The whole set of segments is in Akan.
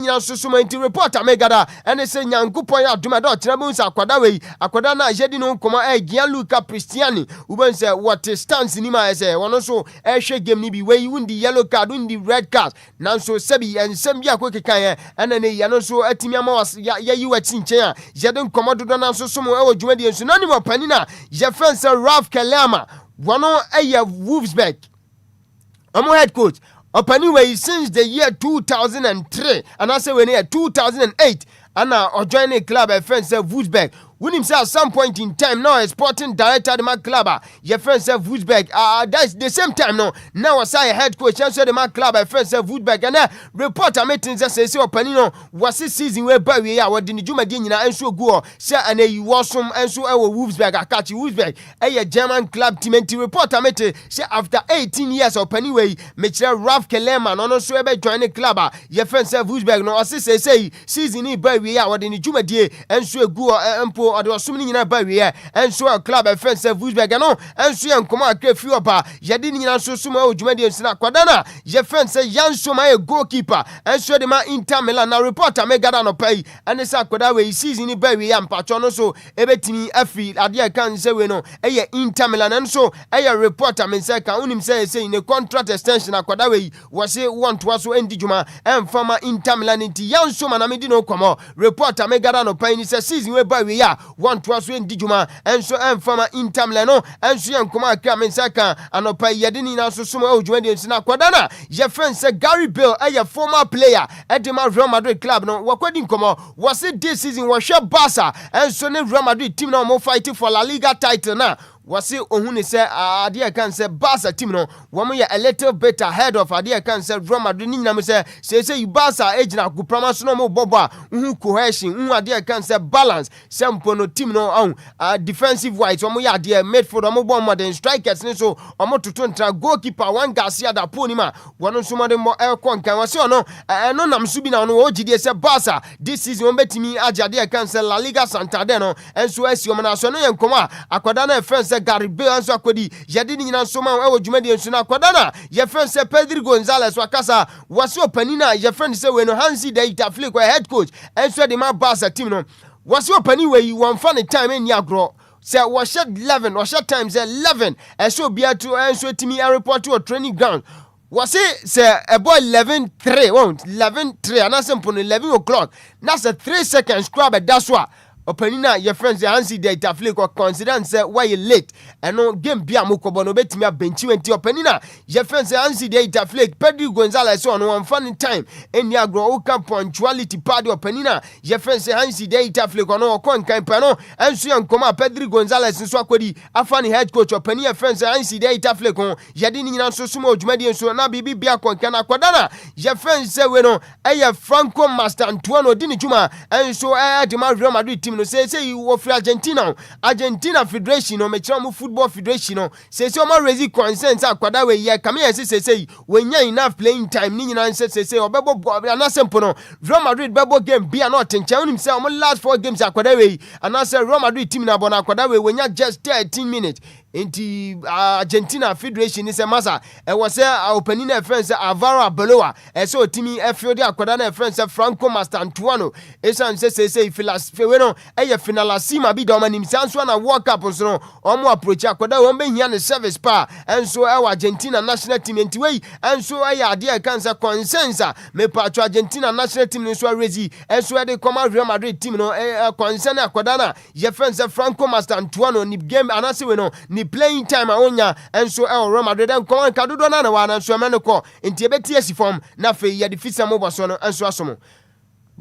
nyina susuma nti reporter megada ene se nyankopon ya aduma do kyena bu nsa akwada we akwada na yedi no nkoma Gianluca Cristiani uben se what stance ni ma se wono so ehwe game ni bi we wundi yellow card wundi red card nanso sebi ensem bi akokekan ene ne ye no so atimi ama ya yi wati nchen a yedi nkoma dodo nanso sumo e wo dwumadi enso nani mo pani na je friend se Ralph Kelema wono eye Wolfsburg omo head coach Opaniwe since the year 2003 and I say when year 2008 and now join a club a friend said Wolfsburg. When himself at some point in time now a sporting director the man club your friend said Wolfsburg that's the same time now I say head coach and so the man club a friend said Wolfsburg and reporter meetings say Opanino was this season where by we are what the Juma Dina and so go say and you wasum and so our Wolfsburg I catch Wolfsburg a German club team and reporter meeting say after 18 years Opaniwe Mr. Ralph Kelema no so ever join the club your friend said Wolfsburg no say season by we are what the Juma and so go and or there was so many nyina ba we and so a club friend say Wolfsburg no and so enkomo akra fi oba yedi nyina so so ma odwumadi nsina kwada na ye friend say Yanso ma goalkeeper and so the man Inter Milan na reporter me gada no pay and say kwada we season ni ba we ampacho no so ebetimi afi ade kan say we no eye Inter Milan and so eye reporter me say kan unim say in a contract extension akwada we was say want to so endi djuma and former Inter Milan nti Yanso ma na me di no komo reporter me gada no pay ni say season we ba we ya want to so endi djuma and so and former Inter Milan no and so yankoma akra me say kan anopa yede ni na so so ma odwumadi nsina kwada na ye friend say Gary Bale eye former player at the Real Madrid club no wakwadi nkomo was it this season was share Barca and so ne Real Madrid team no more fighting for La Liga title na wasi ohuni say adia kan say Barca team no womo ya a little bit ahead of adia kan say Real Madrid ni nyam say you Barca age na ku promise no mo bobo cohesion adia kan say balance sempo no team no defensive wise womo ya adia midfield womo bomb modern strikers ni so womo tutu ntra goalkeeper one Garcia da poni ma wono so modern mo kon kan wasi ono no nam su bi na no ogide say Barca this season won betimi adia kan say La Liga Santander no enso asi womo na so no yenkomo akwada na friends Gary Bale anso akodi yedi ni nyina nso ma e wodwumadi enso na akwada na ye friend say Pedro Gonzalez wakasa wasi opanina ye friend say we no Hansi de Itaflick kwa head coach enso de ma Barca team no wasi opani we one funny time en agro say was 11 or short times 11 enso bia to enso timi report to training ground was it say about 11:3 won't 11:3 and simple 11 o'clock that's a 3 seconds grab that's what Opanina your friends Hansi de Itaflick or consider say why you late and no game bia mokobo no betimi abenchi wenti Opanina your friends Hansi de Itaflick Pedro Gonzalez on one funny time any agro oka punctuality party Opanina your friends Hansi de Itaflick on no kon kan pano and so yankoma Pedro Gonzalez nso akodi afani head coach Opanina friends Hansi de Itaflick on yedi ni nyina so sumo odwumadi enso na bibi bia kon kan akwadana your friends say we no Franco Master Antoine Odini Juma and so de Real Madrid team no say you were for Argentina Federation no mechira football federation no say o raise concerns akwada we ye come here say when you enough playing time ni nyina say obebo na sempo no Real Madrid bebo game bia no tenche unim say o last 4 games akwada we and I say Real Madrid team na bona akwada we when you just 13 minutes inti Argentina Federation is a massa e was opening friends Alvaro Arbeloa so timi field akwada na friends Franco Master Antoine esan say philosophy we no e finalisima bi do manim sanso na world cup so no omo approach akwada won be hia ne service pa enso Argentina national team enti we enso ade cancer consensus me patro Argentina national team so rezi enso de come Real Madrid team no concern akwada na ye friends Franco Master Antoine ni game anase we no ni playing time onya enso Real Madrid en come kadodo na wa na so menoko enti ebeti asifom na fe ye de fisa mo boso no enso asomo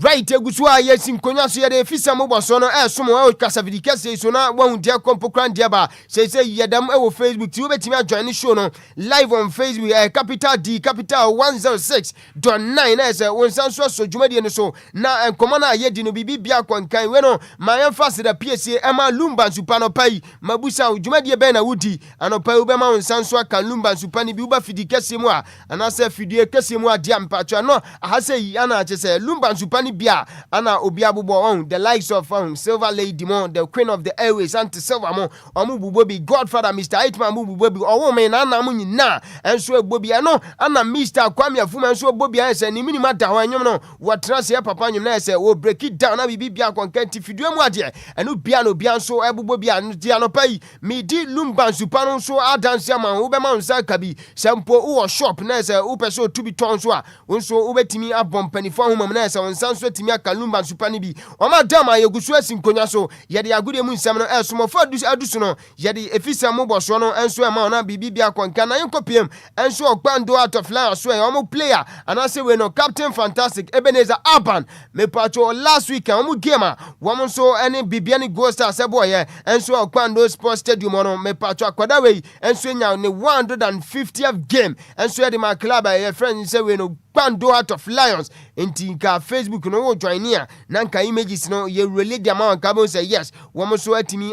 right egusua yesim konya so ye fisa mo boso no somo kasavidi kase so na wa hundia kompokran dia ba say yedam wo Facebook ti obetimi join show no live on Facebook capital D capital 106.9 as won sanso so dwumadi no so na enkomo na ye di no bibi bia kwankan we no my emphasis da PSA ema Lumba super no pai mabusa dwumadi be na wudi anopai ubema won sanso aka Lumba super ni bi uba fidi kase mu a anase fidi kase mu a dia mpacho no ahase yi ana ache say Lumba super ni bia ana Obia bubo on the likes of Silver Lady Mo, the Queen of the Airways, Auntie Silver Mo, omu bubo bi Godfather Mr. Hitman bubo bi owo me na na mu nyina enso ebobi no ana Mr. Kwame Afuma enso ebobi ese ni minima da ho anyom no watra se papa nyom na ese wo break it down na bibi bia konkanti fidua mu ade enu bia no bia nso ebubo bia no dia no pai mi di Lumba supa no nso adanse ama wo be ma nsa kabi sempo wo shop na ese wo pese otubi ton so a nso wo betimi abom panifo ahomam na ese nsa nso timi aka Lumba supa ni bi o ma dama yegusu asinkonya so ye de agode mu nsam no esomofo adusu no ye de efisa mu boso no enso e ma na bibi bia konka na yenkopiem enso okpando out of line so e omo player anase we no Captain Fantastic Ebenezer Urban me pacho last week omo game a womo so ene bibia ni Gold Star se boye enso okpando Sports Stadium no me pacho akwada we enso nya ne 150th game enso e de my club e friend say we no Bando out of Lions enti nka Facebook no wo join here na nka images no ye relate the amount ka say yes womo so atimi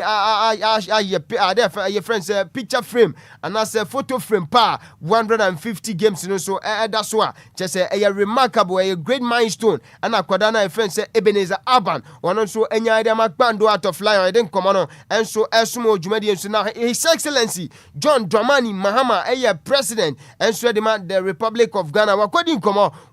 ye friends picture frame and as a photo frame pa 150 games no so that's why just say a remarkable a great milestone and akwada na friends Ebenezer Urban one so enya dem Bando out of Lions den come on and so esumo djumadi enso na His Excellency John Dramani Mahama president and so the Republic of Ghana according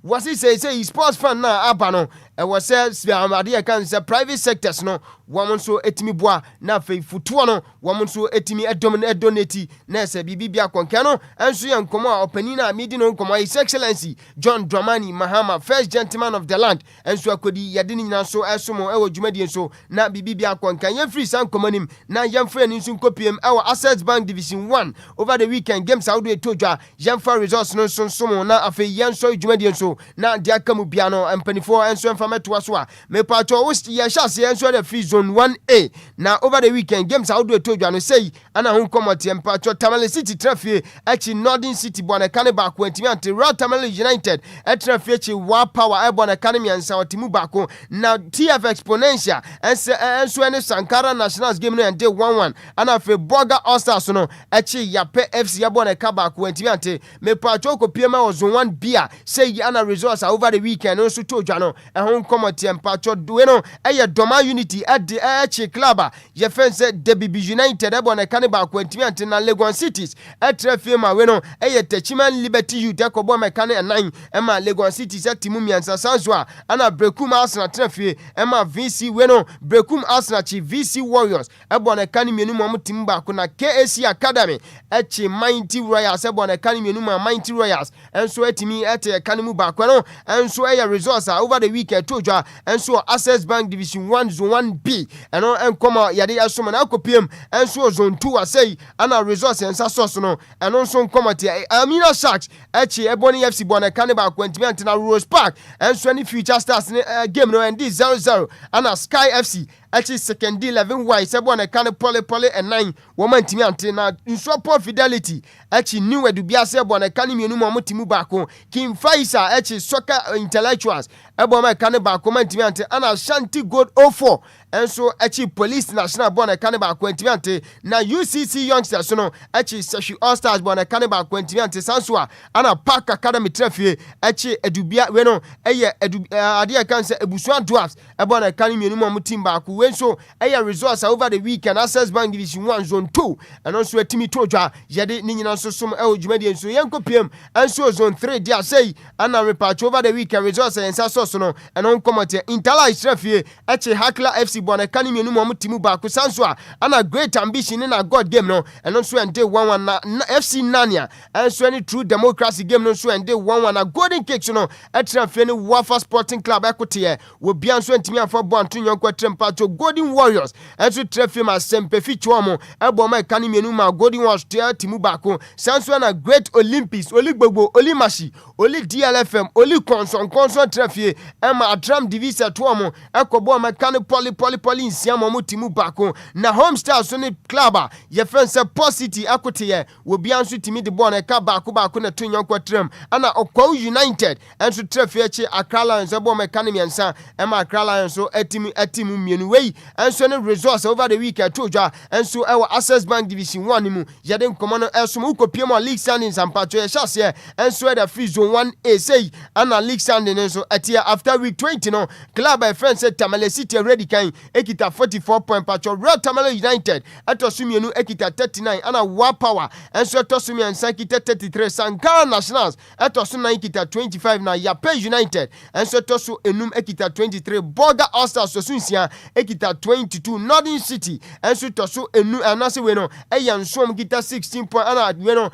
was he say he sports fan na abano e was say amade kan say private sectors no woman so etimi boa na fe futuo no woman so etimi donate na say bibia konka no enso ye nkomo a opani na medi no nkomo His Excellency John Dramani Mahama first gentleman of the land enso akodi yede ni nyina so esomo e wo dwumadi enso na bibia konka ye free san komanim na ye mfre ni nso kopiem e wo Access Bank Division 1 over the weekend games out we tojwa ye mfa results no so na afi ye nso dwumadi enso na dia kamu bia no empanifo enso emfa meto aso a me pato wo ye hyase enso the free zone 1A na over the weekend games out we tojwa no sei ana ho komoti empacho Tamale City trafie echi Northern City bona kane ba ko antimi ante Royal Tamale United trafie echi Wa Power bona kane miansa otimu ba ko na TF Exponential enso ene Sankara Nationals game no ende 1-1 ana fe Boga All Stars no echi Yape FC ya bona ka ba ko antimi ante me pacho ko piema o zone 1B a sei ana results over the weekend no so tojwa no ehon komoti empacho we no eye Doma Unity at the echi club ye fense Debibi United bona kane ba ko antimi ante na Lagos Cities trafie ma we no eye Techiman Liberty Youth ekobo mekane 9 ema Lagos Cities atimu miansa sanzo ana Brekum Arsenal trafie ema VC we no Brekum Arsenal chi VC Warriors ebona kane mienu mo timu ba ko na KAC Academy echi Mighty Royals ebona kane mienu ma Mighty Royals enso etimi ete kane mu ba ko no enso eye results over the weekend tojwa enso Access Bank Division 1 zone 1B eno enkoma yade asoma na akopiem enso zone 2 asei ana results ensa source no eno nso nkomati Amina Sharks echi Ebony FC bona kane ba kwantimi antena Rose Park enso any Future Stars game no endi 0-0 ana Sky FC echi second 11 y sebona kane pole and 9 woman timi antena nso Port Fidelity echi New Edubia sebona kane mienu mo timu ba ko Kim Faisa echi Soccer Intellectuals ebona kane ba ko mantimi ante ana Shanti Gold 04 enso echi Police National bona kane ba kwantimi ante na UCC Youngsters no echi Seshi All Stars bona kane ba kwantimi ante sanswa ana Park Academy trafie echi Edubia we no eye ade kan se Ebusuan Dwarfs ebona kane mienu mo team ba ko so eye results over the weekend Access Bank Division 1 zone 2 and also etimi tojwa yede ni nyina so som ojumadi enso yenkopiem enso zone 3 dia say ana repatch over the weekend results ensa so no and on comot Interlight trafie echi Hakla FC bona kane mienu mo timu ba ko sanso ana Great Ambition na God game no and also ende 1-1 na FC Nania enso any True Democracy game no so ende 1-1 na Golden Cakes no etrafie ni Wafa Sporting Club ekote wo bia nso entimi afọ bo anto nyonko trempacho Golden Warriors enso trafie ma sempe fichuomo ebo ma kane mienu ma Golden Warriors timu ba ko sanso na Great Olympics oli gbogbo oli mashi oli DLFM oli konson trafie ema Atram Divisa tuomo ekobo ma kane poli nsiamo mo timu ba ko na Home Stars so ni club ye fense Port City akote ye wo bia nso timi de ball na ka ba ko na to nyonko trem ana Okwa United enso trafie chi Accra Lions ebo ma kane miensa ema Accra Lions so etimu mienu we wei enso ne resource over the week to dwa enso e Access Bank Division 1 mu yede nkomo no enso mu kopiem on league standings ampato ye hyase enso e da free zone 1A say ana league standing enso atia after week 20 no club by friends said Tamale City already kan ekita 44 point patcho Real Tamale United atosumienu ekita 39 ana Wa Power enso atosumienu kita 33 Sankara Nationals atosu kita 25 na Yape United enso atosu enum ekita 23 Boga All-Stars sosunsia ekita 22 Northern City enso tosu enu anase we no eyansom kita 16 point ana we no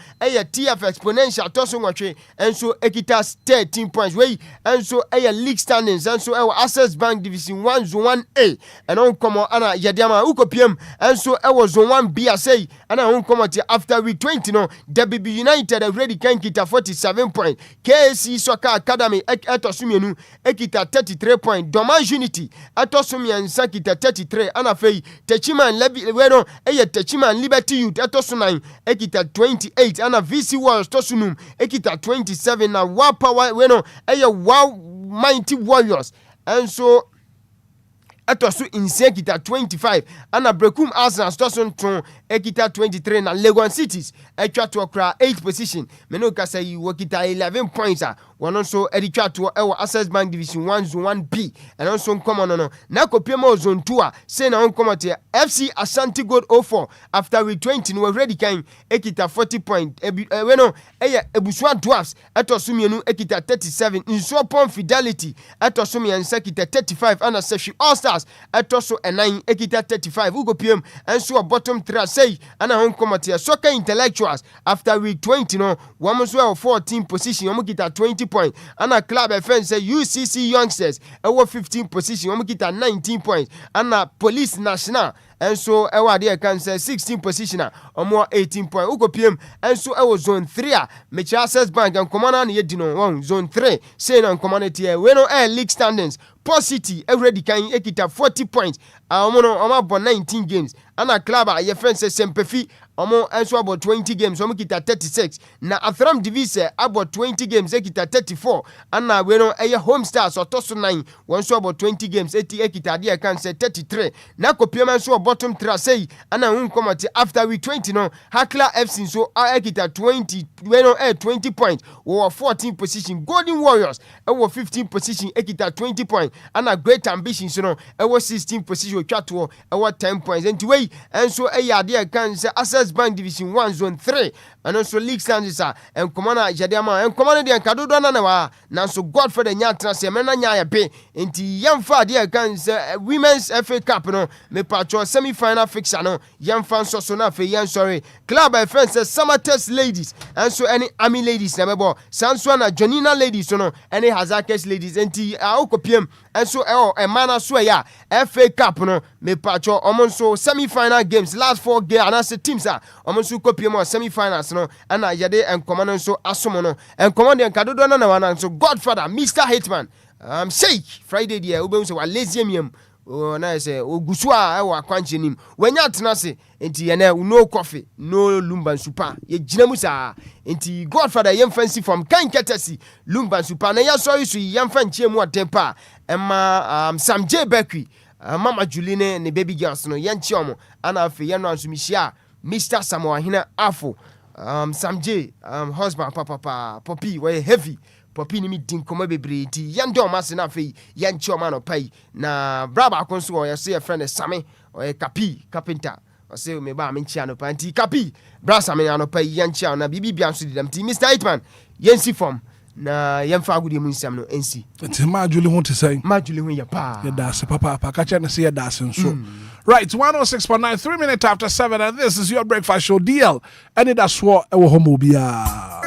TF Exponential tosu nwatwe enso ekita 13 points we enso league standings enso Access Bank Division 1 Zone 1A eno nkomo ana yediama ukopiem enso Zone 1B asay ana nkomo ti after week 20 no WB United already can kita 47 points KC Soccer Academy etosumienu ekita 33 points Doman Unity etosumiensa kita 33 ana fei Techiman Weno Techiman Liberty Youth etosunan ekita 28 ana VC Warriors tosunum ekita 27 na Wa Power Weno Wow Mighty Warriors enso atosu inse kita 25 ana Brekum Arsenal tosun ton ekita 23 na Legon Cities etwa to kra 8 position meno kasa yi wakita 11 points wono so editwa to Access Bank Division 1 Zone 1B and also nkomo no na kopiema Zone 2 say na nkomo te FC Ashanti Gold 04 after week 20 no already kan ekita 40 point weno ebusua Dwarfs atosumienu ekita 37 Insopon Fidelity atosumiensa kita 35 ana Seshi All-Stars atoso 9 ekita 35 ugopiem enso bottom 3 say ana nkomo te Soccer Intellectuals after week 20 no womo 14 position womo kita 20 point ana Club FM say UCC Youngsters 15 position womo kita 19 points ana Police National enso de kan say 16 position omo 18 point ukopiem enso Zone 3 mechi Access Bank nkomo na ye dino Zone 3 say na nkomo na tie we no league standings Port City already kan ekita 40 points omo about 19 games ana Club ye friend say Sempefi omo enso about 20 games omo kita 36 na Athram Divise about 20 games ekita 34 ana we no Home Stars otoso 9 wonso about 20 games ekita de kan say 33 na kopiem enso bottom 3 say ana unkomati after week 20 no Hakla FC so ekita 20 we no 20 points or 14 position Golden Warriors 15 position ekita 20 points ana Great Ambitions no 16 position twato 10 points and way enso de kan say Access Bank Division 1 Zone 3 and also league standings and command Jadiama and command the Kadodo na nanso Godfrey nya transfer mena nya ya be enti yamfa de kan say Women's FA Cup no me patcho semi-final fixture no yamfa so na fe yan sorry Club by friends say Summer Test Ladies and so any Army Ladies na bebo Sanso na Jonina Ladies no any Hazakes Ladies enti okopiem and so mana so ya FA Cup no me patcho omonso semi-final games last 4 games and as teams omonso kopiem semi-finals no ana yade en command so asomo no en command en kadodo na wana so Godfather Mr. Hitman shake Friday dia ube so wa lazy miam na say ogusu wa kwanche nim wanya tenase enti ye na no coffee no Lumba super ye gina mu sa enti Godfather yem fancy from kan ketesi Lumba super na ya sorry so yem fanchi mu atempa emma Sam J Bekwi Mama Juline ne baby girls no yanchi omo ana afi ye no anso mihia Mr. Samoa Hina Afo Sam J husband papa Poppy we heavy Poppy ni mi din komo bebre ti yando mase na fe yanchi oma no pai na braba akonso o yase ye friend Same o Kapi carpenter o se me ba me nchi ano pai ti Kapi bra Same ano pai yanchi na bibi bia so didam ti Mr. Hitman yensi form na yemfa agudi mu nsam no ensi ti ma Julie ho te say ma Julie ho ya pa ya das papa ka cha na say ya das nso right 106.9 3 minutes after 7 and this is your breakfast show DL Anidaso Wɔhɔ Obia.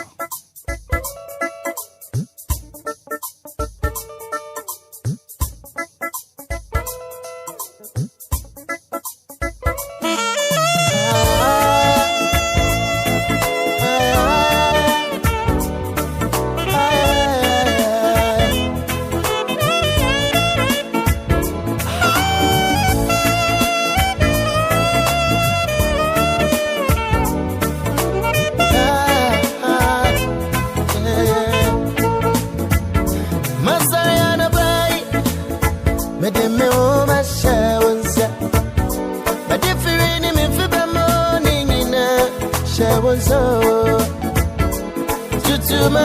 Medeme o masha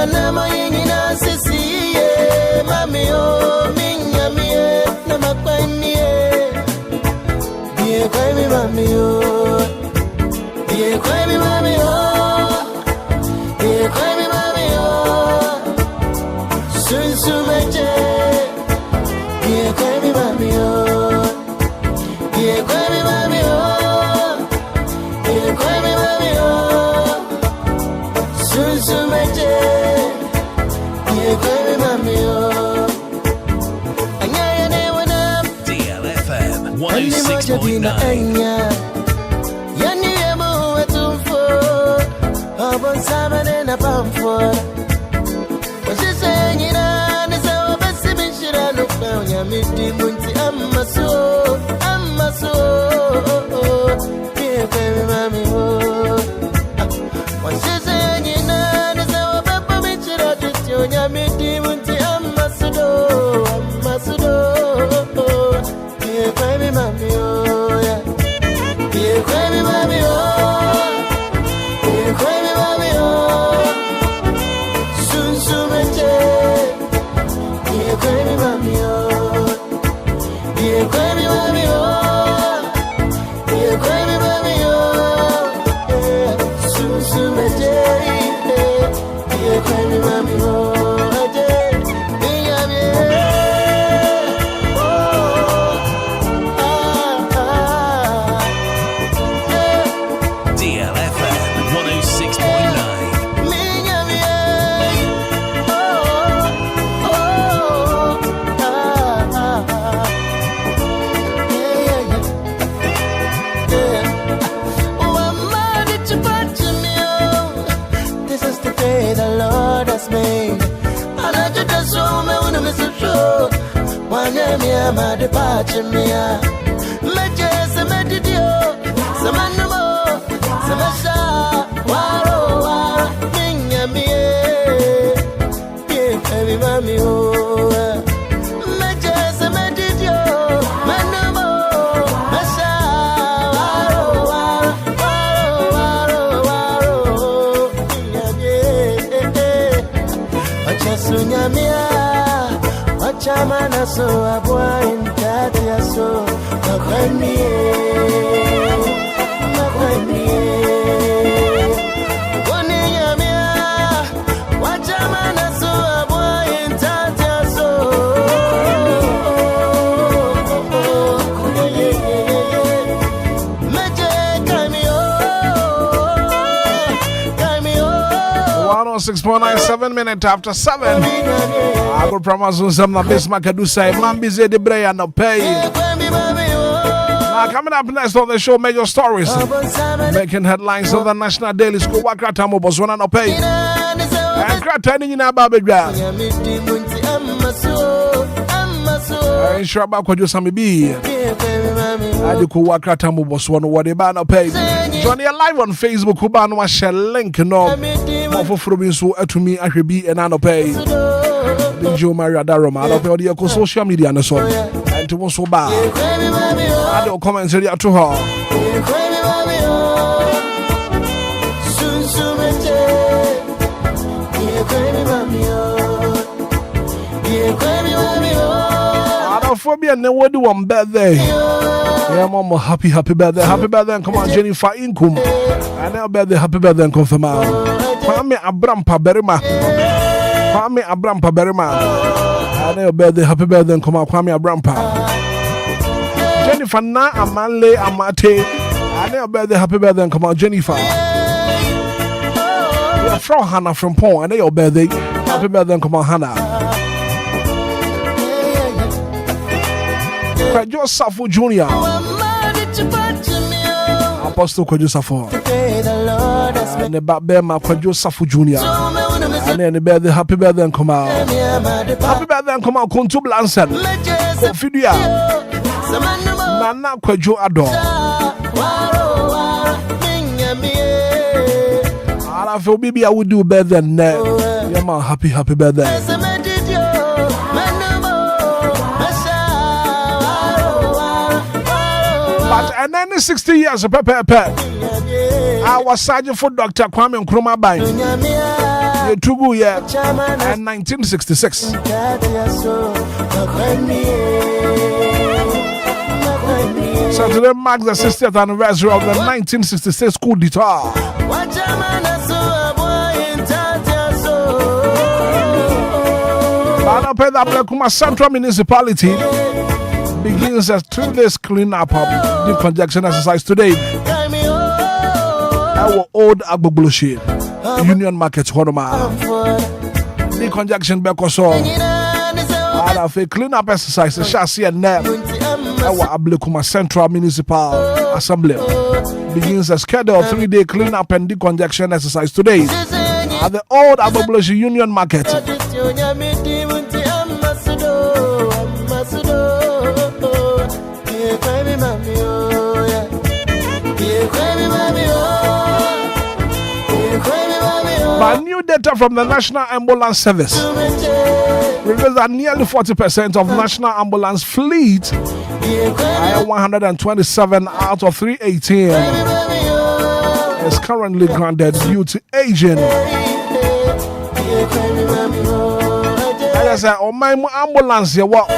Anama yingina sisi mami o minya mie na makwani die kwa mi mami o die kwa mi mami o die kwa mi mami o sunsumeje die kwa mi mami o die kwa mi mami o die kwa mi mami o sunsumeje DLFM 106.9. Minutes after 7. I will promise you some of this Makadusa. Man busy the brain no pay. Now coming up next on the show, major stories making headlines of the National Daily School. Wakratamo Boswana no pay. And Kratani in a baby ground. I'm sure about what you sami be. I do Wakratamo Boswana what they ban pay. Join you live on Facebook. Kuban was share link no. For Frobinso to me, I should be an anopay. Joe Maria Daroma, I don't know social media and so on. And to so bad. I don't comment to her. I don't phobia and what do one birthday. Yeah, mama, happy birthday. Happy birthday, and come on, Jennifer Income. And I'll birthday, happy birthday, and confirm. Kwame Abrampa Berima. Kwame Abrampa Berima. And I'll birthday, happy birthday, and come on, Kwame Abrampa. Jennifer Na Amanle Amate. And I'll birthday, happy birthday, and come on, Jennifer. Yeah, from Hannah from Pong. And I'll birthday, happy birthday, and come on, Hannah. Kwajo Safo Junior. Apostle Kwajo Safo. And the Babema Kwajo Safo Junior. And then the birthday, happy birthday and come out. Happy birthday and come out. Kontu Blanson. Confidia. Nana Kwajo Ador. I feel maybe I would do better than that. Yeah, man, happy birthday. But and then 60 years of Pepe, I was sergeant for Dr. Kwame Nkrumah Bai. Tugu, yeah, and 1966. So today marks the 60th anniversary of the 1966 coup d'etat. Kuma Central Municipality begins a 2 days clean-up of the conjunction exercise today. Our old Agbogboloshe Union Market Honoma. The conjunction Bekoso. Out of a clean-up exercise, the chassis and name. Our Ablekuma Central Municipal Assembly begins a scheduled 3-day clean-up and decongestion exercise today at the old Agbogboloshe Union Market. But new data from the National Ambulance Service reveals that nearly 40% of National Ambulance fleet, 127 out of 318, is currently grounded due to aging. Like I said, on my ambulance, you what?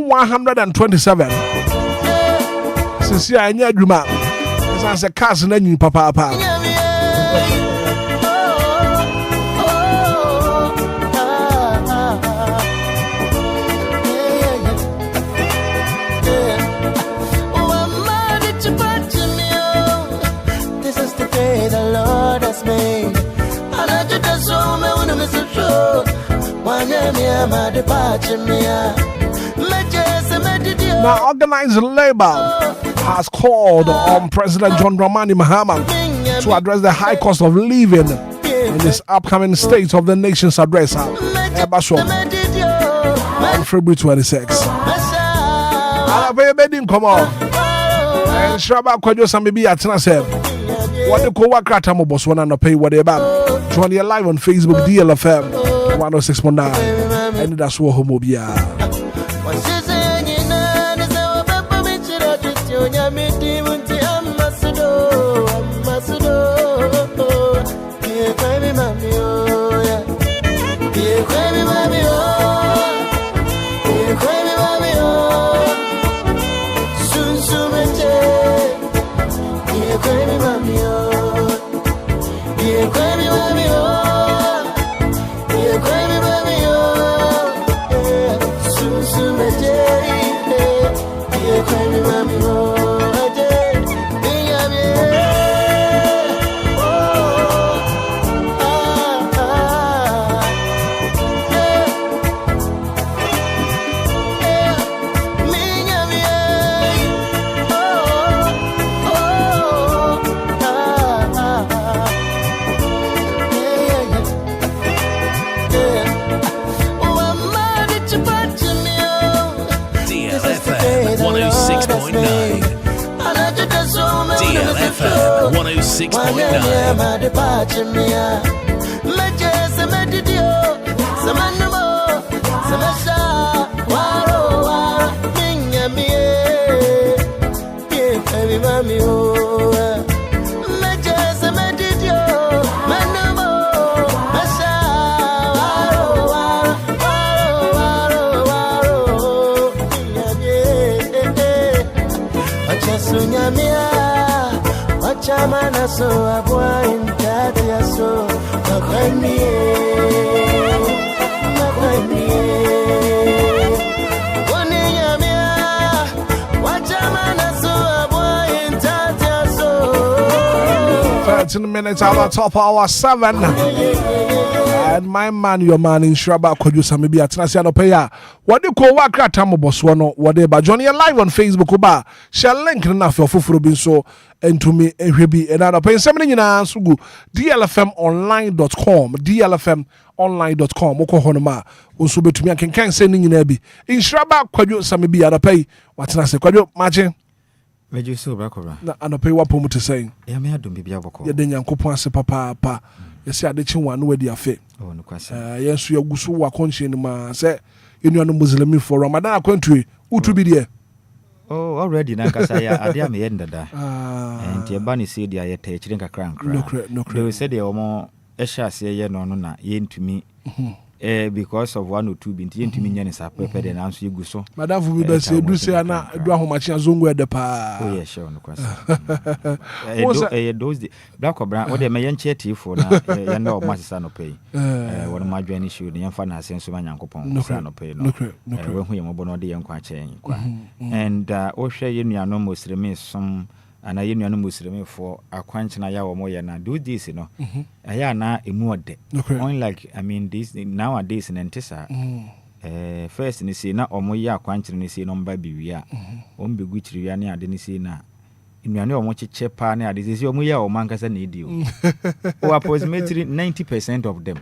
127. Since I knew you, man. As a cousin and you, papa. This is the day the Lord has made. And I just saw me when I'm so sure. One year, my departure, now, organized labor has called on President John Dramani Mahama to address the high cost of living in his upcoming State of the Nation's address on February 26. Come on. And Shraba Kwajo Samibi at Nasem. What the Kowa Kratamo Boswana no pay what they about. Join you live on Facebook, DLFM 106.9. Anidaso Wɔhɔ Obia. DLFM 106.9. Chamana so abwa intati aso makwani woni yamia wachamana so abwa intati aso 13 minutes out of top hour 7. And my man, your man in Shraba Kojusa maybe at Nasiano Paya. What do you call Wakratamo Boswano? Whatever. Johnny live on Facebook. Uba shall link enough your Fufurubin so and to me and be another paying 70 in Sugu DLFMonline.com. DLFMonline.com. Oko Honoma. Unsube to me. I can sending in Ebi. In Shraba Kojusa maybe at a pay. What's Nasi Kojo Martin? Meju so bakora. Na anope wapo mutu saying. Ya me adom bibia boko. Ya den yankopon ase papa. Yesi adechi wan no wedi afe. Oh no kwase. Yensu ya gusu wa konche ni ma se enu anu Muslim for Ramadan akwantu utu bi de. Oh, already nankasa ya adia me yenda da. And ye bani see dia ye te chirin kakra nkra. No. They said they omo ehya ase ye no na ye ntumi because of 1 or 2 binti ye ntumi nyane sa pepe de na so yegu so. Madam fu be say du say na du ahomachi azongo ede pa. Oh yeah, sure no kwasa. Those black obra o de me yenche tifo na ye na o masisa no pay. Won ma dwani show de yemfa na asenso ma nyankopon sa no pay no. We hu ye mo bono de yenkwa chen kwa. And o hwe ye nuano mosreme som ana ye nuano mosreme for akwanchena ya wo mo ye na do this no. Aya na emu ode. Unlike I mean this nowadays in Antissa. First ni say na omo ye akwanchene ni say no mba biwia. Ombegu chiriwia ne ade ni say na nnuane omo cheche pa ne ade say omo ye o mankasa na edi o. O approximately 90% of them.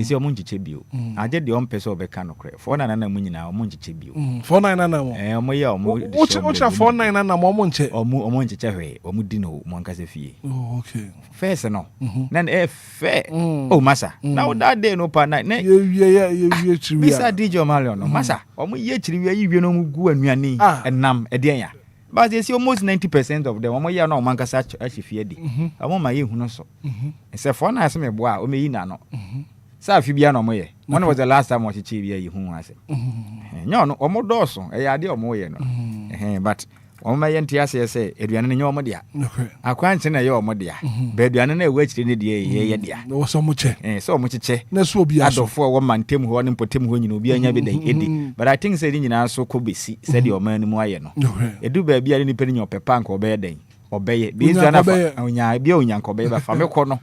Say omo ncheche bio. Aje de ompese obeka no kre. 49 na mu nyina omo ncheche bio. 49 na mo. Omo ye omo. Ocha 49 na mo nche. Omo ncheche hwe. Omo di no mo ankasa fie. Oh, okay. First no. Na fair. Oh masa. Now that day no pa na. Ye chiriwia. Bisa DJ Omalion no. Masa. Omo ye chiriwia yiwie no mu gu anuane enam edian ya. But you see almost 90% of them omo ye na omo ankasa achifie di. Omo ma ye hunu so. Se for na ase me boa o me yi na no. Sa afi bia na omo ye. When was the last time o chichi bia yi hu ase? Nyo no omo doso e ya de omo ye no. But omo ma ye ntia se eduane nyo omo dia. Akwanche na ye omo dia. Ba eduane na ewa chire ne dia ye dia. No so mo che. So omo cheche. Na so obi aso. Adofo wo mantem ho ne mpotem ho nyina obi anya be dan edi. But I think say nyina so ko besi said the oman mu aye no. Edu ba bia ni peni nyopepa nka obeye den. Obeye. Bi na onya bia onyanko obeye ba fa me ko no.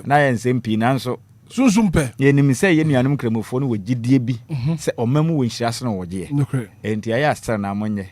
Na ye nsem pi nanso Sunsumpe. Ye nim say ye nuanum kramofo no wagidie bi se omamu wo nhiraso no woje. Enti aye astra na monye.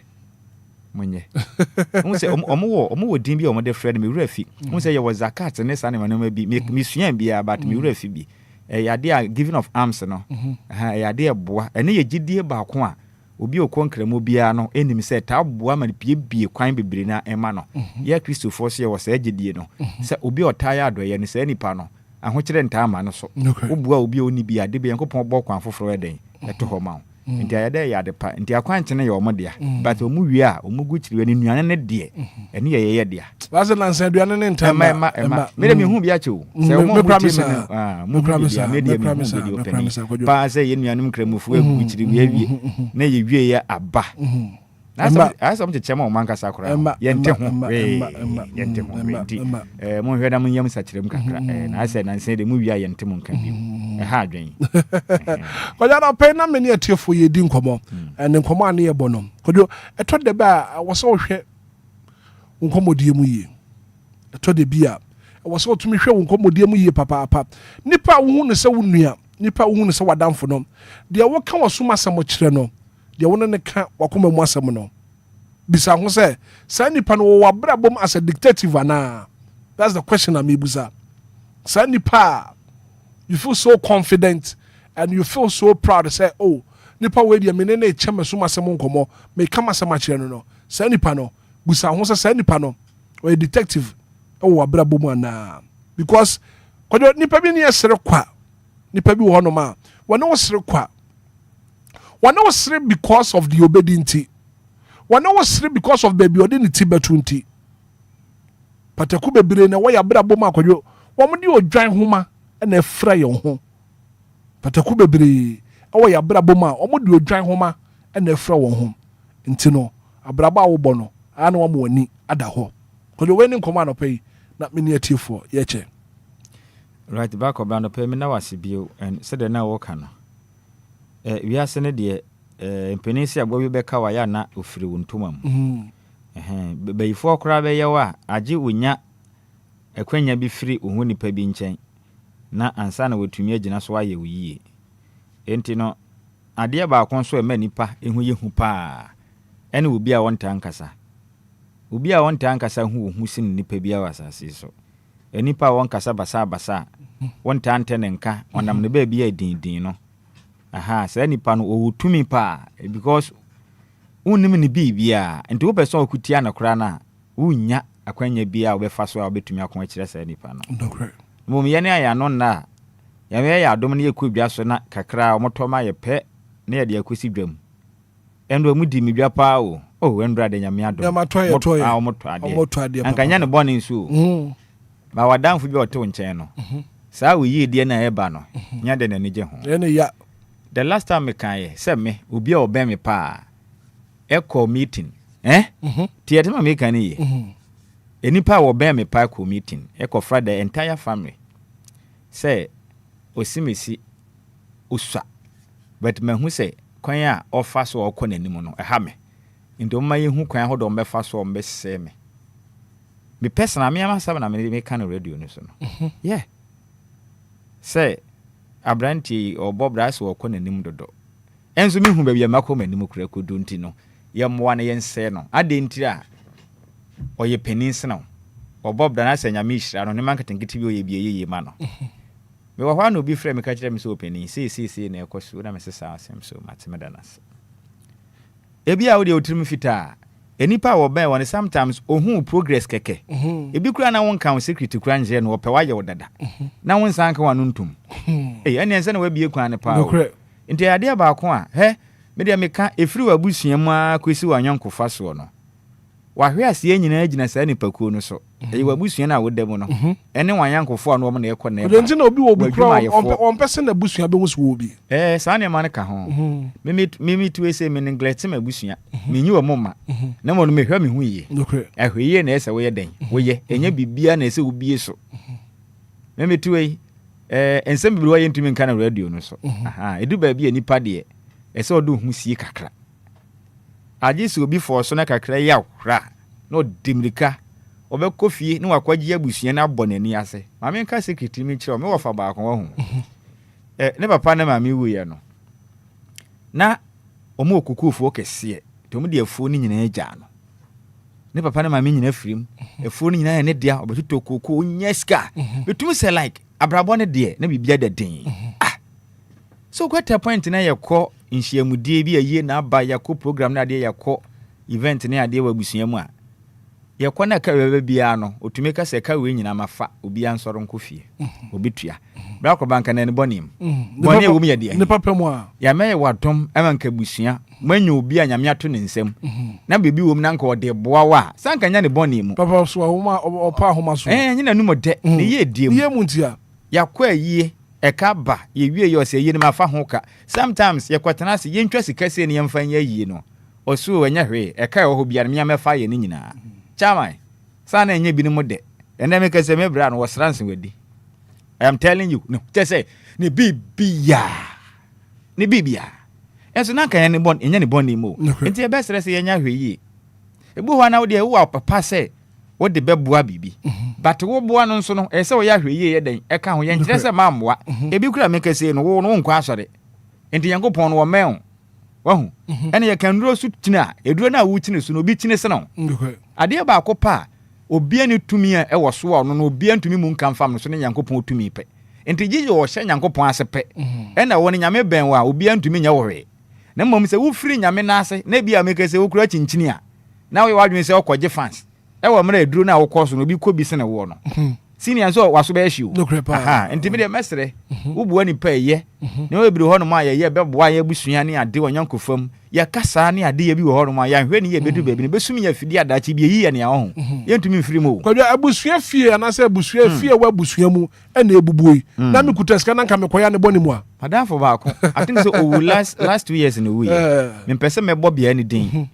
Who say omo din bi omo de friend me refi. Who say ye was zakat ne sa ne manoma bi me suan bia but me refi bi. Ya de giving of arms no. Ya de boa. Ene ye gidie ba ko a obi okonkramo bia no enim say ta boa ma bie kwan bebre na ema no. Ye Christopher say was agidie no. Say obi otaya adoye ne say nipa no. Ahokyere ntama no so. Obua obi oni bia de be yankopon bɔ kwan foforo eden. Eto ho ma. Nti ayade ya de pa nti akwanchene ye omo dia but omu wie a omu gu chiriwe ni nuane ne de ene ye dia wase lansan duane ne ntama me me hu bia chew se omo mu promise mu promise me de me open pa se ye nuane mkramufu gu chiriwe wie na ye wie ya aba asa mche chema o manka sakura yente ho yente ho nti mo hweda mo yam sachirem kakra na asa na nse de mu wi ayente mo nka bi ha adwen koja na pe na me ne atiefo ye di nkomo en nkomo ane ye bono kojo eto de ba wo so hwe nkomodie mu ye eto de bia wo so tumi hwe nkomodie mu ye papa nipa wo hu ne se wo nua nipa wo hu ne se wadamfo no de wo ka wo soma sam kire no de wona ne ka wakoma mu asem no bisa ho say sa nipa no wo abrabom as a dictative ana. That's the question I'm ebusa. Sa nipa you feel so confident and you feel so proud to say oh nipa we de me ne chema so masem nkomo me kama asem a kire no sa nipa no bisa ho say sa nipa no o detective wo abrabom ana because kodo nipa bi ne yesere kwa nipa bi wo no ma wona wo sere kwa one was sleep because of the obedience. One was sleep because of baby odinity betunti. Pataku bebre na waya bra boma kwadwo. Wo de odwan homa na efra ye ho. Pataku bebre waya bra boma wo de odwan homa na efra wo ho. Nti no abraba wo bɔ no ana wo wani ada ho. Kwadwo we ni nkoma no pay na me ne atiefo ye che. Right back of no pay me na wasibio and said na wo kana. We are sene de empenisi agbo bi beka wa ya na ofiri wontoma mu beyifo okra be ye wa age wonya ekwanya bi firi ohu nipa bi nchen na ansa na wetumi agina so aye wiye enti no ade ba akon so ema nipa ehu yehu pa ene obi a wonta ankasa hu ohu sin nipa bi awasase so enipa wonkasa basa wonta antene nka onam ne ba bi adindin no say nipa no owutumi pa because unnim ni bibia enti wo person okutia na kora na unya akwanya bia obefa so obetumi akon akire say nipa no mum ye ne aya no na ya me ya adom ne ekwadwa so na kakra omotoma ye pe na ye de akosi dwam endo mu di midwa pa o oh wendra de nyame adom omoto ade ankanya ne bɔne nso ba wadamfo bi ɔte nkyɛn no saa wo yi die na eba no nya de n'ani gye ho ene ya the last time me kan ye sɛ me obi a ɔbɛn me pa ɛkɔ meeting tie tema me kan ye enipa a ɔbɛn me pa ɛkɔ meeting ɛkɔ fra the entire family sɛ osimesi uswa but me hu sɛ kwan a ɔfa so ɔkɔ n'anim no ɛha me ndo ma ye hu kwan ho do mbɛfa so mbɛsɛ me personal me ama saba na me kan radio no so no yeah say abranti obo bras wo kɔ nanim dodo enso me hu ba bia makɔ manim kura kodu nti no ye moa na ye nse no ade ntira oye peninse no obo bra na sanya me hira no ne man ketenkete bi oye bia ye ma no me wa hwa na obi frɛ me ka kyerɛ me so penin sei na ɛkɔ so na me sesa asɛm so mateme da nas ebia wo de otirim fita enipa wo ben won sometimes ohun progress keke ebi kura na won kan secret kura nje no ope wa ye wodada na won san kan wanu ntum ene ense na wa bie kwan ne pa nti ade ba ko a me de me ka efiri wa busua mu a kwesi wa nyonko fa so no wa hwe ase nyina agina sa nipa kuo no so wa busua na wodam no ene wa nyankofo no mo na ekɔ na e nti na obi wo bu kura on pese na busua be wusu obi sa ne ma ne ka ho me tu ese me neglect ma busua me nyi wa moma na mo no me hwa me hu yie ahwe yie na ese wo ye den wo ye enya bibia na ese wo bie so me tu ensem bibiri wa ye ntumi nka na radio no so edu ba bia nipa de ese odo hu sie kakra agisi obi for so na kakra ya hra no dimrika obekɔ fie ne wakwaji abusua na abɔnani ase maame nka secret mi kyerɛ me wɔfa baako wɔ ho ne papa na maame wuye no na omo okukufo kɛseɛ to mo de afuo ni nyina agya no ne papa na maame nyina firim afuo ni nyina ne dia obetuto kokoo nya ska betum sɛ like abrabɔ ne de na bibia da den so kwata point na yɛkɔ nhyiamudie bi aye na aba yɛkɔ program na ade yɛkɔ event ne ade wa busua mu a yɛkɔ na ka bebe bia no otumi ka sɛ ka we nyina mafa obi ansɔro nkofie obi tua bra kɔ banka na ne bonim bɔne wo mi yɛ de ne papa mu a ya mɛyɛ wadom amanka busua manya obi a nyame ato ne nsam na bebi wo mu na nka ɔde boa wa sanka nya ne bɔne mu papa so ahoma ɔpa ahoma so nyina num de ne yɛ die mu ye mu ntia yakɔ ayie eka ba ye wie yo se yini mafa ho ka sometimes ye kwatena se ye ntwa sika se ne yemfa nya yie no osu wanya hwe eka ho bia ne mefa ye ne nyina chaman sana enye bi ne mo de ene me kase me bra no wasranse wadi I am telling you no te say ne bibia enso na kan ne bon enye ne bon ne mo enti e be sere se ye nya hwe yie ebu ho na wo de wo papa se wo de beboa bibi but wo boa no nso no ese wo ya hwe ye den e ka ho ye nkyere se mamboa ebi kura me kase no wo no nkɔ asɔre enti yankopɔn no wo mɛn wahu ene ye kan duro su tina eduro na wo tine su no obi tine se no ade ba akɔpa obi ani tumi a e wo so wo no obi antumi mu nkan fam no so ne yankopɔn tumi pɛ enti gigi wo hye yankopɔn ase pɛ ena wo ne nyame bɛn wa obi antumi nya wo hwe na mmom se wo firi nyame na ase na bia me kase wo kura chinchini a na wo wadwen se okɔgye fans ewa mra eduro na wokɔ so no bi kɔ bi se ne wo no senior so waso be hyiu enti me de mesre wo bua ni pa ye ne wo ebiri ho no ma ye beboa ye busua ne ade wonyanko fam ya kasa ne ade ye bi wo ho no ma ya hwe ne ye bedu bebi ne besumi ya fidi adachi bi yi ye ne ya ho ye ntumi mfiri mu kwadwa abusua fie anase abusua fie wa abusua mu ena ebubuyi na me kutaska na nka me koya ne boni mu a madafo ba ko I think so last 2 years in a week me pese me bo bia ni din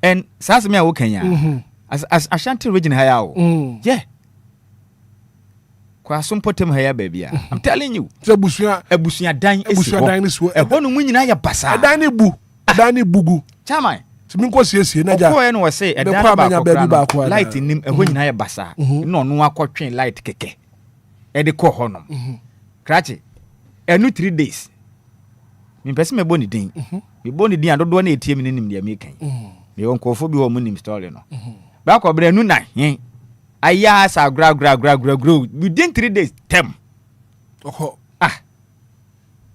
and sasa me a wo kanya as Ashanti region haya yeah kwa sompotem haya baby I'm telling you abusua dan ni so e ho no mu nyina ya basa dan ni bugu chaman timi ko siesie na ja ko e no say e dan ba ko light nim e ho nyina ya basa no no akɔtwen light keke e de ko ho no krache enu 3 days me pese me boni din me boni din adodo na etie me nim dia me kan me won kofo bi ho mu nim story no ba ko bre nu na aya sa gra within 3 days tem oko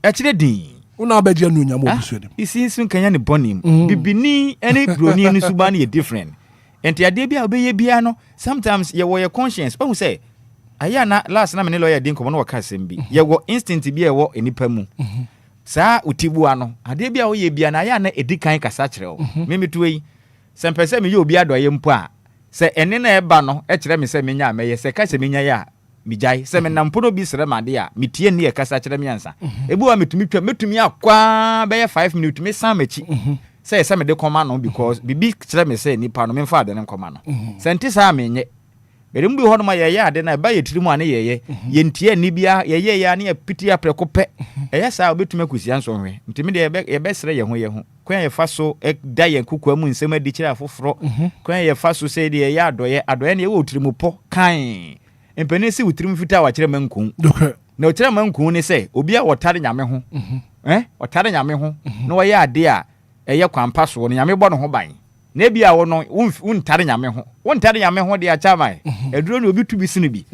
actually din una ba je nu nya mo busu dem isinsun kanya ne bonim bibini any broni ni suba na different enti ade bia obeye bia no sometimes ye wo your conscience who say aya na last na me ne lawyer din ko no waka sem bi ye wo instinct bi e wo enipa mu saa utibu ano ade bia wo ye bia na aya na edikan kasa kyerɛ wo mimi tuwe se mpese me ye obi adoye mpo a se ene na eba no e kire me se menya meye se ka se menya ya mijai se me nampo no bi sere made a metie ne ye kasa kire me ansa ebi wa metumi akwa be 5 minutes me san machi se me de koma no because bibi kire me se nipa no me fa de ne koma no se nti sa menye bere mbi ho no ma ye ade na ba ye tirimu ane ye ntie ni bia ye ya ne piti aprekope eye sa obetumi akusia nso hwe ntimi de ye be sere ye ho kwen ye fa so da ye kukwa mu nsem adi kire afoforo kwen ye fa so se de ye adoye ne ye wo tirimu po kan empene si wutirimu fita wa kire mankun na o kire mankun ni se obi a wotare nyame ho wotare nyame ho na wo ye ade a eye kwampa so no nyame bɔ no ho ban na bia wo no wontare nyame ho de acha mai eduro no obi tu bi sinu bi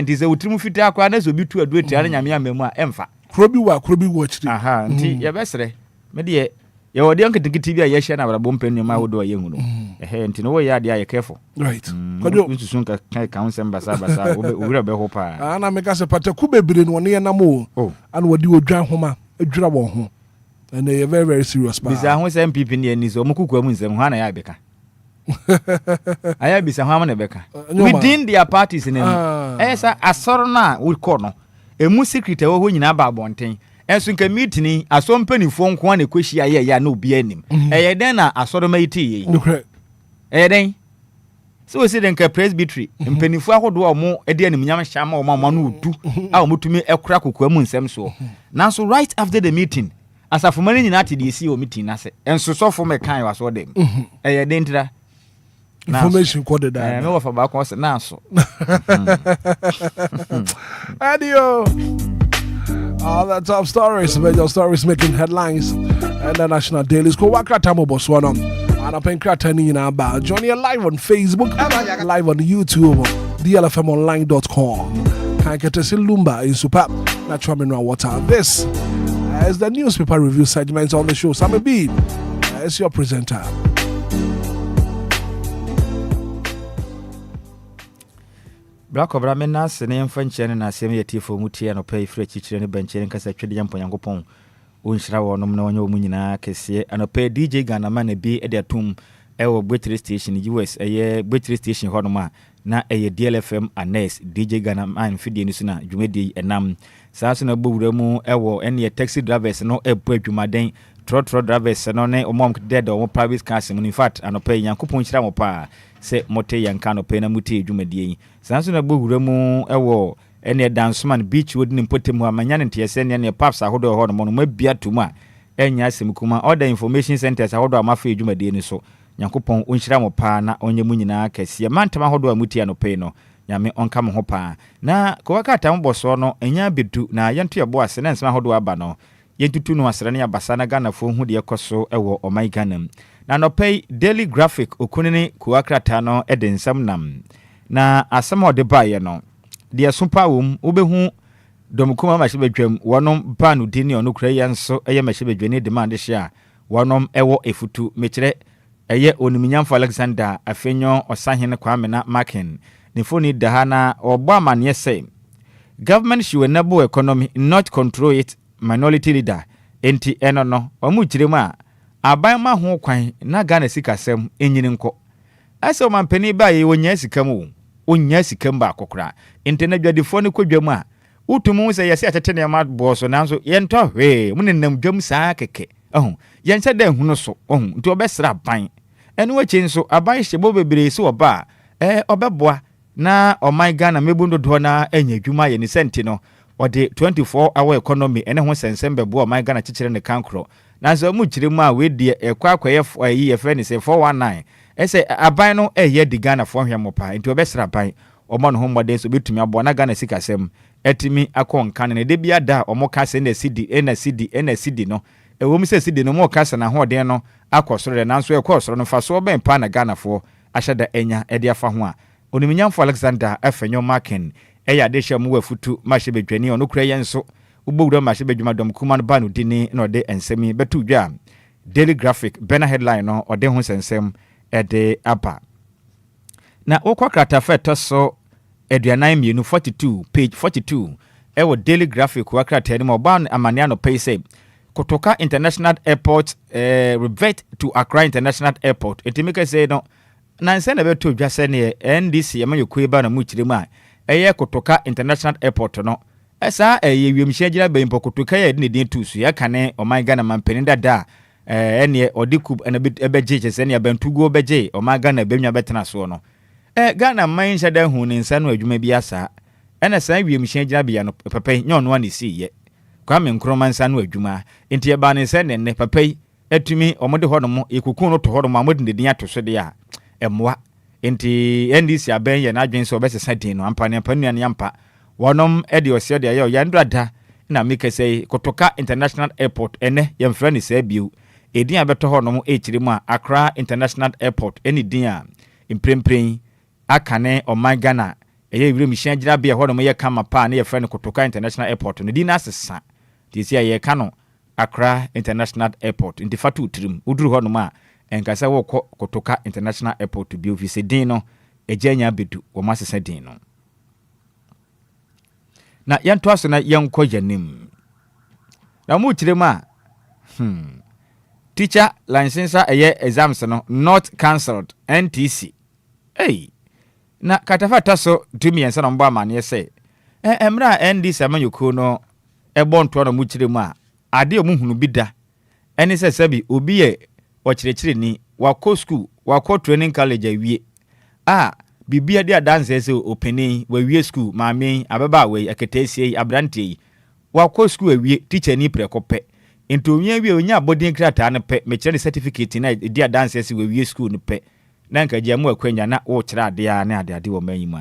nti ze wutirimu fita akwa na ze obi tu aduro tare nyame amamu a emfa krobi wa chiri aha nti ye besere me de ye wodi anketikiti bi a ye hye na brabo mpenu ma wo do ye hu no nti no wo ye ade a ye careful right kodo nsusun ka nsem basa owura be ho pa na meka se pataku bebre no ne ye namo ana wodi odwan homa adwura wo ho and they are very, very serious. Bisa ho se MPP ni ani so mukukwa mu nsem ho na ya beka. Aya bisa ho amana beka. Within their parties in esa asoro na we call no. Emu secret wo ho nyina ba abonten. Enso nka meeting aso mpanifo nko na kwehia ye ya na obi anim. Eye den na asoro ma yiti ye. Eye den. So we say den ka presbytery mpanifo ahodo omo edi anim nyam hya ma omo no odu a omutumi ekura kokwa mu nsem so. Now so right after the meeting asafomani nyina ati de si o meeting na se enso sofo me kan wa so dem eye dentira information code da me wo fa ba ko se na so adio all the top stories major stories making headlines and the national dailies ko wakata mo boswono ana penkrata ni na ba join you live on Facebook live on YouTube DLFMonline.com can get us in Lumba in super natural mineral water. This is the newspaper review segment on the show. Sammy B is your presenter. Black Obra Menas, the name French and a semi tifo mutia no pay free chicken and bench and Casa Chidian Poyangopon. Unshraw no munina, Cassia, and pay DJ Ghanaman be at their tomb, our battery station, US, a year battery station Honoma, na a DLFM and Ness, DJ Ghanaman Fidianusina, Jumedi and Nam. Sasuna Buremu, Ewo, any taxi drivers, no a Pumaden, trot drivers, no ne or monk dead or private cars, in fact, and pay Yankupon Shramopa, say Mote Yankano Pena Muti, Jumedi. Sasuna Buremu, Ewo, any danceman beach wouldn't put him a manyan and TSN and your paps are hold on maybe at Tuma, and Yasimukuma, all the information centers are hold on Mafi Jumedi so. Yankupon Unshramopa, na onye munina, Cassia Mantama Hodo Mutiano Peno. Nyame onka mo hopa na kowakata mboso no enya bedu na yantu yebo asene nsema hodo aba no yentutu no asrane abasana Ghana fo hu de ekoso ewo omai Ghana na no pay daily graphic okunini kuwakrata no edensam nam na asema ode baye no de sopa wom obehu domkuma mashibedwam wonom banu dini ono kura yanso eye mashibedwani demand hia wonom ewo efutu mekire eye oniminyamfo Alexander afenyo osahene Kwame na Markin Nifoni dahana Obama nye say government should enable economy not control it minority leader enti eno no omu chirema aban ho kwan na Ghana sikasem enyini nko ase o mampani ba ye wonya sikam onya sikam ba kokora enti na dwadefo ne kodwam a utumu se yesi atete ne ma boso nanso yento hwe munenam dwam saa keke yense da hunu so nti obesra ban eno wachi nso aban hyebo bebre se oba obeboa na omai Ghana mebundo do na enya dwuma ye ni senti no ode 24-hour economy ene ho sensem bebo omai Ghana chichire ne kankro na so mu chiremu a we die ekwakoye ye friend say 419 ese aban no eye di Ghana fo hwemopa enti obesra ban omo no ho modern so betumi abo na Ghana sikasem etimi akonkan ne de bia da omo kase na cd no ewo mi se cd no mo kase na ho den no akosoro na nso ekosoro no fa so ben pa na Ghana fo ahyada enya ede afa ho a oniminyamfo Alexander afenyo Markin eya de hye mu wafutu mahye ono kura yenso ubowura mahye bedwuma dom kuma no ba no dini na ode ensemi betu dwa daily graphic banner headline no ode ho sensem ede aba na okwakrata feto so eduanan mienu 42 page 42 ewo daily graphic wakrata ni mo ba amane ano pay say Kotoka International Airport revert to Accra International Airport. Enti make say no na nse na beto dwa se ne NDC amayokwe ba na mu chire mu a eye Kotoka International Airport no esa eye wiemhia gira be mpo Kotoka ye ne din tusu ya kane oman Ghana mampeni dada ene odikub ena ebeje se ne abantugo beje oman Ghana benwa betena so no Ghana man hyada hu ne nsa no adwuma bi asa ena san wiemhia gira bia no pepe nyon no ne si ye Kwame Nkrumah nsa no adwuma enti e ba ne se ne pepe etumi omode honom ekukun no to honom amode ne din atoso de a emwa enti NDC aben ye na adwen so obesesa din no ampa ne panu ne ampa wonom edi osio de ye yandrada na make say Kotoka International Airport ene ye mfra ni se biu edin abeto honom echiri mu a Accra International Airport eni din a imprempren akane oman Ghana eye wire mihia gira bia honom ye kama pa ne ye fra ni Kotoka International Airport no din asesa tisia ye kano Accra International Airport ndi fatu trim uduru honom a enkasa wo Kotoka International Airport bi office din no ejanya bedu wo masesa din no na yanto aso na yanko yanim na mu kirem a teacher license exams no not cancelled NTC na katafata so tumi yensa no mbo amane se emra NDC amanyoko no ebonto no mu kirem a ade omuhunu bi da eni se sabi obi ye wakirekire ni wako school wako training college awie bibia dia dance se opening wawie school maame ababa we aketesie abrantie wako school awie teacher ni prekope ento owie wie onya bodin krata ne pe me kire certificate na dia dance se wawie school ne pe na nka giamu akwanya na wo kire ade a na ade wo manyi mu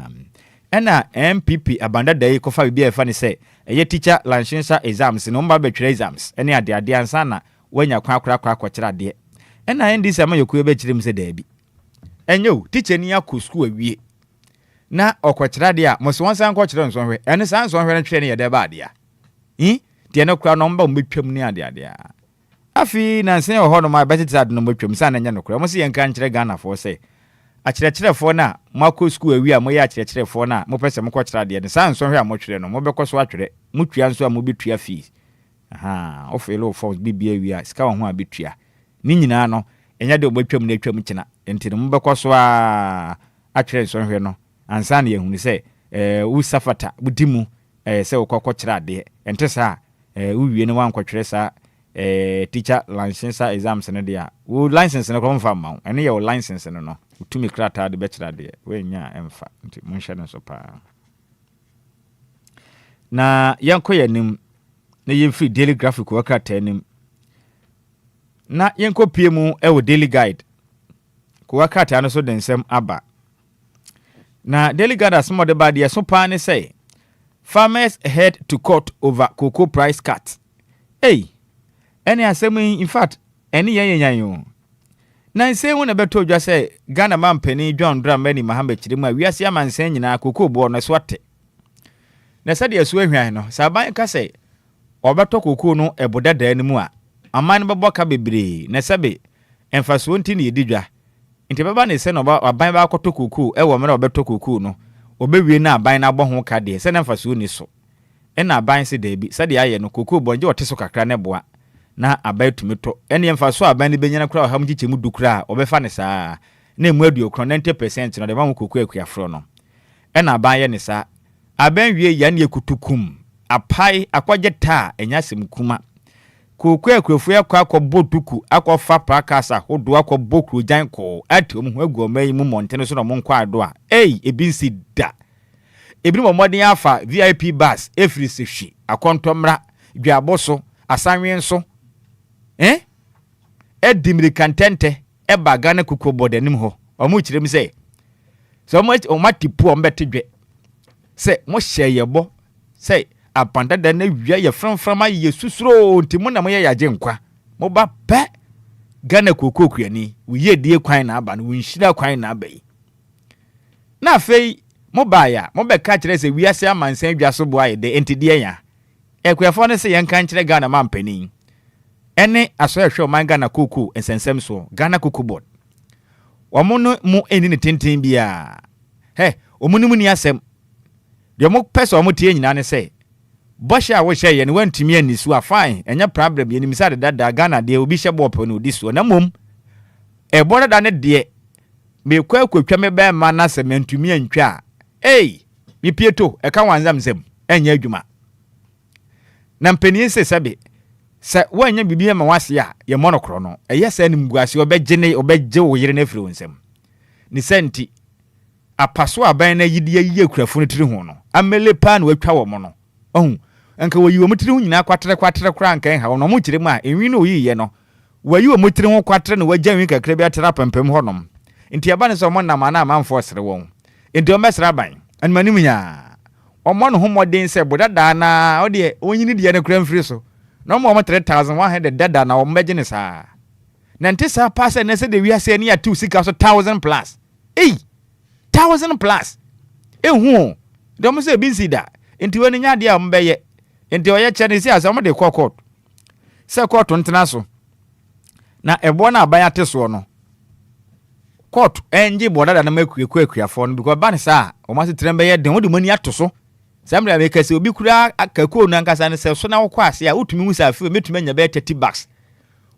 ena MPP abanda dai kofa bibia fa ne se eye teacher license exams no mba betwere exams ene ade ansa na wanya kwa kire ade ena NDC amayokwe be kire mse da bi enyo teacher ni akọ school awie na okwakira de a moso wansan kwakira nsonhwe ene san nsonhwe na twere ne yede ba de a de na kura no mba mbetwam ne ade a afi na nsen ho no ma betita de no mbetwam san na nya no kura mo se yenka nkire Ghana fo se akirechirefo na makọ school awie a mo ya akirechirefo na mo pese mo kwakira de ne san nsonhwe a mo twere no mo bekoso atwere mo twia nso a mo betua fees ofelo fo bibia awie a sika ho a betua ni nyina no enya de obetwam na atwam kina enti no mbekoso a atwere nsonhwe no ansa na yehunu se usafata budimu se okokọ kira de ente sa uwie ne wankotwere sa teacher license exams ne de a wo license ne ko mfa ma ene ye wo license ne no utumi krata de be kira de we nya emfa enti munhye ne so pa na yanko yanim na yemfri daily graphic wakata nim na yanko piemu wo daily guide ko wakata no so densem aba na daily guide asmo de ba de so pa ne say farmers head to court over cocoa price cut any asem in fact any yanyan na say won beto dwa say Ghana man pani John Dramani Mahambe Chirimu wiase amansan nyina cocoa bo no so ate na say de so ahwan no saban ka say obeto cocoa no eboda da animu a aman bebo ka bebre na sabe emfaso nti ne yedidwa nti baba ne se no aban ba akoto cocoa wo mere obeto cocoa no obewie na aban na agbo ho ka de se na emfaso ni so na aban se da bi se de aye no cocoa bonje oteso kakra ne boa na abai tumito ene emfaso aban ne benyana kura ham gichemu dukura obefa ne saa na emu aduokro 90% no de ma cocoa akuafro no na aban ye ne saa aban wie ya ne ekutukum apai akwaje ta enya semkuma cocoa akuafo akwa botuku akwa prakasa hodo akwa bokru janko atom ho agu omayi mu montene so no monkwa ado a ebinsi da ebi mo modern afa VIP bus efri sehwi akontomra dwaboso asanwen so edimri kantente eba Ghana kuko bodanim ho omu kirem se so o matipu o mbetedwe se mo hyeyebo se apanda da na wia ye framframa ye susuro ntimo na mo ye yaje nkwa mo ba pe Ghana kuko kuani wiye die kwan na aba no winhira kwan na aba yi na fei mo ba ya mo be ka kire se wiase amansan dwa so bo aye de entidie ya ekuafo ne se yenka nkire Ghana mampani ene aso ehwe o man Ghana kuku ensensem so Ghana kuku board omono mu eni ne tenten bia omunu mu ni asem de mo pese o mo tie nyina ne se Bosha wo hye ye ne wantumi ani so a fine enya problem ye nimisa da Ghana de obi hye bop no di so na mom e bora da ne de me kwa akotwa me ba ma na se mentumi antwa mi pieto e ka wanzam sem enya adwuma na mpani se sebe se wanya bibia ma wase a ye monokro no eye sa ni mguase obegye wo yire na firi wonsem ni senti apaso aban na yidi ayi akurafo no tiri ho no amele pa na watwa wo mo no ohun anka wayi wo mutiri ho nyina kwatere kra nkan ha no mo kire mu a enwi no oyiye no wayi wo mutiri ho kwatere na wagya nwi kakra bi atera pempem ho nom enti aba ne so mo na ma na amanfo sere won enti o mesra ban anmanim nya omo no ho moden se bodada na o de onyini de ne kra mfiri so no mo 3100 dada na o mbegye ne saa na nte saa pass na se de wiase ne ya 2 sika so 1000 plus 1000 plus ehu de mo se binsi da enti wani nya de a mbeye enti o ye che ne si asa mo de court se court ntena so na ebo na aban ate so no court enji bodada na makuakuafo no because ban sa o ma se trembe ye den wo de mani ato so samra me kase obi kura akako na nkasa ne se so na wo kwase a utumi hu sa afi metumi nya be 30 bucks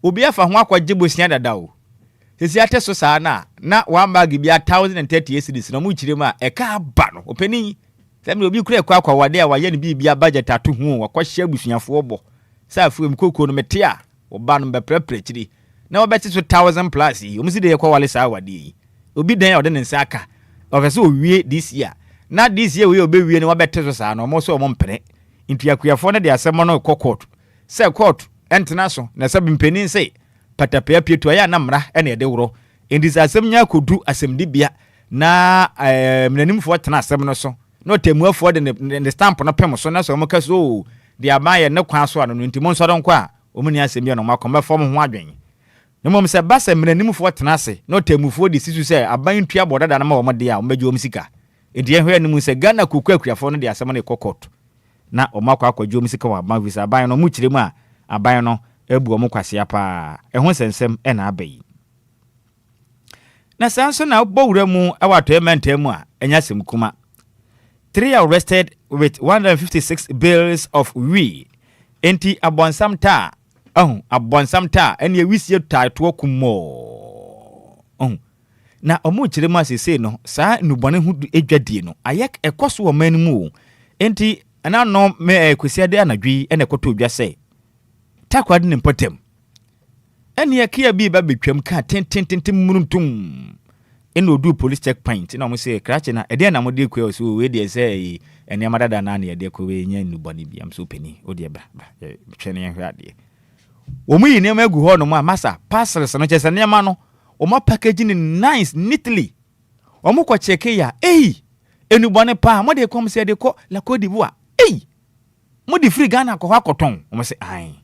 obi afa ho akwaje bosia dada o sisi ate so sa na one bag bi 1030 cedis na mu kirem a e ka ba no opani samra obi kura akwa wade a waye ne bibia budget ato hu wakwahye abusuafo obo sa afi em kokoko no mete a oba no be prepare kiri na obeti so 1000 plus yi omisi de yakwa wale sa wade yi obi dan ya ode ne nsa aka ofese owie this year na this year we obewie ne wabete so sa no mo so mo mpene intu yakuyafo ne de asemo no court se court entena so na sabi mpeni se patapia pietu aya na mra ene de woro indi asem nya kodu asemdi bia na mnanimfo tena asem no so no temuafo de ne stamp no pem so na so mo kaso de amaye ne kwa so ano nti mo nso don kwa omuni asem bia no makoma fom ho adwen nemom se basa mnanimfo tena ase no temufo de sisu se aban tua bodada na ma wo mde a ombeje omsika edi ehwe animu se Ghana kukuakuafo no de asem no kokot na omakwa akwaje omsika wa ban visa aban no mu kiremu a aban no ebu omo kwase apa ehun sensem e na abai na sanso na bowura mu awato ementemu a enya sem kuma 3 arrested with 156 bills of enti abonsam ta eni ewisie taito kumo na omo kiremu asese no saa nubone hu edwadie no ayek ekoso wo manimu enti ana no me kwesiade anadwi ene koto odwase takwade ne potem eni akia bi ba betwam ka tentententem mununtum eno odu police checkpoint na mo se krache na ede na mo de kwa so we de se eni amadada na na ede ko we nya nubone biam so peni ode ba twene ye hwade omu yi ne magu ho no ma masa parcels no chese ne ma no o ma packaging nice neatly o mu ko cheke ya enubone pa mo de kom se de ko la Côte d'Ivoire mo di free Ghana ko akoton o mo se ai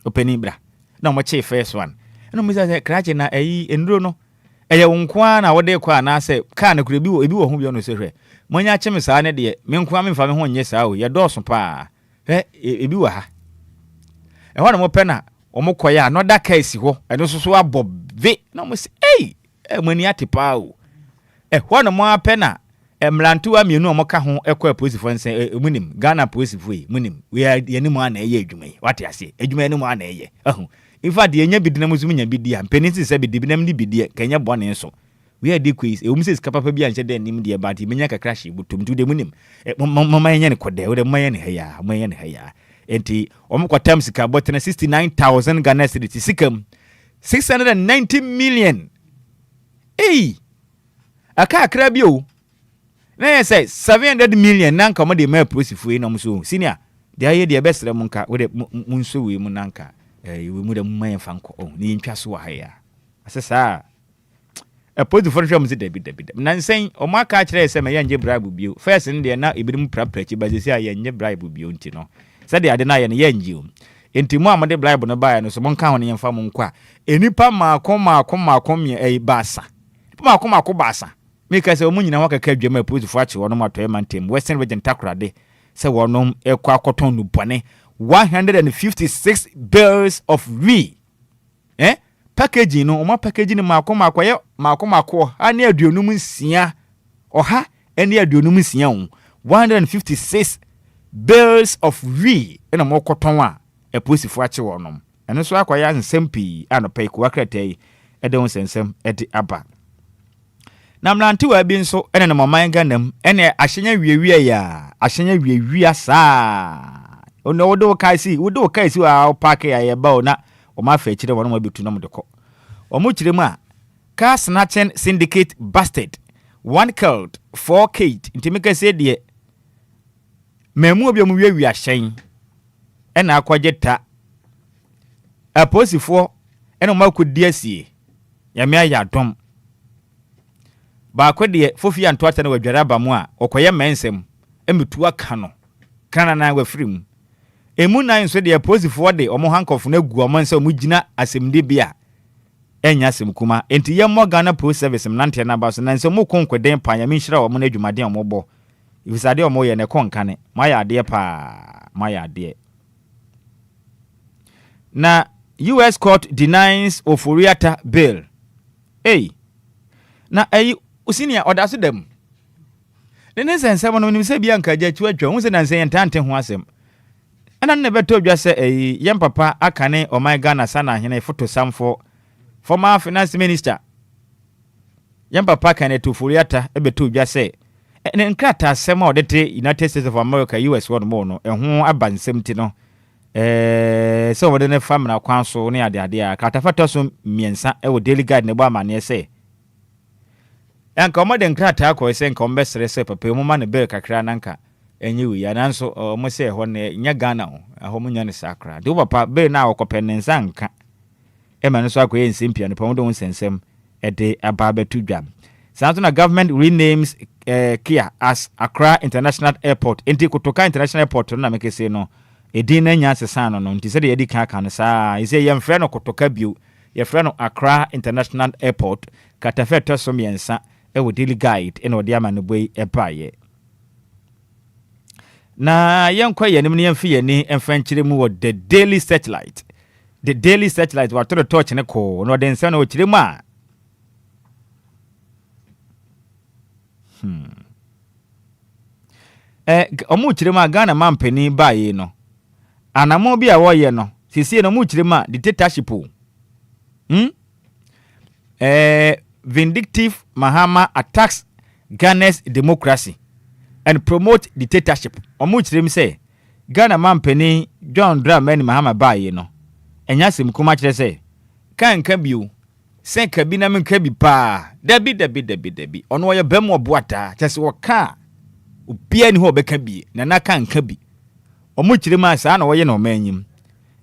openi bra na mo che first one no mo se krache na enduro no eye wonkwa na wo de kwa na se ka na kure bi wo ho bi no se hwe mo nya che me sa ne de me nkwa me fa me ho nye sa o ye do so pa ebi wa ha ehwa na mo pena omo koya another case ho eno so abobe na mo se mani atipa o ehwa na mo apena emlantu wa mienu omo ka ho ekwa police fo nse munim Ghana police fo munim we yeni mo ana eye adwuma wate ase adwuma yeni mo ana eye infa de enya bidina musum nya bidia penisi se bidibinam ni bidie kanya bone so we dey quiz ewumse skapa pa bia nche de nim de ba ti menya kakra hye butum tu de munim mama yenya ne kode we de mama yenya ne haya enti omukwatam sika botena 69000 Ghana cedis sikam 690 million aka akra bio na yesa 700 million nanka mo de ma prosifu e no so senior de aye de besere mu nka we de munso we mu nanka we mu de mman fanko ni ntwa so wa haya asesa podi for hwam ze David nansen o maka kire se me yanje bribe bio first ne na ebirim praprachi bazesi a yanje bribe bio nti no sade ade na ye ne yanje enti mu amade bribe no baa no so monka ho ne yemfa mu nkwa enipa maako me basa maako basa meka se omu nyina wakaka dwema podi for achi wono mato mantem western region takrade se wonom ekwa akoton no bone 156 bills of packaging no oma packaging maako ani aduonum nsia oha ani aduonum nsia 156 bills of re ena mo koton a aposifo ache wonom eno so akwaya nsem pii anopai ko akrata yi ede won sensem ede aba na mlante wa bi nso ene na maman ganam ene ahyenya wiewie ya ahyenya wiewie saa ono wodo kaisi wa park ya ye ba ona o ma fa chire wono ma betu na mo de ko o mo chire mu a car snatching syndicate busted, 1 killed, 4 killed. Intimika said ye memu obi omu wi ahyen ena akwageta aposifo ena ma kodi asie ya me ayadom ba kwede fofi anto ata na wadwara ba mu a okoye mensem emetu aka no kana na wafrim emu nan so de aposifo de omo hankof na gu omo nse omu gina asemde bia enya asem kuma enti ye mo Ghana Post Service mnante na ba so na nse mo konkweden pa nya me nhira omo na adwumaden omo bo ifisade omo ye ne konkane maya ade pa maya ade na US court denies Oforiata bail na usinia odaso dem ne sense mo no ni se bia nka ja tuatwa hu se na nse yentante ho asem ana ne beto dwa se yem papa akane o my Ghana sana hene photo samfo former finance minister yem papa kane to Oforiata beto dwa se ne nkrata asem a odete United States of America US word mo no ho abansem ti no so wode ne famna kwan so ne ade a kratafata so miensa wo daily guide ne bo amane se yanka omo de nkrata akọ se nka ombe sere se papa mu ma ne bel kakra nanka enyi wi ya nanso omo se ho ne nya Ghana ho aho mu nya ne sakra de papa bel na akọpẹ ne nsa nka e ma no so akọ ensempia ne pa mo sensem e de aba betu dwam sanso na government renames Kia as Accra International Airport enti Kotoka International Airport na meke se no edin na nya sesa no nti se de yedi kan no saa ise ye mfre no Kotoka bio ye mfre no Accra International Airport katafeto so miensa e wo daily guide e no de ama no boy e baye na yenkwa ye nim ne yemfi ye ni emfankyire mu wo the daily satellite wa to torch ne ko no de nsa na o kire mu a omu kire mu Ghana mampani baye no anamo bi a wo ye no sisi no mu kire mu dictatorship vindictive Mahama attacks Ghana's democracy and promote dictatorship. Omu kire mu say Ghana mampani John Dramani Mahama baye no enya sem kuma kire say kan ka biu sen ka bi na men ka bi pa dabi ono ye bem oboata kyese wo ka obia ni ho beka bi na kan ka bi omu kire mu asa na wo ye na omanyim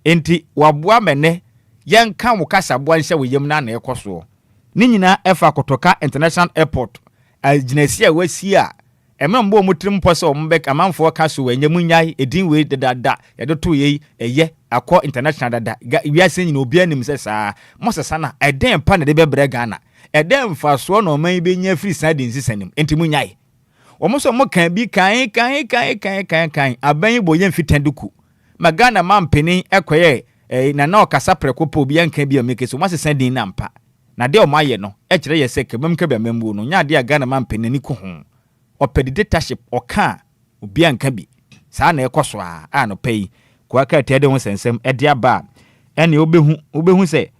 enti waboa mene yen kan wo kasa boa nhyɛ wo yem na ekoso ni nyina efa Kotoka International Airport aginasi a wasi a emembo omutrim pose ombek amanfo kaso wanyam nyai edin we dada yedo to ye eye akọ international dada wiase nyina obi anim se saa mosesa na eden pa na de bebre Ghana eden fa so na oman be nya free side nsisanim enti munyai omoso mo kan bi kan aban bo ye mfitenduku magana mampeni ekoye na okasa prekopo obi anka bi ameke so mosesa din na mpa na de o maye no e kire ye se kebam ka bi amembu no nya de Ghana mampeni ni ko ho opedi dictatorship oka obi anka bi saa na ekoso a no pay ko aka tiade ho sensem e de aba ene obehu se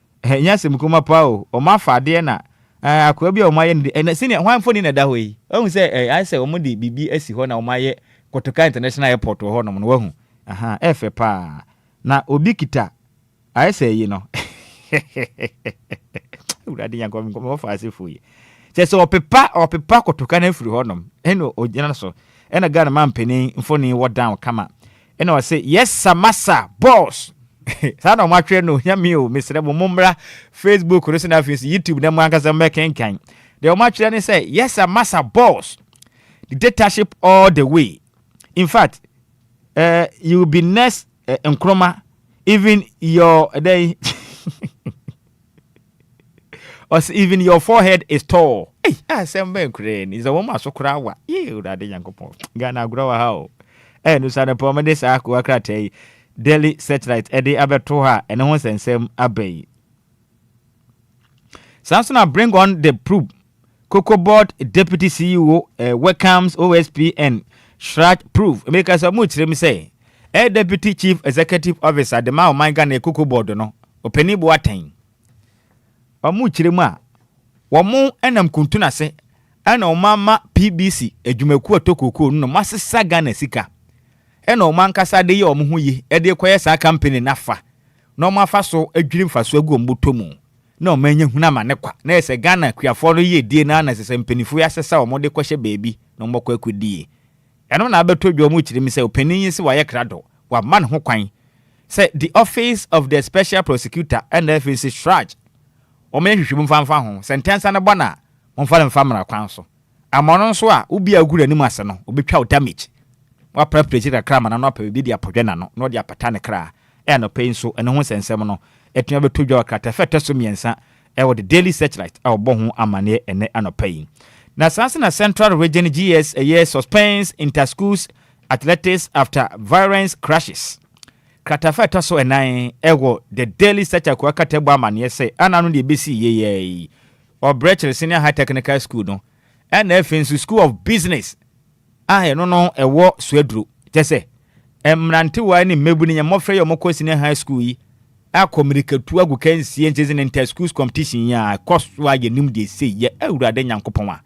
nya sem kuma pa o ma fa de na akwa bi o ma ye na sini hwanfo ni na da ho yi ohun se I say o mo de bibi asi ho na o ma ye Kotoka International Airport ho no no wahu efe pa na obi kita I say yi no uradi yanko mo fa asifu yi se opepa Kotoka na afiri ho no eno ogina so ena Ghana mampeni mfoni wo down kama ena o say yes samasa boss sa na matwe no nyame o mesre mo mmra Facebook no na face YouTube na mo ankasa mekenkan de o matwe ne say yes samasa boss the dictatorship all the way in fact you will be next Nkrumah even your day or even your forehead is tall. Hey, sembe crane is a woman so krawa. You radi yankopon. Ghana growa how. No sana pomade sa ku akrate daily satellite ede abetoha and no sensem abey. Samsung bring on the proof. Cocoa Board Deputy CEO welcomes OSP and Shraj prove make us a much let me say a deputy chief executive officer the ma man Ghana kuku board no openi boaten omuchire mu a wo mo enam kuntuna se ana o mama PBC adwumaku atokoko no masesa Ghana sika ena o man kasa de ye o mo ho yi e de koye sa company nafa no mafa so adwiri mfaso agu ombotomu na o manya huna ma ne kwa na ese Ghana kuafo no ye die na na sese mpanifu ya sesa o mo de kwahye baabi no mbokọ akudie eno na abeto dwo mu chiri mi se opanin yi se wa ye krado wa man ho kwan say the office of the special prosecutor NFC Shraj o me hwehwem mfanfa ho sentence na bona monfa mfamra kwan so amono so a ubi aguru anim ase no obetwa o damage wa preparate the crime na no pa bi dia podwena no no dia pata ne kra e no pain so eno ho sensem no etua beto dwo krata fete so miensa e wo the daily searchlight a obo ho amane ene anopayin na sanse na Central Region GS a year suspense inter-schools athletics after violence crashes. Kratafeta so enan ewo the daily search akwa katebo amane say ananu de besi ye or Brechl Senior High Technical School no and FNS School of Business no ewo Swedru tese emrante wa ni mebu ni mofre yo moko Senior High School yi a communicate agu kansie ncheze inter-schools competition ya koswa ye nim de say ye awurade nyankopon a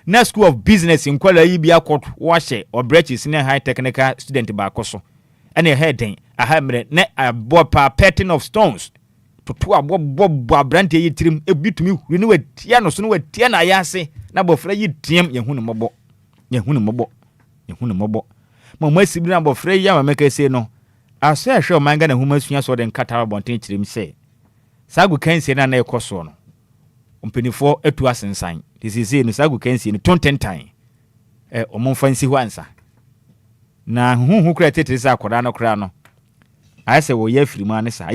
na School of Business in Kwala yi bia court washe or Brechl Senior High Technical student ba koso ene heading a hamre ne a bopa petting of stones to bob abrante yi tirim ebitumi huri ne watia no so ne watia na yase na bofra yi tiem ye hunu mobo mo asibiri na bofra yi ama meka se no aso ehwe o manga na huma sua so de nkata bonten tirim se sagu kanse na ekoso no ompenifo etu asensan disisi no sagu kanse no tontentan omomfa nsi hwansa na huhu kura tete sa akora no kura no ayese wo ye firimu anesa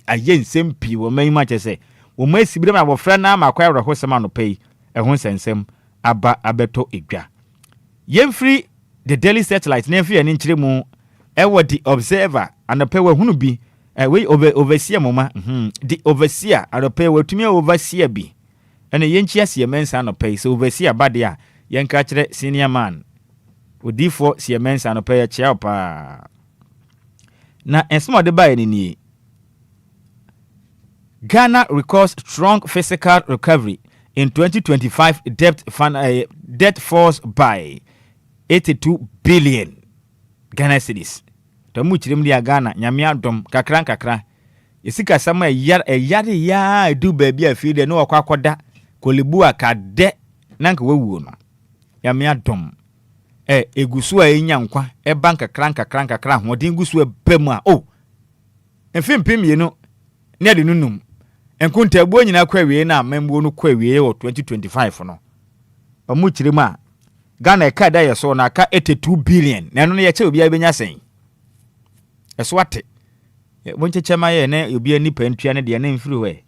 ayensempi wo mai ma chese wo mai sibire ma bofra na makwa yoro ho sema no pei ehun sensem aba abeto edwa yemfiri the daily satellite na fi ani nkyire mu ewo the observer anope wa hunu bi we overseer moma the overseer anope wa tumi overseer bi ene yenchi asie mensa no pei so overseer bade a yenka kire senior man odifo siemensa no pay chia pa na ensmo de bae ni Ghana records strong physical recovery in 2025 debt falls by 82 billion Ghana cedis to mu chirim dia Ghana nyame adom kakra esika sama yare ya du baabi afi de no akwakoda kolibu akade nanka wawuo no nyame adom egusu a enyankwa banka kranka hodin gusu bemu a emfimpim ye no ne de nunum enkunta buo nyina kwawie na membuo no kwawie o 2025 no omu kirima a Ghana ekada ye so na aka 82 billion na no ye che obi abenya sen eso ate bonchechema ye ne obi ani pantua ne de ne mfiri we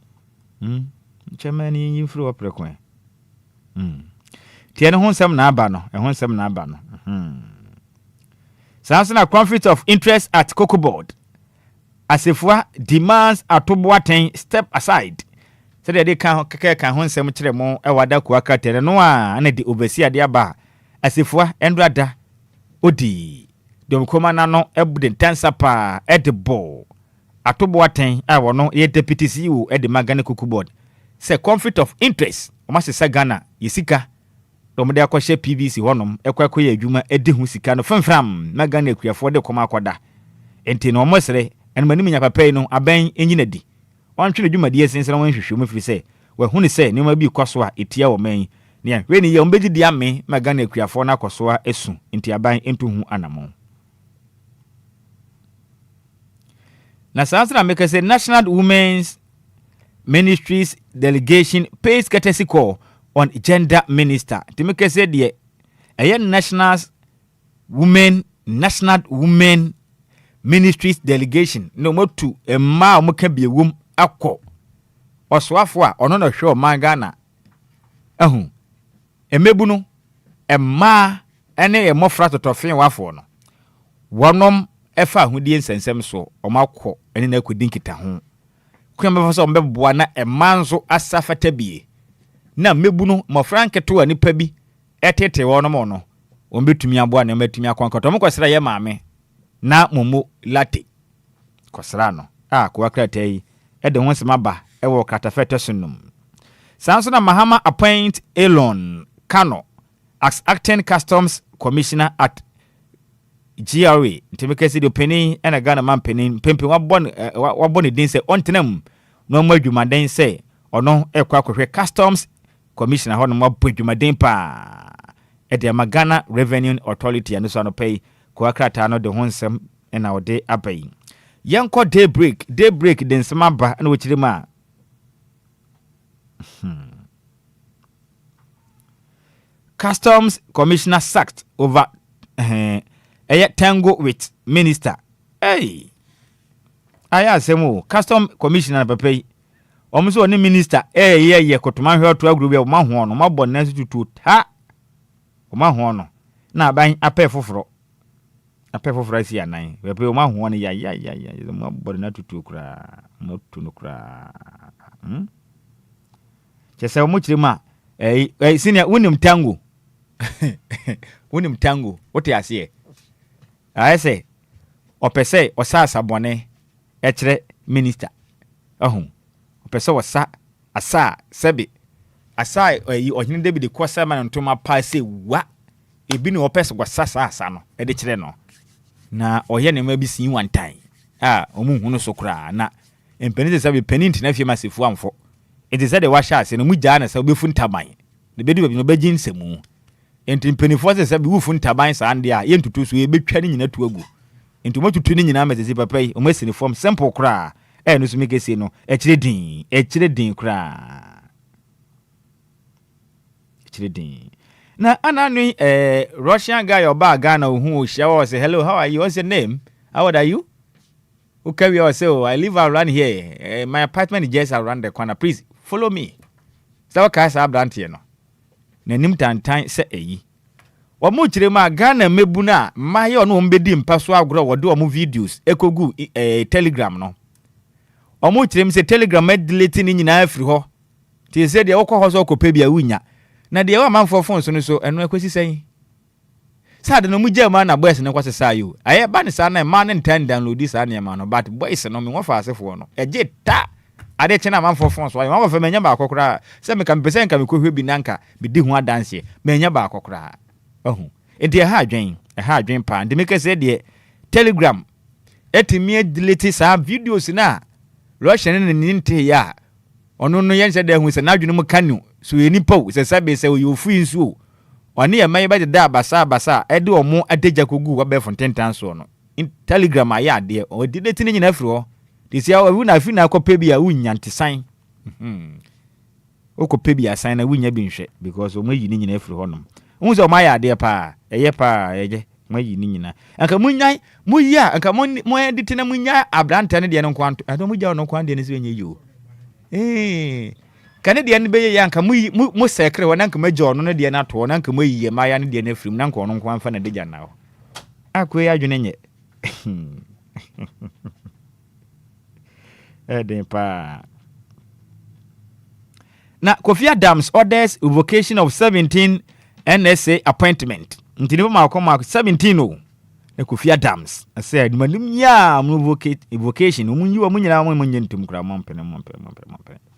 chema ni yimfiri wo prekwan tiene honsem na aba no Sansana conflict of interest at Cocoa Board asefua demands atoboaten step aside said they can honsem kire mo ewada ku aka tere no a na di overseer de aba asefua endrada odi dom koma na no ebude tansa pa edibo atoboaten a wono ye deputy CEO edi magane Cocoa Board say conflict of interest o masesa Ghana yesika domode akwahye PVC honom ekwakoye adwuma edi hu sika no femfram magana akuafo de koma akoda enti no mosere enmani nya papai no aban enyina di ontwe adwuma di esense na wanhwehwe mu firi se wa huni se ne ma bi kwaso a etia wo man ne we ni ye ombegi di ame magana akuafo na kwaso a esu enti aban entu hu anamo na sansra make say National Women's Ministries delegation pays courtesy call on gender minister timike say de national women ministries delegation no motu emma omuka biewum akọ oswafo a ono no hwe o man Ghana emebu no emma ene emofra totofin wafo no wonom efa ahudie nsensem so omakọ ene na akodi nkita ho kwembe so mbeboa na emma nso asafata bie na mebu no mofra nketo anipa bi etete wono mo no betumi aboa na betumi akwankoto mo kwasra ye maame na momo latte kwasra no ko akrata yi de ho nsema ba wo kratafete sunum sanso na Mahama appoint Elon Kano as acting customs commissioner at GRA ntimekesi de penny and a Ghana man penny pempe wabon din se ontenam no madwumaden se ono ekwa kwhwe customs commissioner ho no mabodwumaden pa e de Ghana Revenue Authority and so no pay ko akrata no de ho nsem na ode abai yanko daybreak den sema ba na wochire ma Customs Commissioner sacked over tango with minister. Hey, aya semo Custom Commissioner papai. Omuso ni minister ye kotuma hwe to aguru bia ma ho no mabon na tutu ta. O ma ho no. Na ban apɛ foforo. Apɛ foforo asi anan. Papai o ma ho no ya mabon na tutu kura. Matu no kura. Chese o mu chire ma senior wonim tango. Wonim tango. What you say? I say, opese osasa bone echre minister. Opese osa asa sebi. Asa ohini debi de kwasa man ntoma pa say wa ebi ne opese wasasa asa no e de kire no. Na oye ne ma bi sin one time. Omu hunu so kra na empeni se bi peni ntina fie masefu amfo. It is said the washa ase no mu gya na se obefu ntaban. Ne bedu bi no begin semu. Enti mpenifo se bi wufu ntaban sa ande a yentutu so ye betwa ni nyina tu agu enti matutu ni nyina mesesi papai o masini form simple kra no so mekesi no echire din kra echire din na ananu Russian guy oba Ghana hu hia say hello, how are you, what's your name, how old are you, okay, we all say I live around here, my apartment is just around the corner, please follow me. So ka sa brand here no na nim tantan se eyi wo mu kire ma Ghana mebu na maye ono mbedi mpaso agro wo de o mu videos ekogu Telegram no o mu kire se Telegram delete ni nyina afiri ho ti se de wo kɔ ho so kɔpɛ bia wunya na de wa manfo phone so no so eno akwasi sɛn sa de no mu gya ma na boys ne kwase sa yo aye ba ne sa na ma ne ntan download sa na ma no but boys no me wo fa asefo no eje ta ade chena manfo phone so ma fa menya ba akokora se me kam pesen kam kohwe bi nanka bi di ho adanse menya ba akokora enti ha adwen pa de me kase de Telegram etimi delete sa videos na Russian ne ninte ya ono no yense de hu se na adwene mu kanu so enipo se sabe se yo fu nsu oni ya mai ba de da basa e de omo adeja kogu wa be fontentan so no Telegram aya de o delete ni nyina afiri ho disi awu na afi na akɔpɛ bi a wunya ntesan okɔpɛ bi asan na wunya bi nhwɛ because o mayi ni nyina afiri hɔ nom hu sɛ o ma ya de pa ɛyɛ pa ɛyɛ mayi ni nyina anka munyan muya anka mo edit na munya abranta ne de no kwanto ado mu gya no kwan de ne se enye yo kane de ne be ye anka mu sekre wona anka magya no ne de na to na anka mayi ma ya ne de na afrim na anka ono kwan fa na de gya na ho akwe adwene nye na Kofi Adams orders revocation of 17 NSA appointment. Ntini ma akoma 17 o. Na Kofi Adams say manim ya revocation omunyi wa munyina wa munye ntum kra mompe.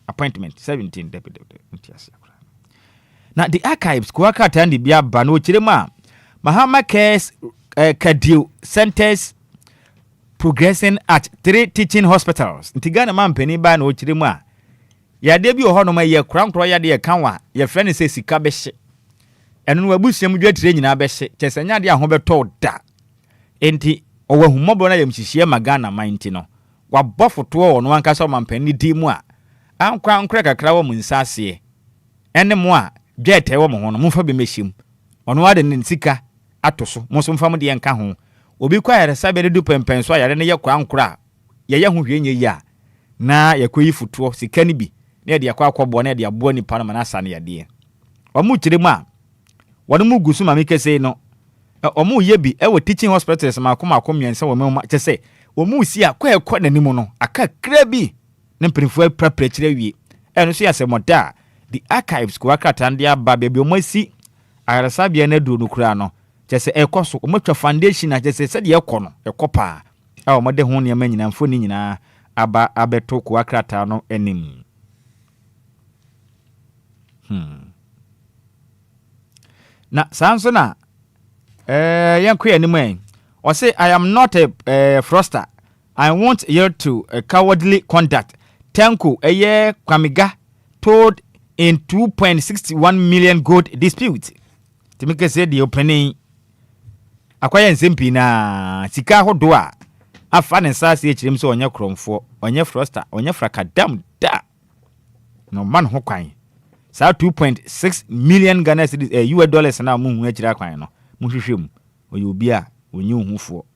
Appointment 17 deputy. Na the archives ko akata ndi bia ba na okirema Mahama Cares Kadio centers progressing at 3 teaching hospitals. Ntigana mampeni ba na okiremu a ya de bi oho no ma ye krankro ya de ye kanwa ye frɛ ne sɛ sika bɛhye ɛno no abusiam dwatire nyina bɛhye kyesanya de ahobeto da enti owahumɔbɔ na yamhihie magana manti no wabɔ foto no ankasa mampeni di mu a ankra kakra wo mu nsase ene mu a dwete wo mo ho no mfa be mehim ono ade ne sika atoso mo so mfa mo de nka ho obi kwa yare sabe du pempen so yare ne ye kwankra ye ye ho hwenye ya na yakoyi foto sika ni bi na de yakwa akɔbɔ na de abo ni pa no manasa na yade omu kyeremu a wonu mu gusu ma mekese no omu ye bi e wo teaching hospitals ma akoma akomyense wo mema kyese omu si akwa ekɔ nanim no aka kra bi ne mprinfo aprapra kyerɛ wie eno so yasemoda the archives ko akrata ndia ba baabi omu si aresabia na du no kura no just say so much foundation I just said ye kono e kopa a omode ho ne ma nyina mfo ni nyina aba abeto ko akrata no enim na sanso na yanko anim or say I am not a froster. I won't yield to a cowardly conduct. Tenko Kwamiga told in 2.61 million gold dispute. To make say the opening akwaya nsempi na sika hodoa afa ne sase echirim so onye kromfo onye froster onye frakadam da no man ho kwan sa 2.6 million Ghana cedis US dollars na mu hu echira kwan no mu hwehwem oye Obia onye ohufo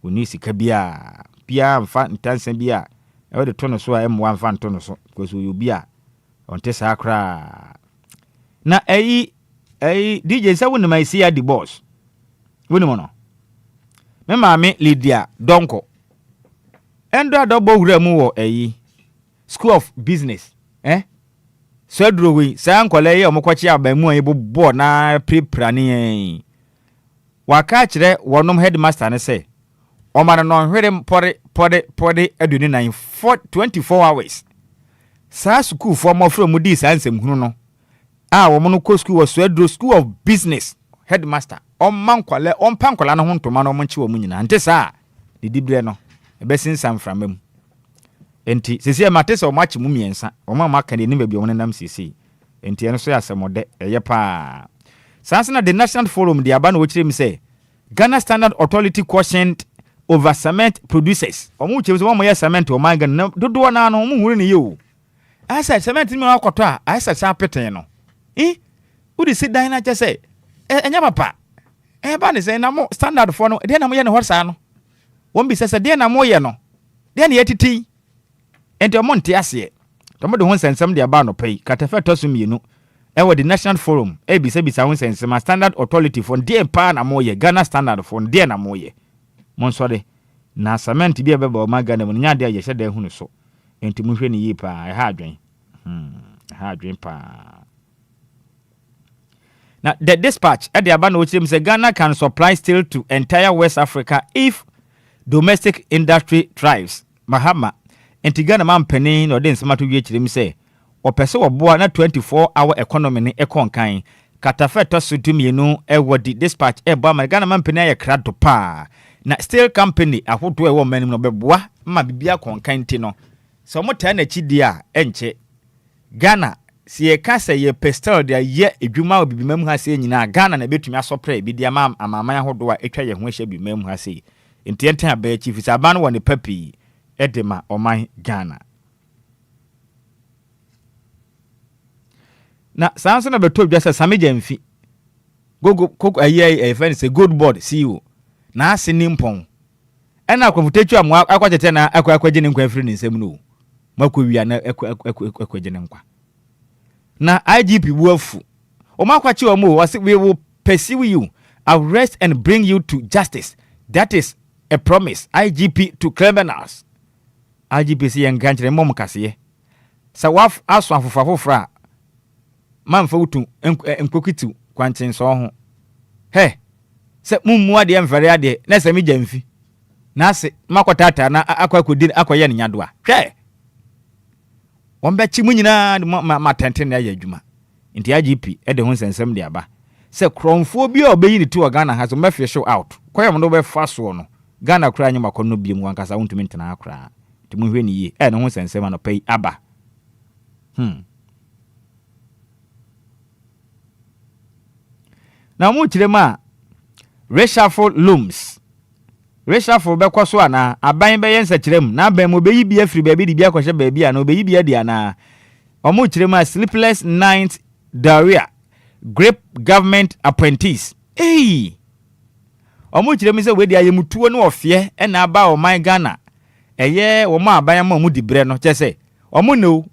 oni sika bia mfa ntanse bia e wode to no so a emwa mfa nto no so because oye Obia onte sa kra na DJ sa wonu mai sia the boss wonu mo no me maame Lydia Donko endo adobo wura mu wo school of business so adrowi sa nkwala ye omokwachi abamu an bo na preprane waka kire wonom headmaster ne say omara no hwere pode aduni 24 hours sa school for mo from di sansem hunu no wo mo no ko school was so adro school of business headmaster mankwale pankwala no hontoma no monchi wo mu nyina ante sa de dibre no ebesin sam framam enti sesi matese o machi mu miensa o ma ka ni baby o nam sesi enti eno so yasemode eye pa sansana the national forum the aba no chirem say Ghana Standard Authority cautioned over cement producers o mu chirem so mo ye cement o manga na dodo na no mu huri ni yo asa cement mi akoto a asa sa peten no udi sit down na say enya papa ba ne say na mo standard for no de na mo ye ne horsa no won bi say de na mo ye no de na yetiti enti omonte ase tomo de hon sensem de aba no pay katafa tosum yenu e the national forum e bisa hon sensem standard authority for de pa na mo ye Ghana standard for de na mo ye mon sore na cement bi e beba o magana mo nya de ye hye de hunu so enti mo hwe ni yi pa e ha adwen pa now the dispatch at the aba no chim say Ghana can supply steel to entire West Africa if domestic industry thrives. Mahama enti Ghana man penin no den semato wie chirim say opese oboa na 24-hour economy ne ekonkan katafeto sutumienu ewodi dispatch eba ma Ghana man penin ayekrado pa na steel company ahodo ewo manim no beboa ma bibia konkan ti no so mota na chidia enche Ghana si ye kasa ye pestel de ye edwuma obibimam ha se nyina Ghana na betumi asopre bi dia ma amaman ahodo a etwa ye ho hye bibimam ha se enti enten aba chief saba no woni papi edema oman Ghana na sanso na beto dwasa sameja mfi gogo ayi friend say good board CEO na asini mpon ena akwamfutechu amwa akwatete na akwaje ne nkwa afiri ne nsem no makowia na akwaje ne nkwa na IGP buafu omakwachi omo we will pursue you, arrest and bring you to justice. That is a promise IGP to criminals. IGP si yanganchire mom kase sa waf aso afofafofra manfa utu enkokitu kwanchin so ho he se mummu ade emfere ade na se meja mfi na se makotata na akwakodin akoye ne nyado a hwe wombechi munyina matenten na ya adwuma nti IGP e de ho sensem de aba se kromfo bi obeyi ni to Ghana ha so mefe show out koyam no be fa so no Ghana kura nyuma kono biem wankasa wontumi ntena akura ti mu hwe ni ye e no ho sensem no pay aba na mu kirema reshuffle looms reshuffle be kwaso ana aban be yensa kirem na aban mo beyi bia firi baabi di bia kwahye baabi ana obeyi bia di ana omu kirema sleepless night diarrhea grape government apprentice omu kirema se we di ayemutuo no ofie e na aba o man Ghana eye wo ma aban ma mu di bre no chese omu no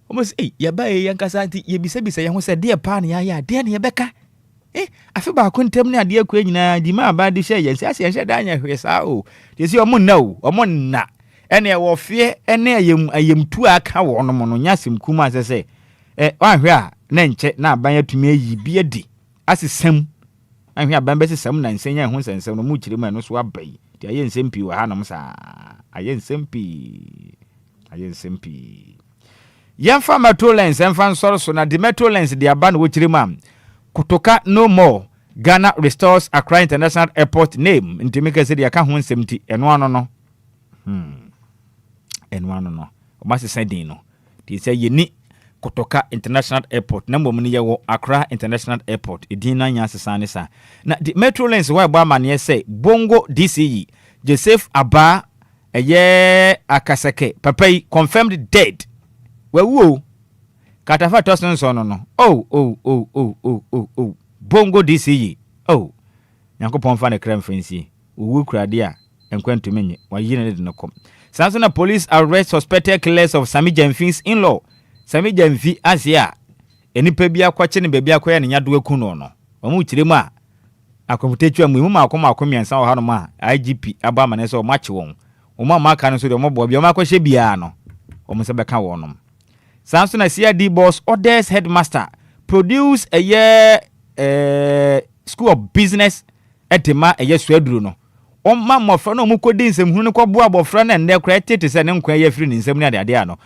omu se ye ba ye yankasa anti ye bisa ye ho se de pa na ya de na ye beka afi ba kontem ne ade akwa nyina di ma ba de hye yensi ase hye da nya hwesa o yesi omu na o omu na ene wo fie ene ayemtu aka wo no no nyasem kuma sese wanhwe a na nche na aban atumi ayi bi adi asesam ahwe abambesi sam na nsenya ho sensem no mu kyerema no so abai ti aye nsempi wa ha no sa aye nsempi yamfa metro lens emfa nsoro so na the metro lens de aba no wo kyerema Kotoka no more Ghana restores Accra International Airport name ntimika se de aka ho nsemti eno ano no o ma se sending no ti se yeni Kotoka International Airport na mbom ni ye wo Accra International Airport edin na nya sesane sa na the metro lens wa gba amane say Bongo DCE Joseph Aba eye Akaseke papai confirmed dead wewu Katafa tosun so no Bongo DCE Yankopon fa ne kram fancy owu krade a enkwantu menye wa yine de no kom Sansona police arrest suspected killers of Sami Jamfin's in-law Sami Jamfi Asia enipa bia kwache ne bebia kwaya ne nyado aku no omu kiremu a akomutetu amu ma akomiensa o hanu ma IGP aba mane so mache won omu amaka no so de omobo bia omakwache bia no omu se beka wonom Sansona CID boss orders headmaster produce a year school of business etema a year swedru no ma mofra no mu kodi nsem hunu ko bo abofra na nde kra tete se ne nkwa ye firi ne nsem ne ade ano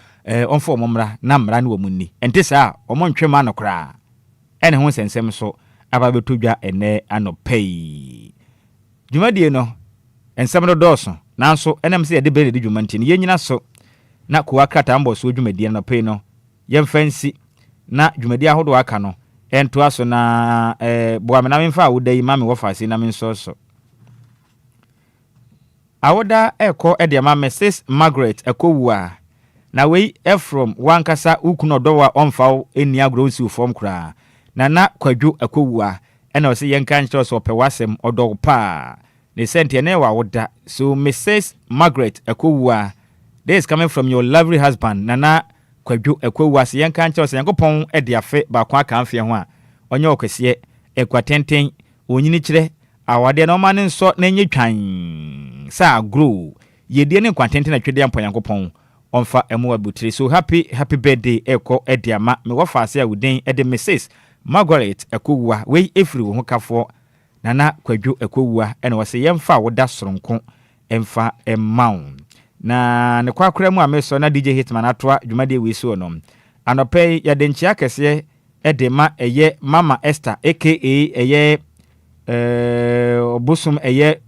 onfo momra na mra ne wo munni ente sa omontwe ma no kra ene ho sensem so aba betodwa ene anopei dwumadie no ensem do doso nanso enem se de bere de dwumanti ne yenyina so na ko akrata mbo so dwumadie no pei no yemfansi na dwumadie ahodo aka no ento aso na bo amena memfa wodai ma me wofase na menso Awoda eko ediama Mrs. Margaret ekowua na wei from wankasa ukuno dowa onfaw eni agronsi ufom kra na kwadwo ekowua ena ose yenka nche so pewasem odo pa ne sente ne wa woda so Mrs. Margaret ekowua this is coming from your lovely husband na kwadwo ekowua se yenka nche so yankopon ediafe ba kwa ka amfe ho a onye okese ekwatenten onyini kire awade no mane nso na nye twan sa grow yedie ne kwantente na twede ampo yankopon onfa emu abutire so happy birthday eko ediama me wofase a wuden ede Mrs. Margaret ekowua we efiri wo kafo nana kwadwo ekowua ene wose yemfa woda soronko emfa emmaw na ne kwakora mu ameso na DJ Hitman atoa dwumade we so no anopei yade nchia kese edema eye Mama Esther aka eye obusum eye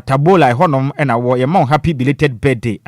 tabola honom ena wo ye ma happy belated birthday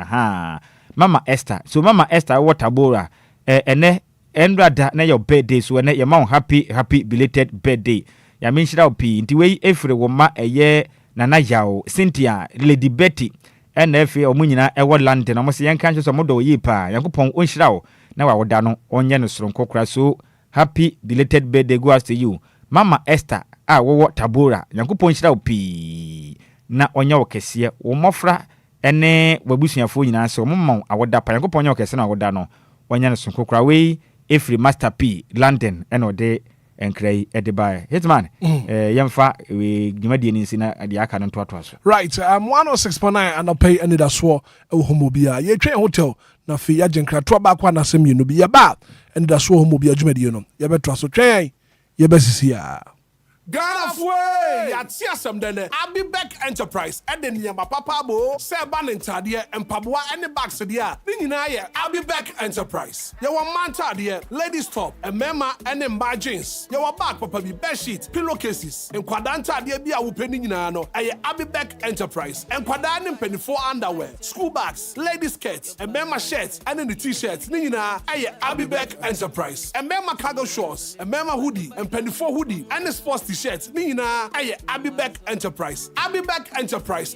Mama Esther so Mama Esther wo tabola ene enrada na your birthday so ene ye ma happy belated birthday ya menshira opi nti we efre wo ma eye nana yao Cynthia Lady Betty ene efe omunyina ewo London na mo se yenka nche so modo yi pa yankopon onhira wo na wa woda no onye no soronko kra so happy belated birthday goes to you Mama Esther wo tabora yankopon hira opi na onya wokese wo mofra ene wabusuafo nyina se omomma awoda pa yankopon onya wokese na awoda no onya no sonkokra we efri Master P London ene ode enkrai edibai Hitman yemfa we dwumadie ni nsina ade aka no toatoa so right 106.9 anopay Anidaso Wɔhɔ Obia ye twen hotel na fi ya jenkra to ba kwa na sem no bi ya ba Anidaso Wɔhɔ Obia dwumadie no ye beto so twen ye besisi ya Ghana fwe yatia semdene Abibec Enterprise eden yamba papa bo se ba ne ntade empaboa ene bags de a ni nyina ye Abibec Enterprise ye wo mantade ladies top emema ene mba jeans ye wo bag papa bi bed sheet pillowcases enkwada ntade bi a wo peni nyina no eye Abibec Enterprise enkwada ne mpenifo underwear school bags ladies skirts emema shirts ene the t-shirts ni nyina eye Abibec Enterprise emema cargo shorts emema hoodie empenifo hoodie ene sports t-shirts ni nyina aye Abibec Enterprise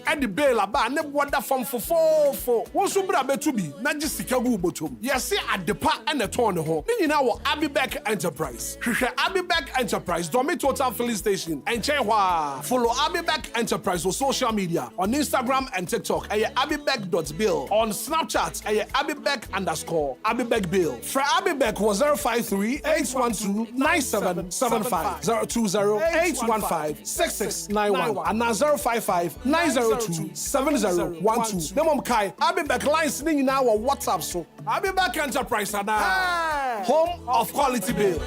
at the bail aba ne boda from fofofo won so bra betubi na gisika gu botom yesi adepa ene ton ho ni nyina wo Abibec Enterprise hwehwe Abibec Enterprise Domi Total Filling Station enchehwa follow Abibec Enterprise on social media on Instagram and TikTok aye abibec.bill on Snapchat aye abibec_abibec bill for Abibec was 053-812-9775 020-815-6691 and now 055-902-7012. Demom Kai, Abibec lines singing now on WhatsApp so. Abibec Enterprise and home of quality bill.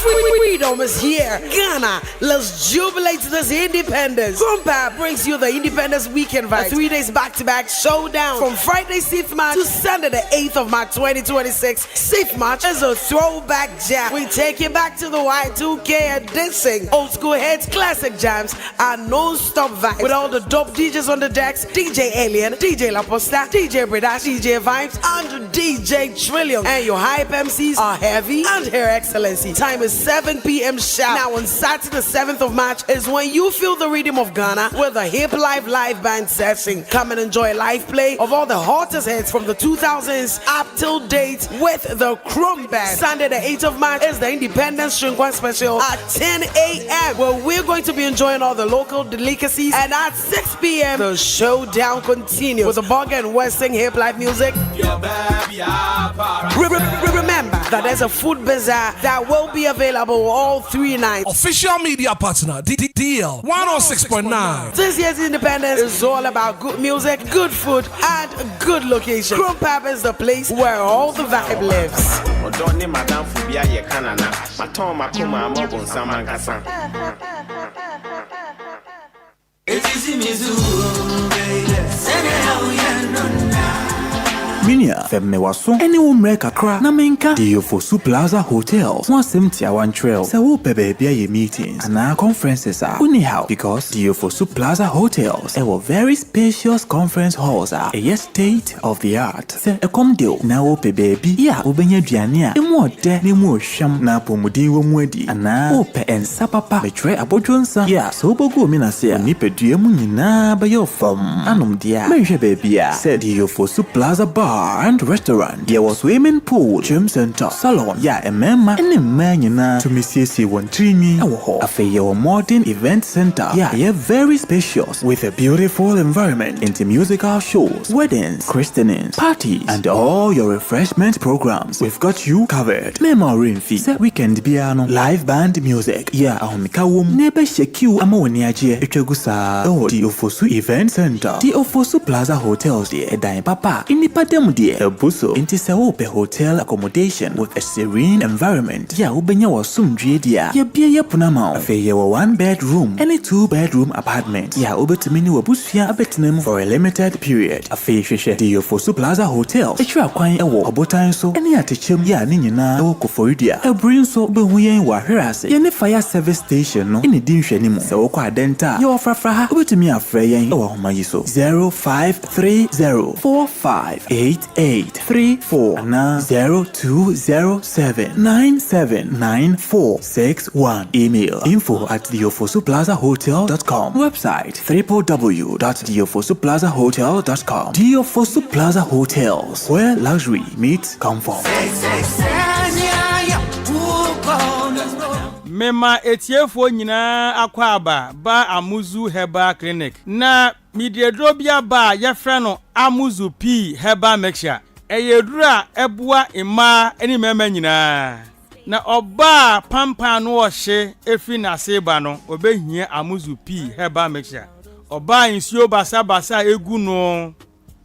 Freedom is here. Ghana, let's jubilate this independence. Lumba brings you the Independence Weekend vibe. 3 days back-to-back showdown from Friday 6th March to Sunday the 8th of March 2026. 6th March is a throwback jam. We take you back to the Y2K edition. Old school hits, classic jams, and non-stop vibes with all the dope DJs on the decks. DJ Alien, DJ La Posta, DJ Bredash, DJ Vibes, and DJ Trillium. And your hype MCs are heavy and Her Excellency. Time is 7 p.m. sharp. Now on Saturday the 7th of March is when you feel the rhythm of Ghana with a hip live band session. Come and enjoy live play of all the hottest hits from the 2000s up till date with the Chrome Band. Sunday the 8th of March is the Independence Shrinkwan special at 10 a.m. where we're going to be enjoying all the local delicacies, and at 6 p.m. the showdown continues with the bog and western hip life music. Remember that there's a food bazaar that will be available all 3 nights. Official media partner DL 106.9. This year's Independence is all about good music, good food, and good location. Chrome Pub is the place where all the vibe lives. Minia femme waso ene wo mre kakra na menka Diofosu Plaza Hotels one 71 trail se wo pebe bia ye meetings and conferences are anyhow because Diofosu Plaza Hotels a very spacious conference halls are a state of the art se e kom deal na wo pebe bi ya obenya duane a emu ode ne mu ohwam na pomudin wo mu adi ana wo pe ensa papa betre abodwonsa ya so bogu mi na se ni pedue mu nyina ba yo fam anom dia menhwe baby a se Diofosu Plaza Bar and restaurant. There was swimming pool, gym center, salon. Yeah, a member and a man to Missy one trini. A fair modern event center. Yeah, very spacious with a beautiful environment into musical shows, weddings, christenings, parties, and all your refreshment programs. We've got you covered. Memory fee, weekend piano, live band music. Yeah, Mikawum, neighbor shake you amoniaje, Echegusa, oh, Diofosu Event Center, Diofosu Plaza Hotels, the Edai Papa, in the a buso into Saope hotel accommodation with a serene environment. Ya ubenya wa sumdrie dia. Ya bia ya punama. Afe ya wa 1 bedroom and a 2 bedroom apartment. Ya ubetumini wa busfia abetinem for a limited period. Afe sheshe Diofosu Plaza Hotel. Etra kwan ewo obotan so ene atechem ya ni nyina ewo koforidia. Ebrin so behuyen wa hwerase. Ya ne fire service station no ene di nhwani mu. Se wo kwa adenta ya ofrafra ha ubetumi afre yen ewo homayi so 0530458834 na 0207979461. Email info@diofosuplazahotel.com. Website www.diofosuplazahotel.com. Diofosu Plaza Hotels, where luxury meets comfort. Mema etiefo nyina akwaba ba Amuzu Herbal Clinic na midiedrobia ba yefre no Amuzu P Herbal Mixture eyedura ebua ima eni mema nyina na oba pampa no ohye efi na seba no obehia Amuzu P Herbal Mixture oba insuo basa egu no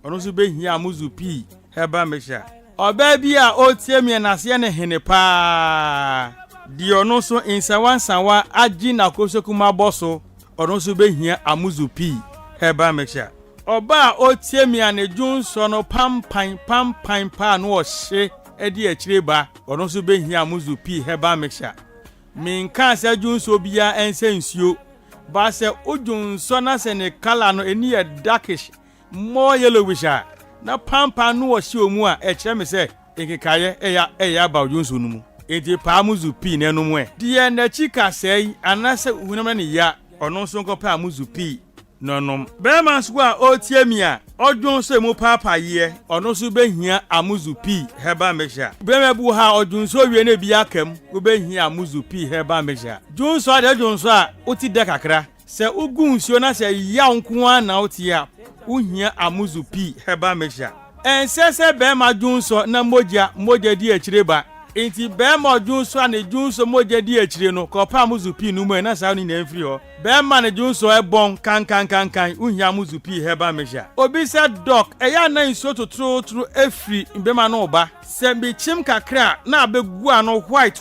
ono so behia Amuzu P Herbal Mixture oba bi a otiemie na se ne hene pa di ono so insawansawa agi na kosokuma boso ono so behia Amuzu P Herbal Mixture oba otiemi anejun so no pampan pa no ohye edi akireba ono so behia Amuzu P Herbal Mixture minka se jun so bia ense nsuo ba se ojun so na se ne color no eni e darkish more yellowish na pampan no ohye omu a ekire me se ekikaye eya ba ojun so no mu enti pa Amuzu P na enum e die na chika sei anase hunam ne ya ono so nko pa Amuzu P nonom bema so a otiemi a odwon so mu papa ye ono so behia Amuzu P Herbal Mixture bema bu ha odwon so wie na bi akam wo behia Amuzu P Herbal Mixture dwon so ade dwon so a oti de kakra se ugun nsuo na se ya nko an na oti a uhia Amuzu P Herbal Mixture ensese bema dwon so na moja di akireba enti bema dwon so na dwon so moja di akire no ko pa Amuzu P no mu na sa ni na mfiri ho Bema ne junso ebon kan uhia muzu pi heba meja. Obi said doc eya na nso totro efri bema no ba. Se bi chim kakra na abegu ano white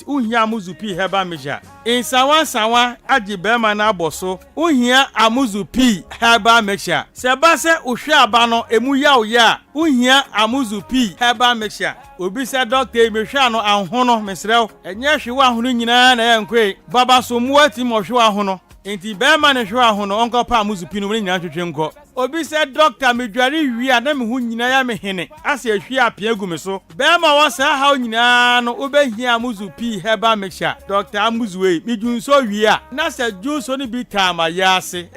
uhia muzu pi heba meja. Insawa agi bema na aboso uhia amuzu pi heba meja. Se ba se uhwe aba no emu ya uhia amuzu pi heba meja. Obi said doctor mehwe ano anhono mesrew enye hwe ahunu nyina na yankwe baba so muati mo hwe ahono enti bema ne hwe ahono onko pa amuzu pi no nyina twetwe nko. Obi said doctor medware wi ana me hu nyina ya me hene ase ahwi apia gu me so bema wo sa ha nyina no obehia amuzu pi heba mecha doctor amuzu we midunso wi a na se junso ni bi tamayase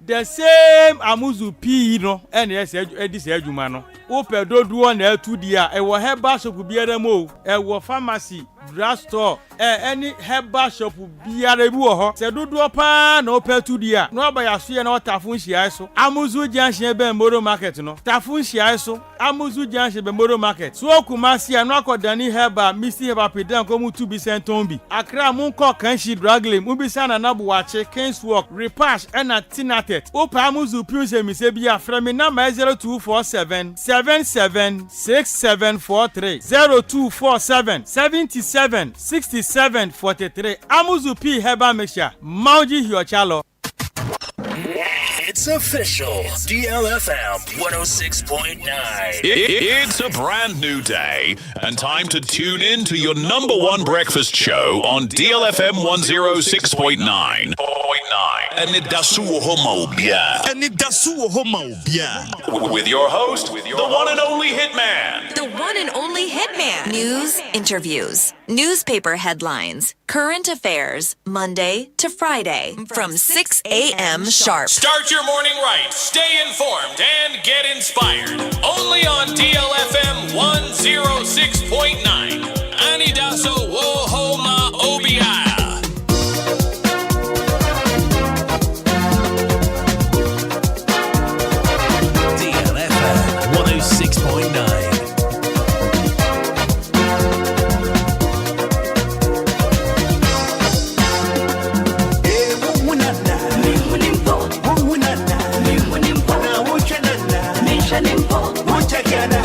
the same amuzu pi no ene ese edise adwuma no ope doduo na atudi a ewo heba shop biara mo ewo pharmacy drugstore any herbal shop biara bi wo ho se doduo pa na ope atudi a no ba yaso ye na otafun hia so amuzu junction be moro market no tafun hia so amuzu junction be moro market so okumasi a no akodani herbal misi herbal pedan ko mu 2 bi sentombi akra mu ko kanshi draglem mu bi sana na bo wache kings work repash na tinatet opa amuzu piuse mi se bi afra mi na 0247 776743 0247 776743 amuzu pi heba mesha mauji hiochalo. It's official. DLFM 106.9. It's a brand new day and time to tune in to your number one breakfast show on DLFM 106.9. Anidaso Wɔhɔ Obia. With your host, the one and only Hitman. The one and only Hitman. News, interviews, newspaper headlines, current affairs, Monday to Friday from 6 a.m. sharp. Start your morning right, stay informed, and get inspired. Only on DLFM 106.9. Anidaso Wɔhɔ Obia. DLFM 106.9. Muchachada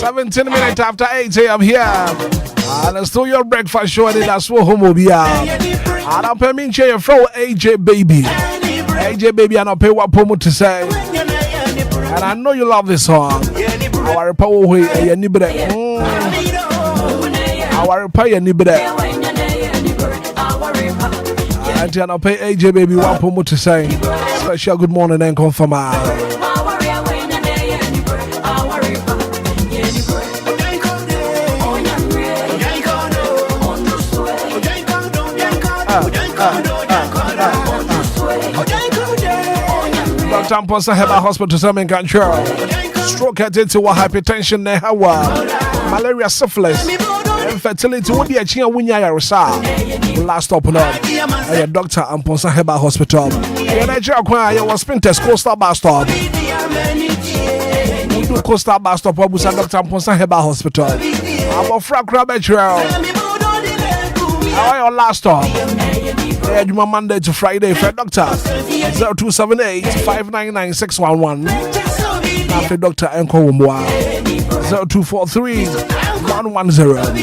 17 minutes after 8 a.m. here. And it's still your breakfast show. And that's what Obia. And I'm paying you from AJ Baby. AJ Baby, and I'll pay what promo to say. And I know you love this song. Our power way, and you better. Our pay and you better. And I'll pay AJ Baby one promo to say. Special good morning and confirm. Dr. Amponsa Heba Hospital, some in control. Stroke headed to hypertension, malaria, syphilis, infertility. What the achieve when you are last stop on Dr. Amponsa Heba Hospital. Nigeria choir was Spinters Coastal Bus Stop. Coastal Bus Stop, what was Dr. Amponsa Heba Hospital? I'm a frack rabbit trail. How are your last stop? Monday to Friday for Doctor 0278 599 611. After Dr. Enquires 0243 110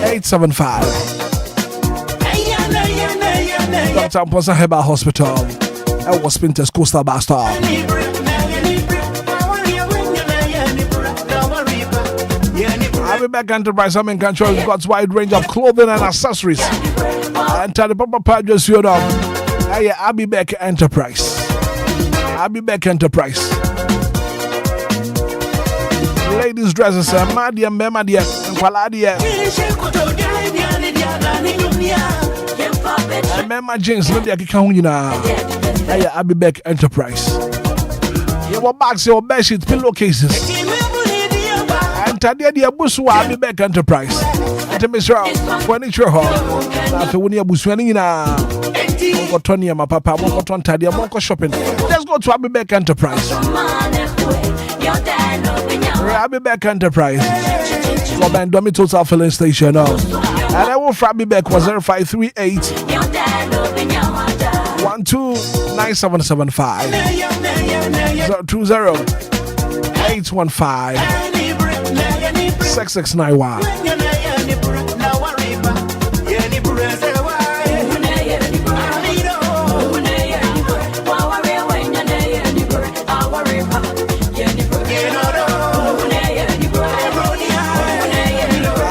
875. Dr. Amponsa Heba Hospital. I was Spinters Coastal Bus Stop. I'll be back Enterprise. I'm in control. We've got a wide range of clothing and accessories. And tell the Papa Pad just you know. I'll be back Enterprise. I'll be back Enterprise. Ladies' dresses, Madia, Memadia, and Paladia. And Mema jeans, Lydia Kikauna. I'll be back Enterprise. Your bags, your bed sheets, pillowcases. And Tadia Buswa, I'll be back Enterprise. And Mr. Furniture Hall. After when you're Buswanina, Mongotonia, my papa, Mongoton Tadia, Mongo shopping. Let's go to Abibec Enterprise. Abibec Enterprise. For Bandomi Total Filling Station now. And I will for Abibec was 0538 129775 020 815 6691.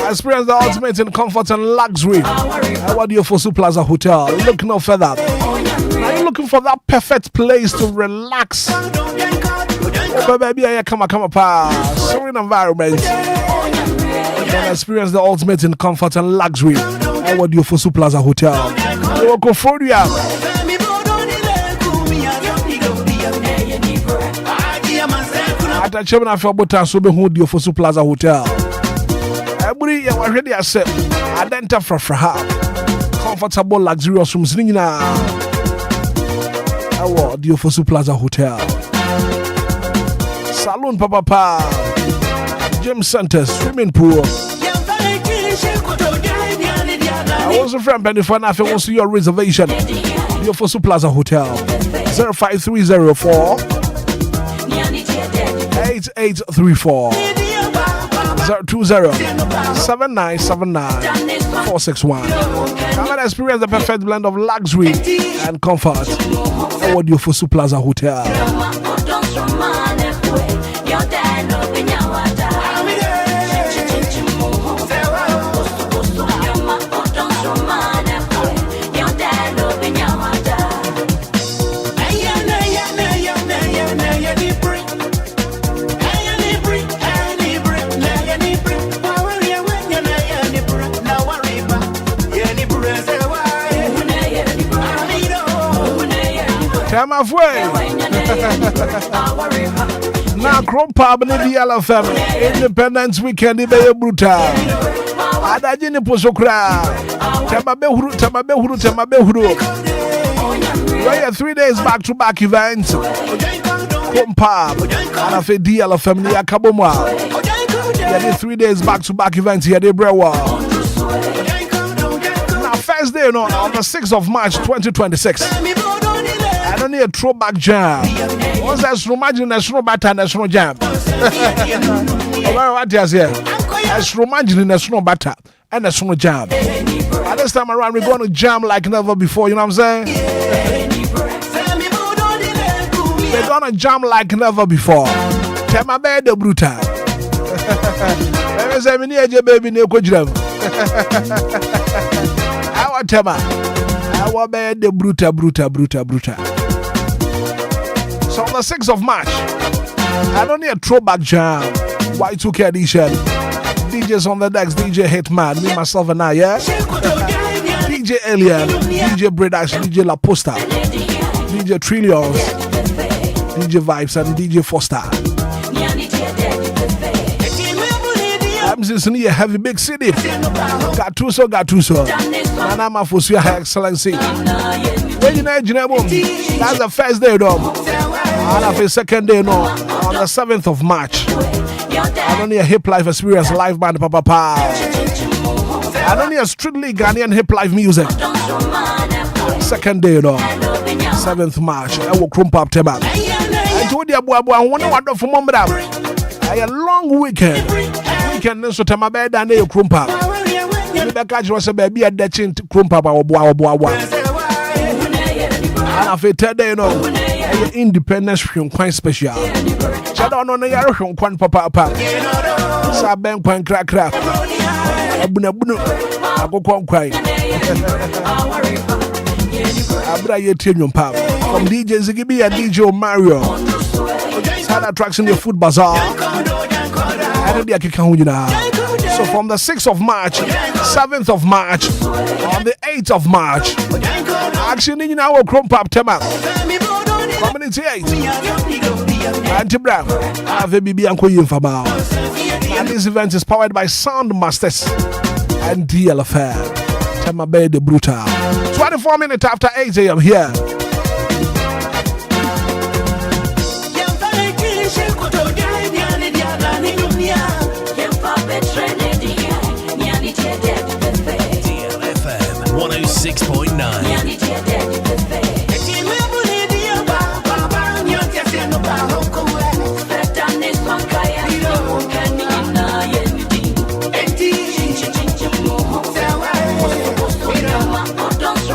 Experience the ultimate in comfort and luxury. What do you for Plaza Hotel? Look no further. Are you looking for that perfect place to relax? Oh, baby, I come serene environment. And experience the ultimate in comfort and luxury. What do you for Plaza Hotel? You go for you. At a chairman of your botan, so be who do you for Plaza Hotel? Everybody, you already accept. Identify for her. Comfortable, luxurious rooms. Nina. What do you for Plaza Hotel? Saloon, Papa, gym centers, swimming pool. I was a friend, Benny, for nothing. Wants your reservation. You for Plaza Hotel 05304 8834 020 7979 461. Come and experience the perfect blend of luxury and comfort. What do you for Plaza Hotel? Time of way. Now, Crompa, DLFM, Independence Weekend, Ibe Brutal. Adajini Posokra. Tamabe. We are 3 days back to back events. Crompa, and I feel DLFM, Yakaboma. Yeah, 3 days back to back events here, Brewa. Now, first day, on the 6th of March 2026. I don't need a throwback jam. Once there's no margin, there's no batter, there's no jam. What is here? As romantic as no butter and a snow jam. At this time around, we're going to jam like never before. You know what I'm saying? We're going to jam like never before. Tema bed the brutal. Let me say, me near baby near Kojam. Our tema. Our bed the brutal. So on the 6th of March, I don't need a throwback jam. Y2K edition. DJs on the decks, DJ Hitman, me, myself, and I, yeah? DJ Alien, DJ Bredash, DJ La Posta, DJ Trillions, DJ Vibes, and DJ Foster. I'm just in a heavy big city. Gatuso. And I'm a for High Excellency. That's the first day, though. And after the second day, no, on the 7th of March. I don't need a hip life experience live band, papa. I don't need a strictly Ghanaian hip life music. Second day, though. 7th March. I will crump up Teba. I told you, I wonder for mom. I a long weekend. Weekend, so my bed and they crump up. The catch was a baby at the chin to crump up our boy. And after 3rd day, Independence film quite special. Shadow on the yard from Quan Papa. Saben Quan crack. Abuna, I go cry. Abra Yetinium Pap from DJ Ziggy and DJ Mario. Sad attraction the food bazaar. So from the 6th of March, 7th of March, on the 8th of March, actually in our crump up tema. Community 8. Auntie Brown, AVBB and Koyin Fabao. And this event is powered by Sound Masters and DLFM. Tema Bay the Brutal. 24 minutes after 8 a.m. here. DLFM 106.9.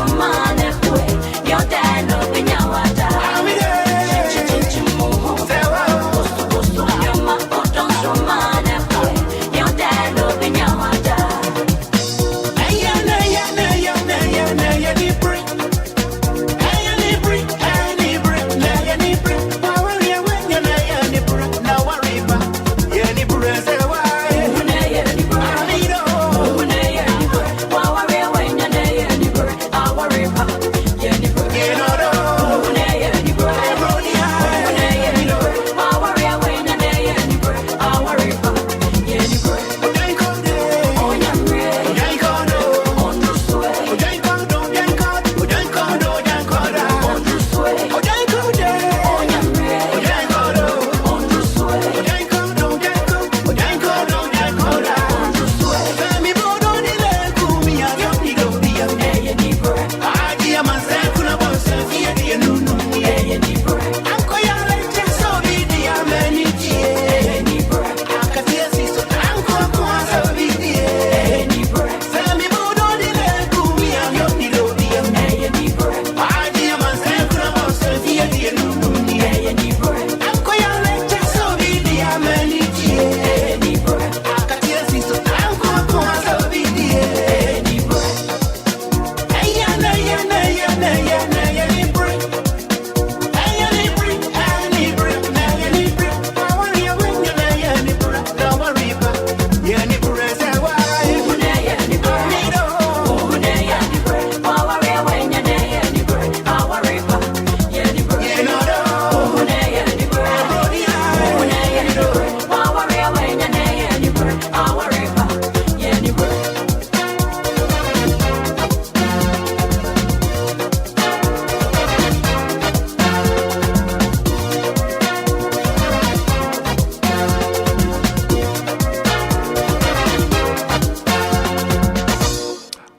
Romane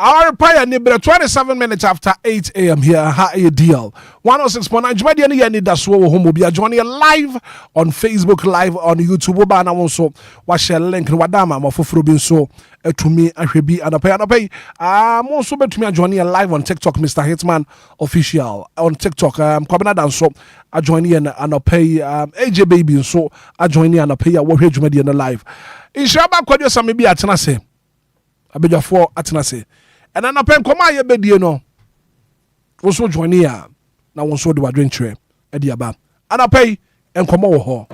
Our prayer neighbor 27 minutes after 8 a.m. here at DL 106.9. Jumadi Anidaso Wɔhɔ Obia joining you live on Facebook, live on YouTube. Obia na also watch a link wadama mafufuro bin so to me ahwebi anapay. Also bet me joining you live on TikTok, Mr. Hitman official on TikTok. Kwabena danso joining you anapay AJ baby so joining you anapay wo hwe Jumadi na live. Inshaba kwadwo samebi atena se. Abejafo atena se. And then I pen come here bedie no. Also join here. Now one so do adventure at the above. And I pay and come over.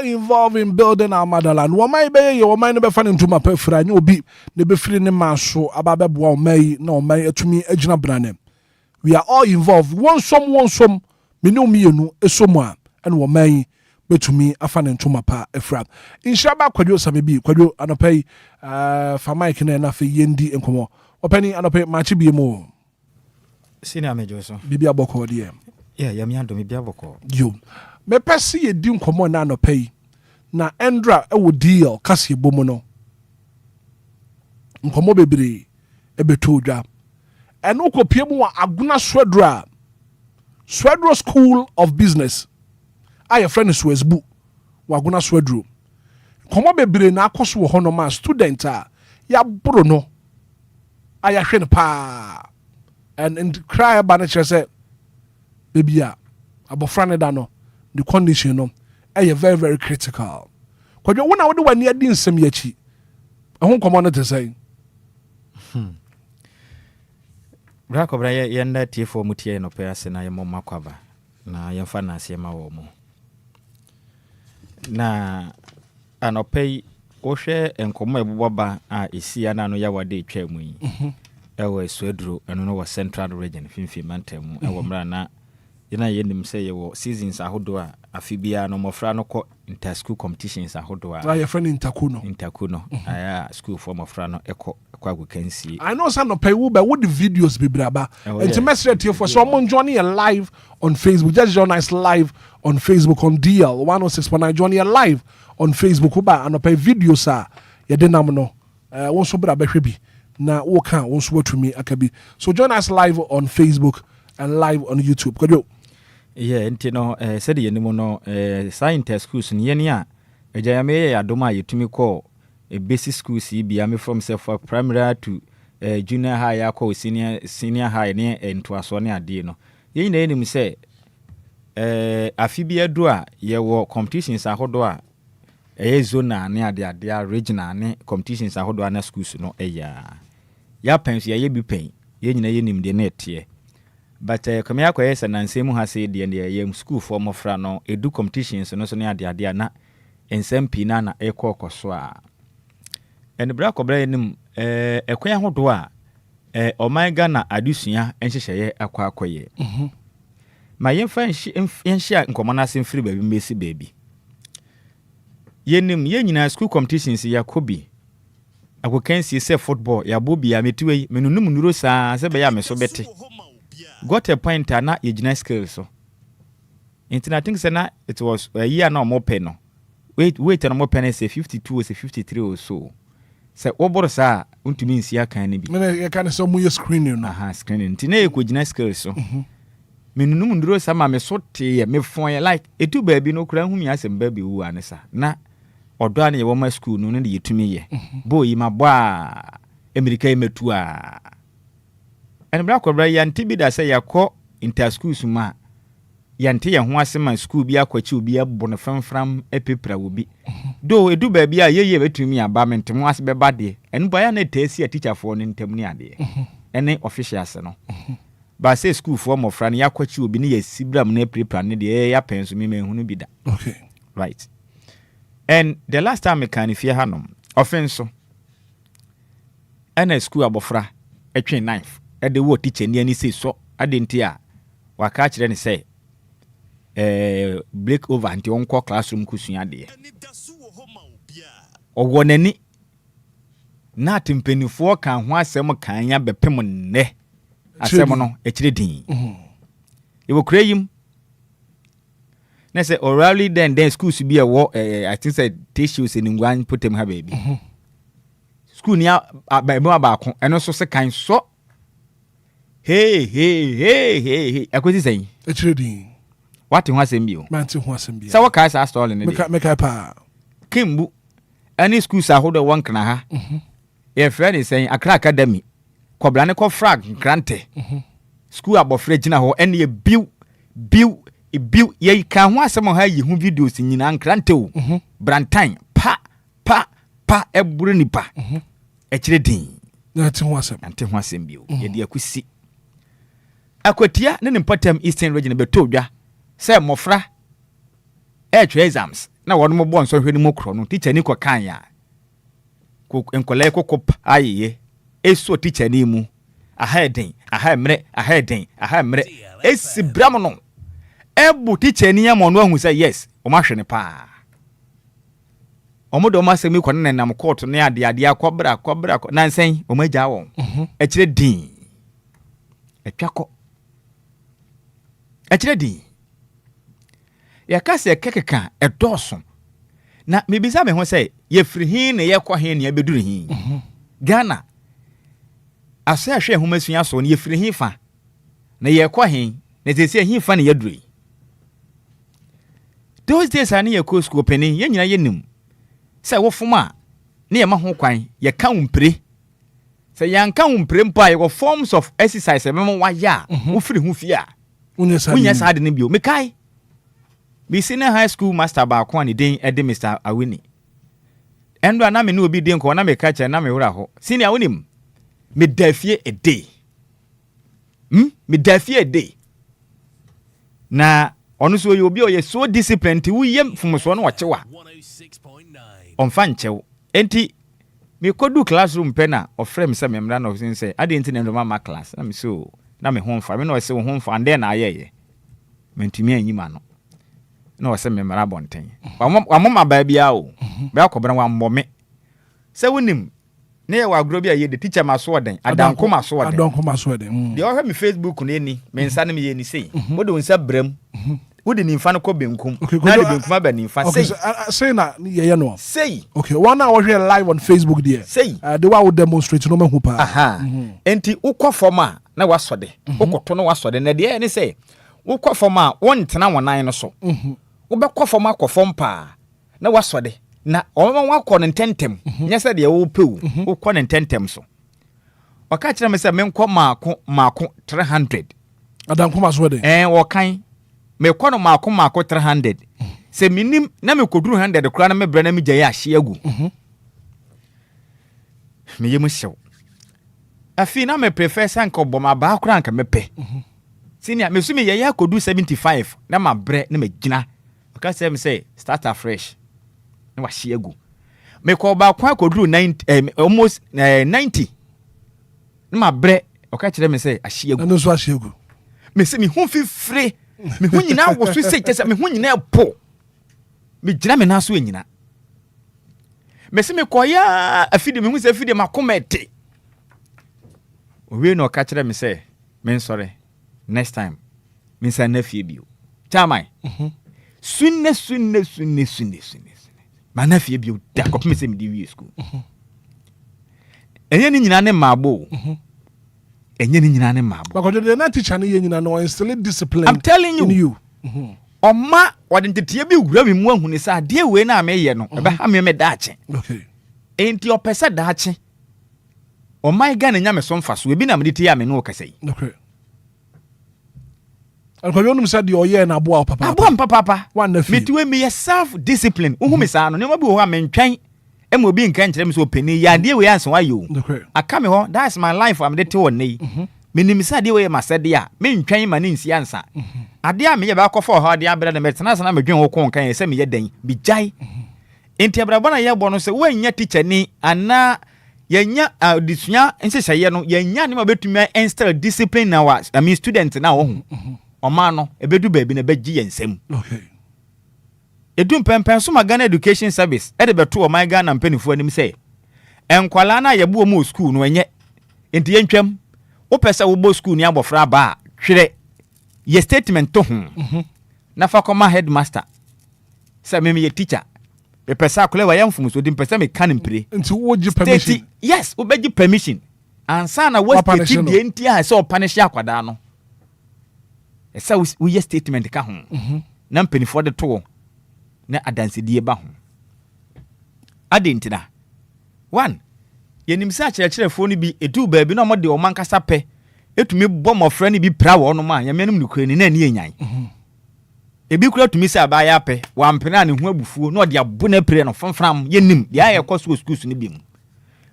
Involved in building our motherland. Wamai be your mind be fan into my pefra and you'll be the be free in maso about boy may no may to me ejina brane. We are all involved. One some me no me no someone and wamai be to me a fan into my pa efra. In Shaba kwadwo samebi kwadwo anopay fa Mike na na fe yendi enkomo. Opani anopay machi bi mo. Senior major so. Bibia boko de. Yeah, yami ando bibia boko. Yo. Me pesi ye di nkomo na anopay. Na Endra ewo deal kasi bomo no nkomo bebre ebeto dwa eno kopie mu wa aguna swedra School of Business aye friend is Wesbu wa aguna swedro nkomo bebre na akoso wo hono ma student a ya bro no aya hwe pa and cry about it say baby a abofra ne da no the condition no very, very critical. Because you want to do any adin sem yachi. I won't come on to say. Brakobra yenda tifo mutie no pese na yemo makwaba na yemfa na asema wo mo. Na anopei ohwe enkomo ebobba a esi ana no yawade twa mu yi. Ewo Swedro eno no wa Central Region finfi mantam ewo mra na yana yenim say yewo seasons ahodo a afibia no mofra no ko inter school competitions ahodo a your friend Intakuno aya school for mofra no ekọ agukansi. I know some pay wo what the videos be braba and message here for someone joining live on Facebook. Just join us live on Facebook on DL 106.9 joining live on Facebook uba and pay videos a ye denam no won so braba hwebi na wo kan won so to me akabi. So join us live on Facebook and live on YouTube. Kojo yeah, ntino said yenimo no science schools ni yeni a ejayame ya doma yetumi call a basic schools bia me from self primary to junior high ya call senior high ne into aso ne ade no yen na enim say afibia do a ye wo competitions ahodo a zona ne ade regional ne competitions ahodo na schools no ya penso ye bi pen ye nyina yenim de na etie. But come here kwa yesa nansemu ha say de ye school for mofra no edu competitions no so ne ade na ensempi na ekokoso a en bra kobra enim ekwan hodo a oman Ghana adusua enhyehyeye akwakoye ma yemfa enhye nkomo na semfiri baabi mbesi baabi yenim ye nyina school competitions yakobi akokansi say football ya bobi ya metiwe menunum nuro saa se be ya meso bete got a point na yegina skills so I think say na it was a year na mo pe no wait na mo pe na say 52 or say 53 or so sɛ woboro saa untumi nsia kan ne bi me kan sɛ mu yɛ screening no screening nti na ekogina skills so menunum nduro sama me so te me fon like etu baabi no kura hu mi asem baabi wu anesa na odo ane ye woma school no ne de yetumi ye boy ma bo a America emetu a en bra kobra yanti bi da sɛ yakɔ inter schools ma yante ye ho asema school bi akwachi obi abo no famfram epepra obi do edu baabi a yeye betumi aba mentemo ase beba de enu ba ya na tesi a teacher for no ntam ni ade ene officials no ba say school for mo fra no yakwachi obi ne yasibram na prepare ne de ya penso me hunu bi da okay right. And the last time I can fear hanom offense and a school abofra a train knife at the word teacher near say so I didn't hear what catch then say break over anti uncle classroom kusunya de or one any not in penny for can one sem can ya be pemon ne a semono a chidin you will create him. Na say orally then school should be a war I think said tissues in one put them her baby. School near by more back and also say kind so hey I could say a trading what was in you manti ho asem bia so what cars are stolen in make pa Kimbu any schools are hold one kana ha your friend is saying Accra Academy Kobla ne ko frag grante school abofre gina ho and ye bill ye kan ho asem ha yi hu videos nyina nkrante o brantan pa eburu nipa e kire din na te ho asem bio ye de akusi akwatia ne mpatam Eastern region beto dwa se mofra exams na wono mo bon so hwani mo kro no teacher ni ko kan ya ko enkole kokop ayeye eso teacher ni mu aha mre esi bram no ebu teacher ni ya mo no ahu say yes o ma hwene pa omodo ma semi ko ne nam court ne ade akobra nansen o ma gya won e kire din etwako e kire din ya kase kekeka edoso na mebisa me ho say ye firi hin ne ye kɔ hin ne ye beduru hin Ghana ase ahwe ho masua so ne ye firi hin fa na ye kɔ hin na tese hin fa ne ye duru. Those days ani ye ko school penny ye nyina ye nim say wo foma ne ye ma ho kwan ye ka umpre say yan ka umpre mpa ye go forms of exercise memo wa ya wo firi hu fia unya sa de ne bio me kai bi senior high school master ba ko ani den ede Mr. Awini endo na me no obi den ko na me ka che na me wura ho senior wonim me dafie a day me dafie a day na ono so obi o ye so disciplined ti wo yem fumuso no wachewa on fan chew enti me kodu classroom pena of frame se memra no say ade enti na ma class na me so na me homfa me no se wo homfa and then ayeye mentimi anyima no na wo se memra bonten wamoma ba bia o be akobra wa mbome se wonim ne ye wa agro bia ye de teacher maso den adanko maso den de o me Facebook na ni me nsa ne me ye ni sei wo de nsa bram wo de ni mfa no ko benkum na de benkum ba ni mfa sei na ye no sei okay one hour we live on Facebook there sei the one we demonstrate no mahu pa enti ukọ forma na wasode ukoto no wasode na de ne sei ukọ forma won tena wonan no so wo be kọ forma kọ form pa na wasode na oma wakọ no ntentem nya se de wo pew wo kọ no ntentem so waka kire me se me nkọ maako 300 adanko maso de wo kan me kọ no maako 300 se minim na me koduru 100 kura na me bra na me gye ahye agu me yemu hyew afi na me prefer sanko bo ma ba kura nka mepe senior me sumi ye ya kodu 75 na ma bre na me gina waka se me say start afresh na wa hye agu me ko ba kwa koduru 90 almost 90 na ma bre waka kire me say ahye agu no so ahye agu me se me hu fifre me hu nyina wo so se kese me hu nyina po me gina me na so nyina me se me koya afide me hu se afide makomete owe no ka kire me se me sorry next time me say na fie bio chamai sunne ma na fie bio da ko me se me di wi school enye ni nyina ne maabo enye ni nyina ne maabo because the na teacher ne nyina no instill discipline. I'm telling you in you. Oma wadintetie bi wura mi mu ahuni sa de we na meyɛ no ebe ha me daache Okay. enti opese daache o my Ghana nya me so mfa so ebi na me de tie ame no okasai Okay. Alko you said the oye na aboa papa. Aboa papa. One na fi. Metiwe me self discipline. Uhu me sa no ne ma bi wo ha me ntwan e mo bi nka nkyere me so pani ya de we anse wa yo. Okay. Aka me ho that's my life am de te won nei. Me nim sa de we ma sede a me ntwan ma ne nsi ansa. Ade a me ye ba kofo ho ade abere na me tena sana me dwen wo kon kan se me ye dan bi jai. Enti abrabɔ na ye bɔ no se wo anya teacher ni ana yenya disua nsehye no yenya ne ma betumi install discipline na wa I mean student na wo ho. Oma no ebedu baabi na beji yensem. Okay. Edu mpempen so Ghana Education Service e de beto o my Ghana mpanifu anim say enkwala na ye bo mo school no enye enti yentwam wo pesa wo bo school ni abofra ba hwere ye statement to ho na fa koma headmaster say me ye teacher be pesa akole wa yamfum so di pesa me kan mpire enti wo gi permission. Yes wo beji permission ansa na wo state die enti a say o punish akwada no esa we ye statement ka ho na mpanifo de to na adansedie ba ho adentina one yenim sa kyerɛkyerɛfo no bi edu baabi na mo de o mankasa pɛ etumi bɔ mɔfra no bi pra wo no ma yamenum no kwani na ne enyan ebi kura tumi sa ba ya pɛ wa mpena ne ho abufuo na ɔde abo na pere no fonfram yenim de ayɛ kɔ schools no bi mu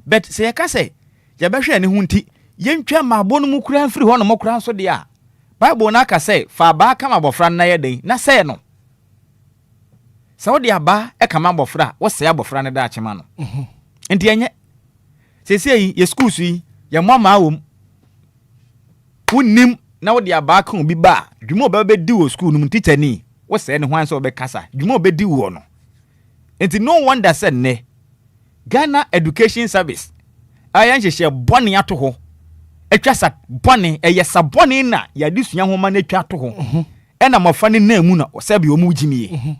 but sɛ yɛka sɛ yɛbɛhwɛ ne ho nti yɛntwa ma abo no mu kura mfiri hɔ no mo kura so de a Bible na ka say fa ba kama bofra na ye den na say no sa wo de aba e kama bofra wo say abofra ne da achema no enti enye sesei ye schools yi ye mama wom unim na wo de aba ka obi ba dwuma oba be di wo school no teacher ni wo say ne hwan so be kasa dwuma oba di wo no enti no wonder say ne Ghana Education Service ayan hyehyɛ bɔne ato ho etwa sa bɔne eyesa bɔne na ya disua homa na etwa to ho ena mofa ne na mu na osabi o mu gimie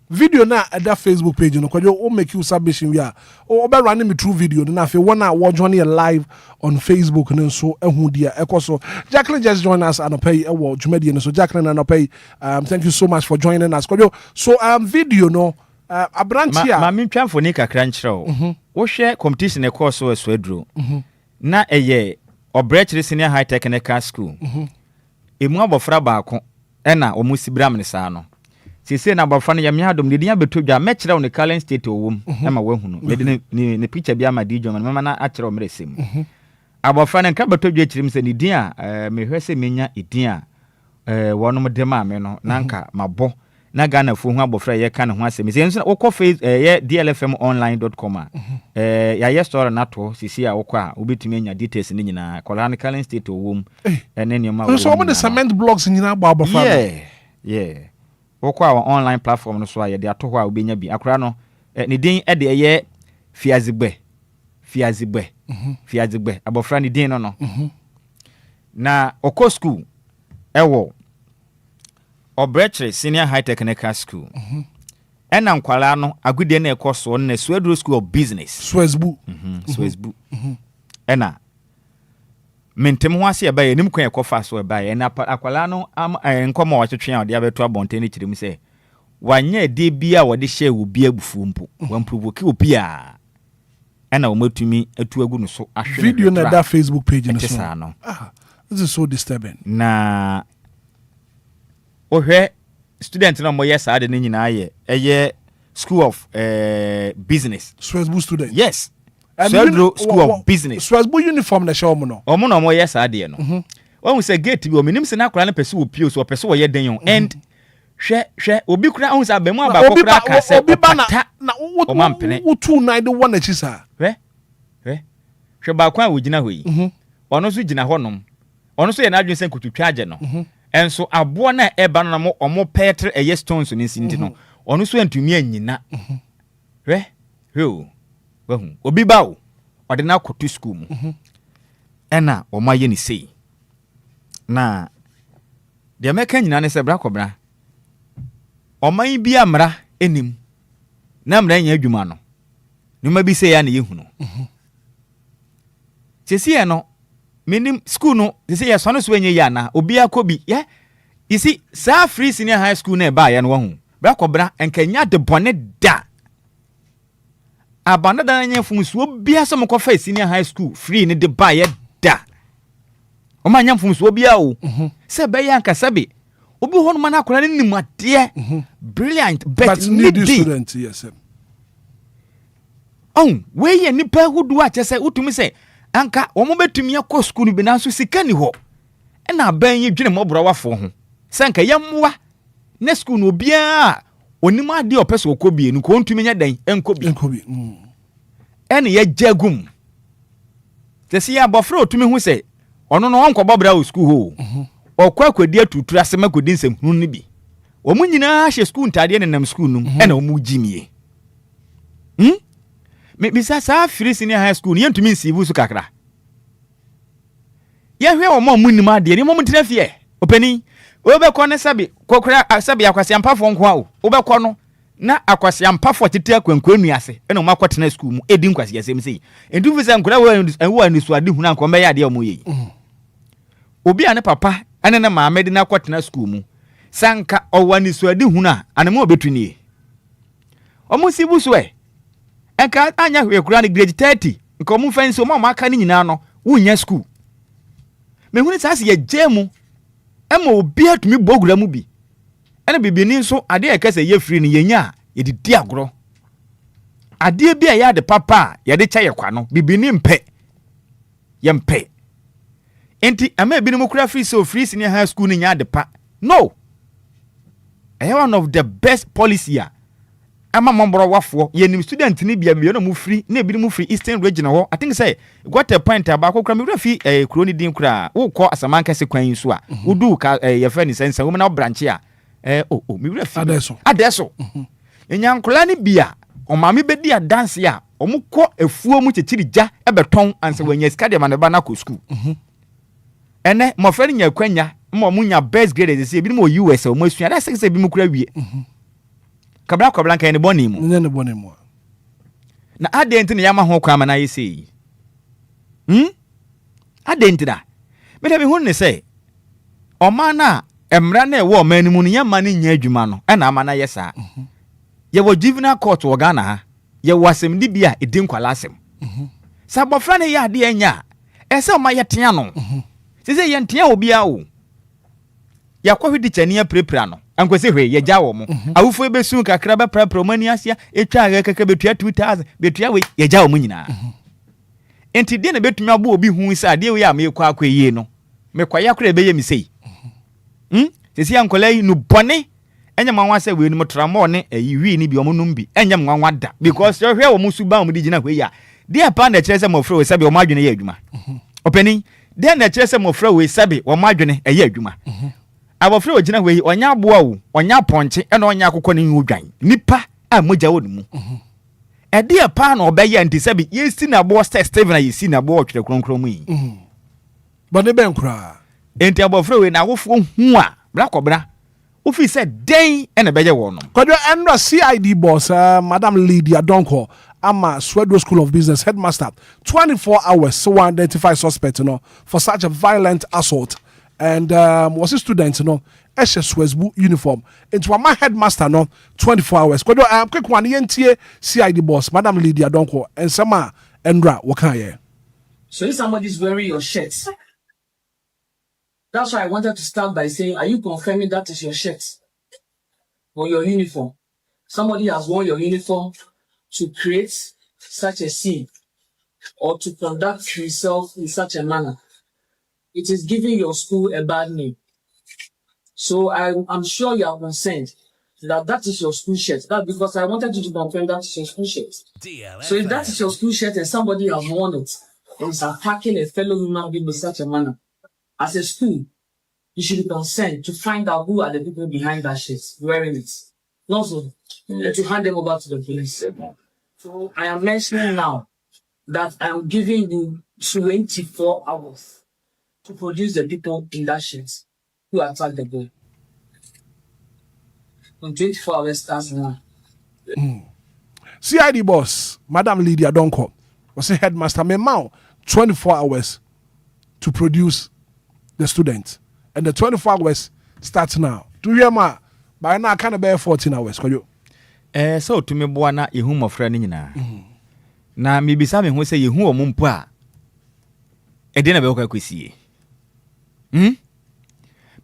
video na that Facebook page no kwajo o make you submission we are o be run me through video na fe one na watch on live on Facebook no so ehun dia ekoso Jacqueline just join us and pay e Jumadi no so Jacqueline and pay thank you so much for joining us kwajo so video no abrantia ma me twamfo ni kakra nkyerɛ wo hwɛ competition e course so aswadro na eye Obia Senior High Technical School. Emu abofra baako ena omu sibram ne saa no. Sese na abofra no yamya dom de dia betodwa mekere ne Ghanaian state owom na ma wahunu. Me ne picture bia ma dijo ma na akere o mresem. Abofra no nka betodwa kirim se ne din a me hwese menya edin a wonom de ma me no na nka mabɔ na Ghana fo hu abofra ye ka ne ho asem. Se nso wokɔ face ye DLFM ya ye store na to sisi a wokɔ a obetumi anya details ni nyina Ghanaian state owom ene ne ma so mo the cement blocks nyina ba abofra yeah wokɔ a online platform no so a ye de ato hɔ a obenya bi akora no ne din e de ye fiazigbe abofra ne din no na okɔ school ewo Obia Senior High Technical School. Ena nkwala no agudie na ekoso na Swedro School of Business. Swesbu. Swesbu. Ena mentem ho ase eba enim kwan ekofa so eba ena akwala no nkoma wa twetwe a de abeto abonte ne kirem se wanya de bia wo de hye wo bia bufu mpo wan provoke obi a ena wo matumi atu agu no so ahwe video na that Facebook page no so this is so disturbing na ohwe student na mo yes ade nyina ye School of Business Swesbu student yes Swedro School of Business Swesbu uniform na show mo no omo na mo yes ade no won say gate bi o menim se na akora na pese wo pio so pese wo ye den yon and hwe obi kura on say abemu abako kura ka se obi ba na wo two nine the one achi sa hwe ba kwa wo gina hoyi ono so gina honom ono so ye na adwen se nkotutwa age no enso abo na eba no mo omo petre eye stones ni sinti no ono so antumi anyina wahu obi bawo ode na kotu school mu ena o maye ni sei na de meka nyina ne se bra kobra o man bi amra enim na mra nya adwuma no numa bi sei ya na yehunu Sisi no minim school no sisi ya so no so enye ya na Obia kobi yeah. You see sa free senior high school na ba ya no hu bra kobra enkanya de bone da abanda da nya fumusuo bia so mko fa senior high school free ni de ba ya da o ma nya fumusuo bia o se be ya nka sabe obi ho no ma na akora ni nimade brilliant but needy student yes we ye nipa hudu a chese utumi se anka wo mo betumi akọ school bi na so sika ni ho e na ban yi dwene mo bro wafo ho se anka yamwa na school no bia onima ade opese okobie nu ko ntumi nya dan enkobi ene ye jagum tesi ya bofro otumi hu se ono no onko bobra o school ho okwa akwadi atutu asema kodi nsem hu ni bi wo mu nyina hye school ntade ne nam school num ene wo mu gimie me bisa sa free senior high school ye ntumi nsibu su kakra ye hwe wo mo munim ade ni mo mtira fie opani obekọ ne sabi kokora sabi akwasi ampafo nko a obekọ no na akwasi ampafo tete akwankwanu ase ena mo akotena school mu edi nkwasi yasem sei endu fi nkura wo anisu ade huna nko mbe ya ade mo yi Obia ne papa ane na maame de na akotena school mu sanka owani su ade huna anema obetuni omo sibu so enka anya hwe kura ne grade 30 nko mo fansi o ma aka ni nyina no wunya school me huni sase ye jemu ema Obia tumi bogura mu bi ene bibini nso ade e kase ye free ni yenya ye di agoro ade bia ya de papa ye de chaye kwa no bibini mpe ye mpe enti ama bibini mu kura free senior high school ni nya de pa no one of the best policy ya ama mombro wafo ye nim student ni bia me no mu free na ebi mu free Eastern region ho I think say got a point about kra me free kro ni din kra wo ko asamanka se kwan so a wudu ka ye fa ni sense wo na branch a me free adeso enya nkola ni bia o ma me bedi a dance a o mu ko efuo mu chichiri ja ebeton anse wanya sika de maneba na ko school ene mo fa ni nya kwanya mo mu nya best grade de se ebi mo US o mo asua da se bi mu kra wie kabla nka ne boni mu na adenti ne yama ho kwa ma na yesi adenti da me da bi hu ne se o ma na emra na ewo ma animu ne yama ne nya adwuma no e na ama na yesa ye wo juvenile court wo Ghana ha ye wo asem di bia edin kwala asem sa bofra ne ya de anya ese o ma yetea no se ye ntea obi a o yakwa hwedi chania prepra no ankwese hwe ye ja wo mo awufo besu kakra ba promani asia etwa aga kaka betua 2000 betua we ye ja wo mo nyina enti de na betumi abo obi hu sa de we ya me kwa akwaye no me kwa yakra be ye mi sei sesi ankolai no bone enya manwa se we no tramo ne wi ni bi omo num bi enya manwa da because hwe wo mo suba omo di gina hwe ya de pa na kire se mo fro we sabe omo adwene ye adwuma openi de na kire se mo fro we sabe omo adwene ye adwuma abofre ogina hwe onya aboa wo onya ponche ena onya akokọ ne udwan nipa a moja wo mu ede e pa na obeya anti sabi yesi na bo Steven yesi na bo otwere kronkron mu yi bane ben kura enti abofre we na wofo hu a bra kobra ofi se den ena beje wo no kodwa enra CID boss Madam Lydia Donko ama Swedro School of Business headmaster 24 hours so identify suspect for such a violent assault. And was a student, SSWSB uniform. Into my headmaster, 24 hours. Quick one, ENTA CID boss, Madam Lydia Donko, and Sama Endra Wakaye. So if somebody's wearing your shirt, that's why I wanted to start by saying, are you confirming that is your shirt or your uniform? Somebody has worn your uniform to create such a scene or to conduct himself in such a manner. It is giving your school a bad name. So I'm sure you are concerned that is your school shirt. That's because I wanted you to confirm that is your school shirt. DLFM. So if that is your school shirt and somebody has worn it and is attacking a fellow human being in such a manner, as a school, you should be concerned to find out who are the people behind that shirt wearing it. Not so to hand them over to the police. So I am mentioning now that I am giving you 24 hours to produce the people in that shirt who attacked the boy. On 24 hours starts now. CID boss, Madam Lydia Donko, was a headmaster. Me mao 24 hours to produce the student. And the 24 hours starts now. To hear ma, by now I can't bear 14 hours. So to me, Buana, you whom of friend in na maybe something who say you who mumpa. A dinner book I could see.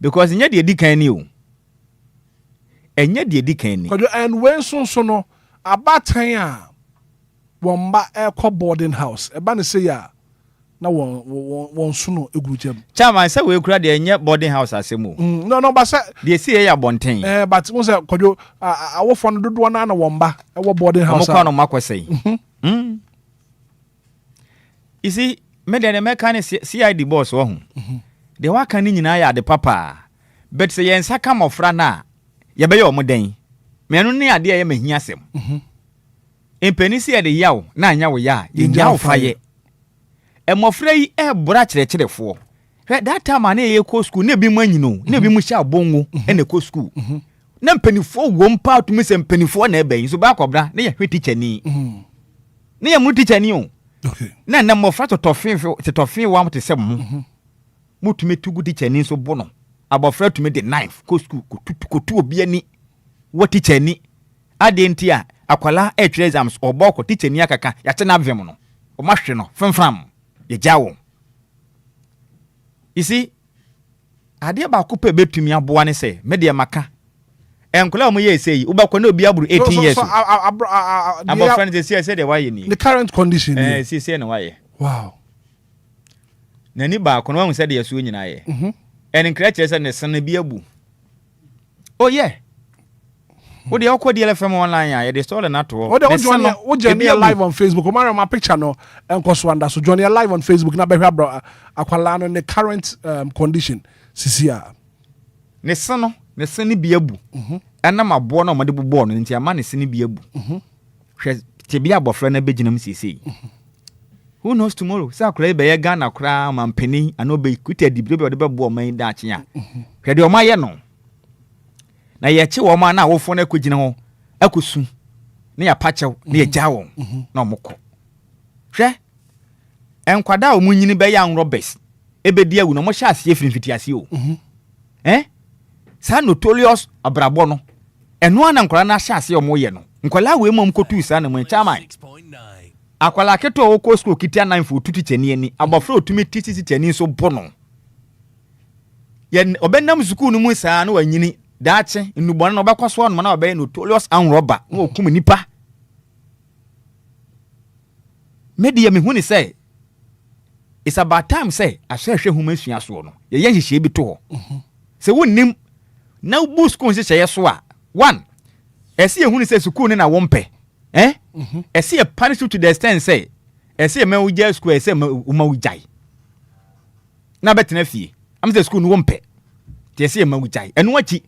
Because in your dick I knew. And yet the dick and when so no about time one air boarding house. A banner say ya. Na one suno egujam. Chama say we kura de enye boarding house asemu. No but say dey see ya bonten. But we say kojo awo fon dodo na womba e wo boarding house. Mo kwa no makwese. You see me de me kan CID boss wo hu. De wa kan ni nyina ya de papa. But say yen saka mofra na ye be ye omoden. Me anu ne ade ye mahia asem. Empenisi ye de yawo na anya wo ya ye nya wo faye. Emofra yi bra kyerɛkyerɛfoɔ that time na ye ko school na bi manyino na bi mu hya bongo na ko school na mpanifoɔ wo mpa to me sɛ mpanifoɔ na ɛbɛn so ba kɔbra na ye hwe teacher ni na ye mu teacher ni o okay na mofra totɔfe wa te sɛ mu to me tugu teacher ni so bo no abofra to me the knife ko school ko tu obi ani wo teacher ni ade ntia akwala atwa exams ɔbɔ ko teacher ni akaka ya te na avem no o ma hwe no femfram ye jawo. You see, ade ba ko pe betumi aboa ne se me de maka enkola mo ye sei ubakọ na obi aburu 18 years abo friend say the why ni the current condition say na why wow na ni ba ko no hu say de yeso nyina ye en Enquires say ne san bi abu oh yeah what the okọ DLFM online ya dey store na to what the join live on Facebook o mara my picture no enko so anda so join live on Facebook na be hwa akwala no the current condition sisia ne san ni bi abu ana mabo na omade bubo no nti ama ne san bi abu hwe te bi abofra na beginam sisi who knows tomorrow sa akra be ye Ghana kra mampeni ana obe kuta dibire be be bo man da akya hwe de o ma ye no na ye che wo ma na wofo na akogina ho akosu na ya pachew na ya jawo na omoko hwe enkwada o munyini be ya Roberts ebedi awu no mo sha ase finfiti ase o sa notorious abrabo no eno ana nkwala na sha ase o mo ye no nkwala we mom kotu sa na mo chairman akwala keto o ko school kitia 9 for tuti cheni ani abofra otumi titi cheni so bono ye obenam school no mu sa na wanyini dache nubona no bakwaso no na obey notorious anroba na okum nipa media me huni say it's about time say ahwehwe huma sua so no ye hihye bi to ho se wonnim na bu school se cheye so a one ese ye huni say school ne na wompe ese ye punish to the extent say ese ye ma ujai school ese ma ujai na betena fie am say school no wompe ese ye ma ujai eno achi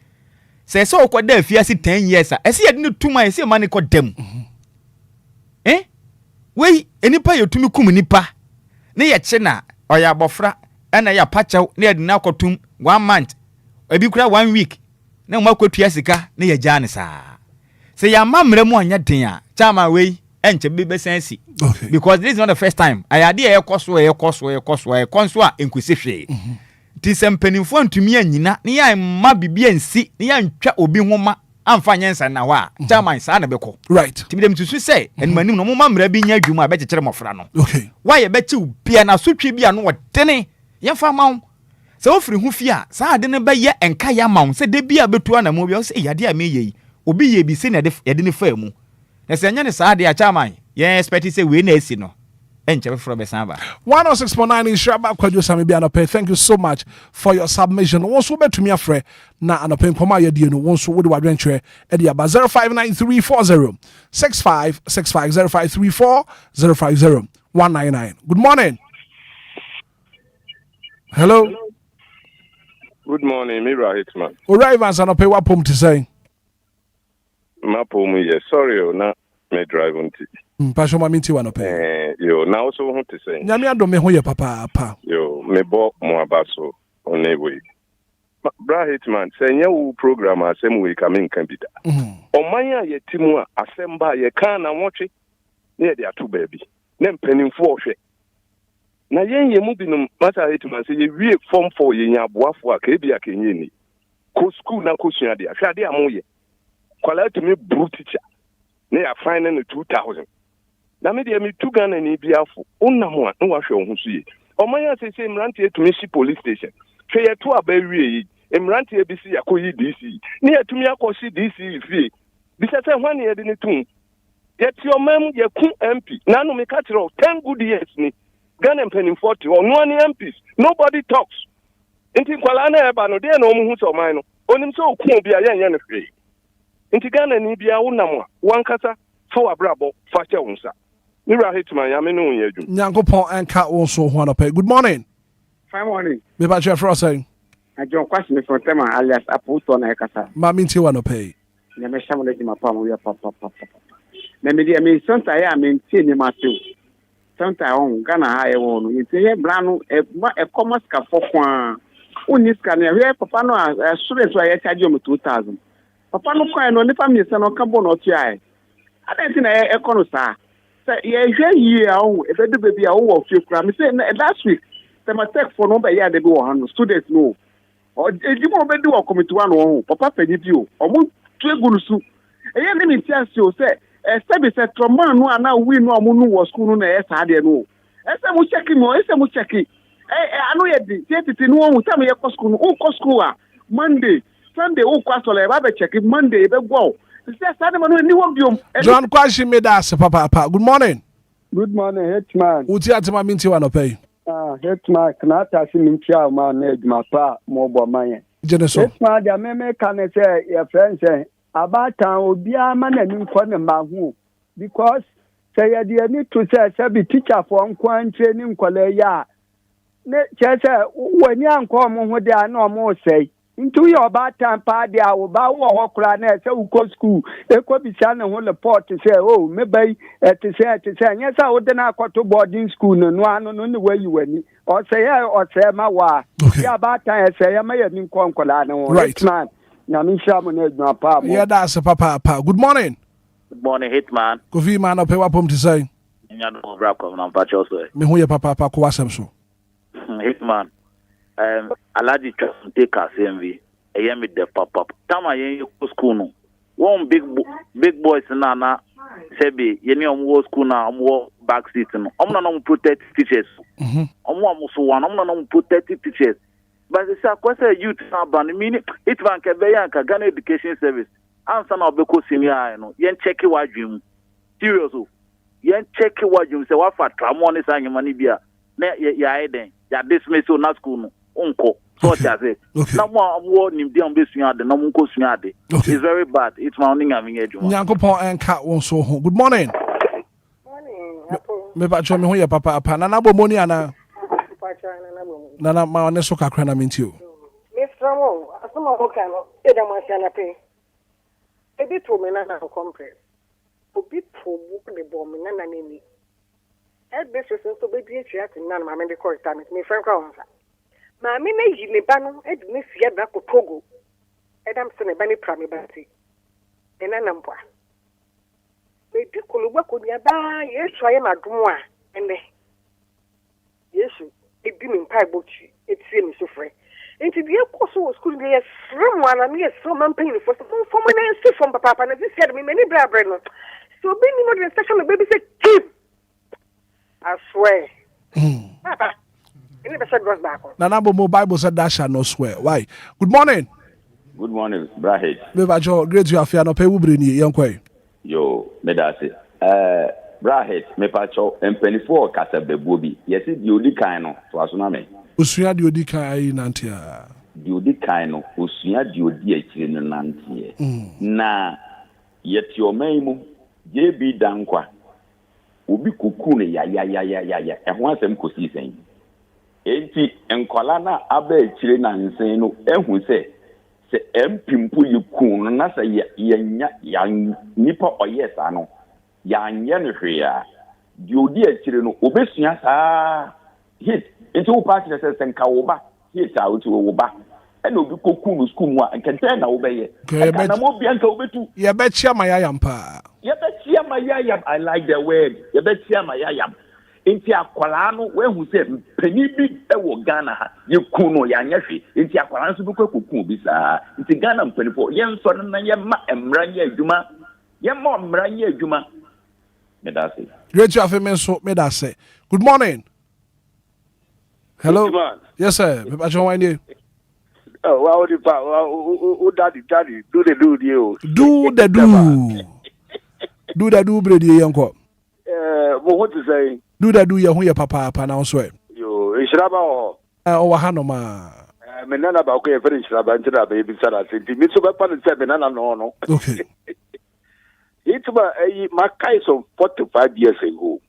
say so okwada fie asi 10 years ese ye ne tuma ese ma ne kodam wei enipa yotumi kum nipa ne ye che na oya abofra na ya pachew na ye na kotum 1 month ebi kura 1 week na mo akotua sika na ye gya ne saa se ya mamre mu anya den a chama wei enche bi besensi because this is not the first time ayade e koso a enkwisi hwe ti sempanifo ntumi anyina ne ya ma bibia nsi ne ya ntwa obi homa amfa nyensa na wa chama saa na beko right ti dem tusu say en manim no mo mamra bi nya adwuma be kekere mofra no okay why be chi bia na sotwe bia no wodene yemfa mawo se ofiri hu fi a saa de ne be ye enka ya mawo se de bia betu na mo bia se yade a me ye obi ye bi se na de ne fa mu na se nya ne saa de a chama ye expect say we na esi no enche befro be san ba 106.9 in Shraba Kwadwo Samibi Anope. Thank you so much for your submission. Wonso betumi afre na Anope nkoma ye die no wonso wo de wadwentre e dia ba 059340 6565 0534 199. Good morning. Hello. Good morning, Mira Hitman. Arrive as Anope what pom to say. Ma pom yes, sorry na me drive on ti. Passion Maminti Wanope. Yo, now also want to say. Nyamia do me hoye papa. Yo, me bo mo abaso on a way. Bra Hitman, say new program asem we coming can be that. O manya ye timu asemba ye kan na watch near their two baby. Nem penning for hwe. na yen ye mu binum mata Hitman say ye wie form 4 ye nya boafo a ka bia kenye ni ko school na ko sua de ahwa de amoye kwala to me bru teacher na ya fine no 2000 na me de me tu Ghana ni biafo onam a no wa hwe ho so ye omanya say mrante to me shi police station hwe ye to abawie yi mrante bi si yakoyi DC ni atumi akoshi DC fie bi say hwan ye de ne tum yet your mem ye ku MP na no me catch 10 good years ni Ghanaian penny 40 or no any MPs nobody talks inti kwala na eba no de na omu hu so man no onim so ku bia ye no hwe inti Ghana ni bia wonam a wankasa fa wabrabo fa che wonsa ni ra Hitman ya me no ye adwum Nyankopon enka wo so ho na pay. Good morning. Fine morning. Me ba chef for saying. I John question me from Tema alias Aputo na ekasa. Ma minti wa no pay. Na me shamu le ma pa mo ya papa. Na me dia me sonta ya me ntie ni ma tew. Sonta on Ghana ha e wo no. Ntie ye bra no e commerce ka fokwa. Oni ska na we papa no a student wa ye charge me 2000. Papa no kwa no nipa me se no ka bo no tu ai. Adanti na e kono sa. Say ye hwe yi a wo e be de baby a wo fie kura. Me say last week Tema take for no be ya de bi wo han students no. O ejimo be di wo committee one wo papa panyi bi o. Omo tu egunusu. Eye ne mi tiase o say be say trauma no ana we no omo no wo school no na e sa de no. Ese mu check mo, ese mu check. Anu ye di, tete no wo tam ye ko school no. O ko school a Monday, Sunday o kwa so le ba be check Monday be go. Say sa de ma no ni wo biom. John Kwashi made us papa. Good morning. Good morning, Hitman. Uti atima minti wa no pay. Hitman knata si mintia ma na eduma pa mo bo manye. Jeneso. Hitman dia me kan say your friend say abatan obia ma na ni ko ne ma hu because say ya dia ni to say be teacher for nkwan training kwale ya ne say wani anko mo hu dia na mo say ntu yo abatan pa dia wo ba wo hokura na say uko school e ko bi sia na ho report say oh me bai te say nya say wo de na akoto boarding school no anu no ni wayi wani o say ma wa ya abatan e say ya ma ya ni nkonkola na wo man na mi sha mo na eduma pa mo yeah that's papa. Good morning. Good morning, Hitman. Kofi man op wa pom to say Nya no bra kom na pa cho so me hu ye papa ko wasem so Hitman. Alaji take us MV. Me the pop up. Tama yen you school no. One big boys na sebi yen you school na back seat no. No protect teachers. So one no protect teachers. But the say youth na ban mean it van ke be yan ka Ghana Education Service. Answer na obeko senior no. Yen check wadwum. Serious o. Yen check wadwum say wa fa tramoni sa nyama ni bia. Na ya eden. Ya dismiss na school no. Unko so say na mo nim dey on be sua de na mo nko sua de it's very bad it's my only am here juma Nyankopon enka won so ho. Good morning. Me ba cho me ho ye papa na bo moni ana na ma one so kakra na minti o Mr. Mo asoma ho kan no e da ma sia na pe e bi to me na compare obi to mu ne bo me na ni e be so be bi etua tin na ma me de correct me friend kwa onsa Mami na yi ne ba no e di ne fie ba ko Togo. Edam se ne ba ne pra me ba ti. Ena na mpoa. Me di kolugba ko nia ba Yesu aye madum a ene. Yesu e di me mpa igbochi e tie me sofre. Enti bi e koso wo school dey from one na me so man pay for from na nsi from papa na this said me many bra no. So be ni mo the section me baby say keep. I swear. Papa Nana Bomo Bible said that shall not swear. Why? Good morning. Good morning, Brahid. Me ba jo great you afia no pe wubri ni Enquires. Yo, me da se. Brahid, me pa cho empenifo kasa bebu bi. Yesi di odi kan no, to aso na me. Usua di odi kan ayi nantia. Di odi kan no, usua di odi akire no nantie. Na yeti oman mu, je bi dankwa. Obi kuku ne ya. Ehho asem kosi sen. Enti enkwala na aba akire na nsen no ehu se empimpu yikun na se ya nipa oyesa no ya nye no hwea di odi akire no obesua saa hit enti wo party se senka wo ba hit a wo ba e no bi koku no school mu a nkente na wo beye na mo bia nka wo betu ye be chia mayayam pa ye be chia mayayam I like the word ye be chia mayayam Inti akwala no wehu se panyi bi e wo Ghana ha ye ku no ya nyahwe inti akwala so bi kwakoku bi saa inti Ghana mpanifo ye nso no na ye ma emranye adwuma ye ma emranye adwuma me da say great you have me so me da say good morning hello Hitman. Yes sir me pa chon wine Oh wow the pa daddy do the do you do the bredi yanko but what to say do the do ye hu ye papa na so yo Ishiraba o wa hanoma me nana ba ko e fere Ishiraba ntira ba e bi sara senti mi so be pa ne se me nana no okay Hitman my kai some 45 years ago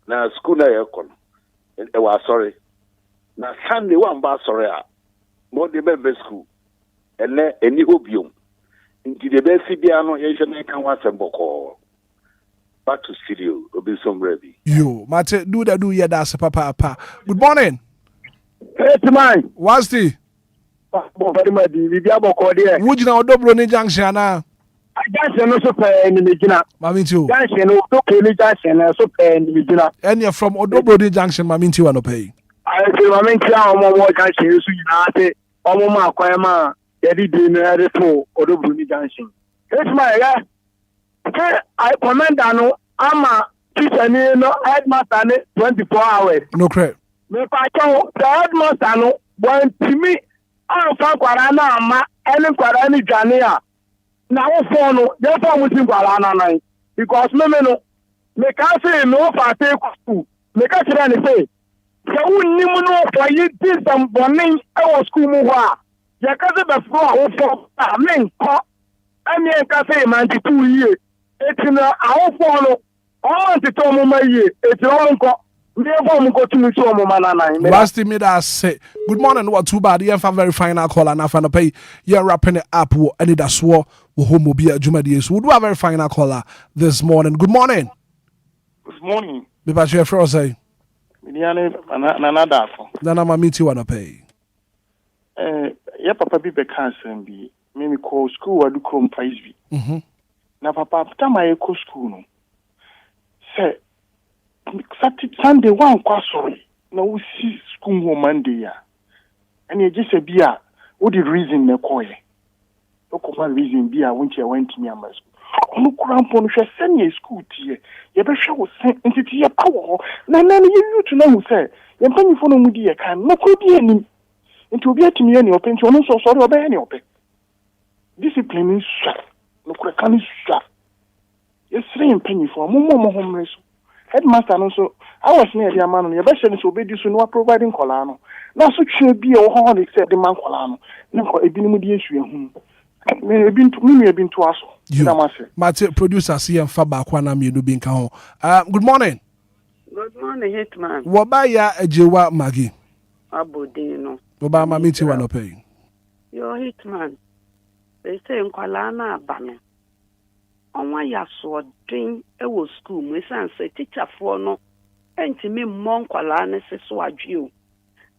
na school na e kon e wa sorry na Sunday one ba sorry a mo de member school ene eni obiom nti de be si bia no ye hwe kan wa semboko back to studio obi somrebi yo mate do that do ye da se papa good morning Hitman what's the very much di bia boko de wujina odobro ni junction na junction no so pe ni megina mami nti o junction no to ke ni junction no so pe ni megina and from odobro ni junction mami nti wa no pay I say mami nti a omo junction so yina ate omo ma kwan ma yedi di na repo odobro ni junction Hitman ya I commander no ama teacher ni no headmaster ni 24 hours no crap me pa cho the headmaster no want me on fa kwara na ama eni kwara ni dwane a na wo phone no dey phone mutin kwara na nan because me no me ka say no fa take school me ka tira ni say se wonni mu no for you this some bonin e wo school mu ho a ya ka se be fro a wo phone a me nko ami en ka say man ti 2 years etina a wo phone no o ti to mu ma ye etiro nko last me that say good morning what too bad you have very final call and after pay you're wrapping it up Anidaso Wɔhɔ Obia Jumadi so we do a very final caller this morning good morning me pa your friend say nana ma meet you wanna pay ya papa bi be cancel bi me call school wadu krom price bi na papa after my eco school no say Sunday one kwaso na we see school home Monday ya and you just be a what the reason na call ye one reason be a went to me am school onu krampo no hwe senior school tie ye be hwe wo sen entity ye power na you to know say ye panifo no mu di ye kan no ko di anim enti obi atimi ye ne open ti onu so sorry obe ye ne open discipline is sharp no ko kan is sharp ye srin panifo mo home so headmaster no so I was near the man you better so be so no providing colano na so twe bi e wo ho de say the man colano na ko ebi mu di esu ehun me ebi nto aso na mase mate producer see fa ba kwa na me no bi nka ho good morning Hitman wo ba ya ejewa magi abodin no wo ba ma meet you no pay yo Hitman they say nkwala na aba no onwa ya so den e wo school mu san say teacher for no entimi mmon kwala ne se so adwe o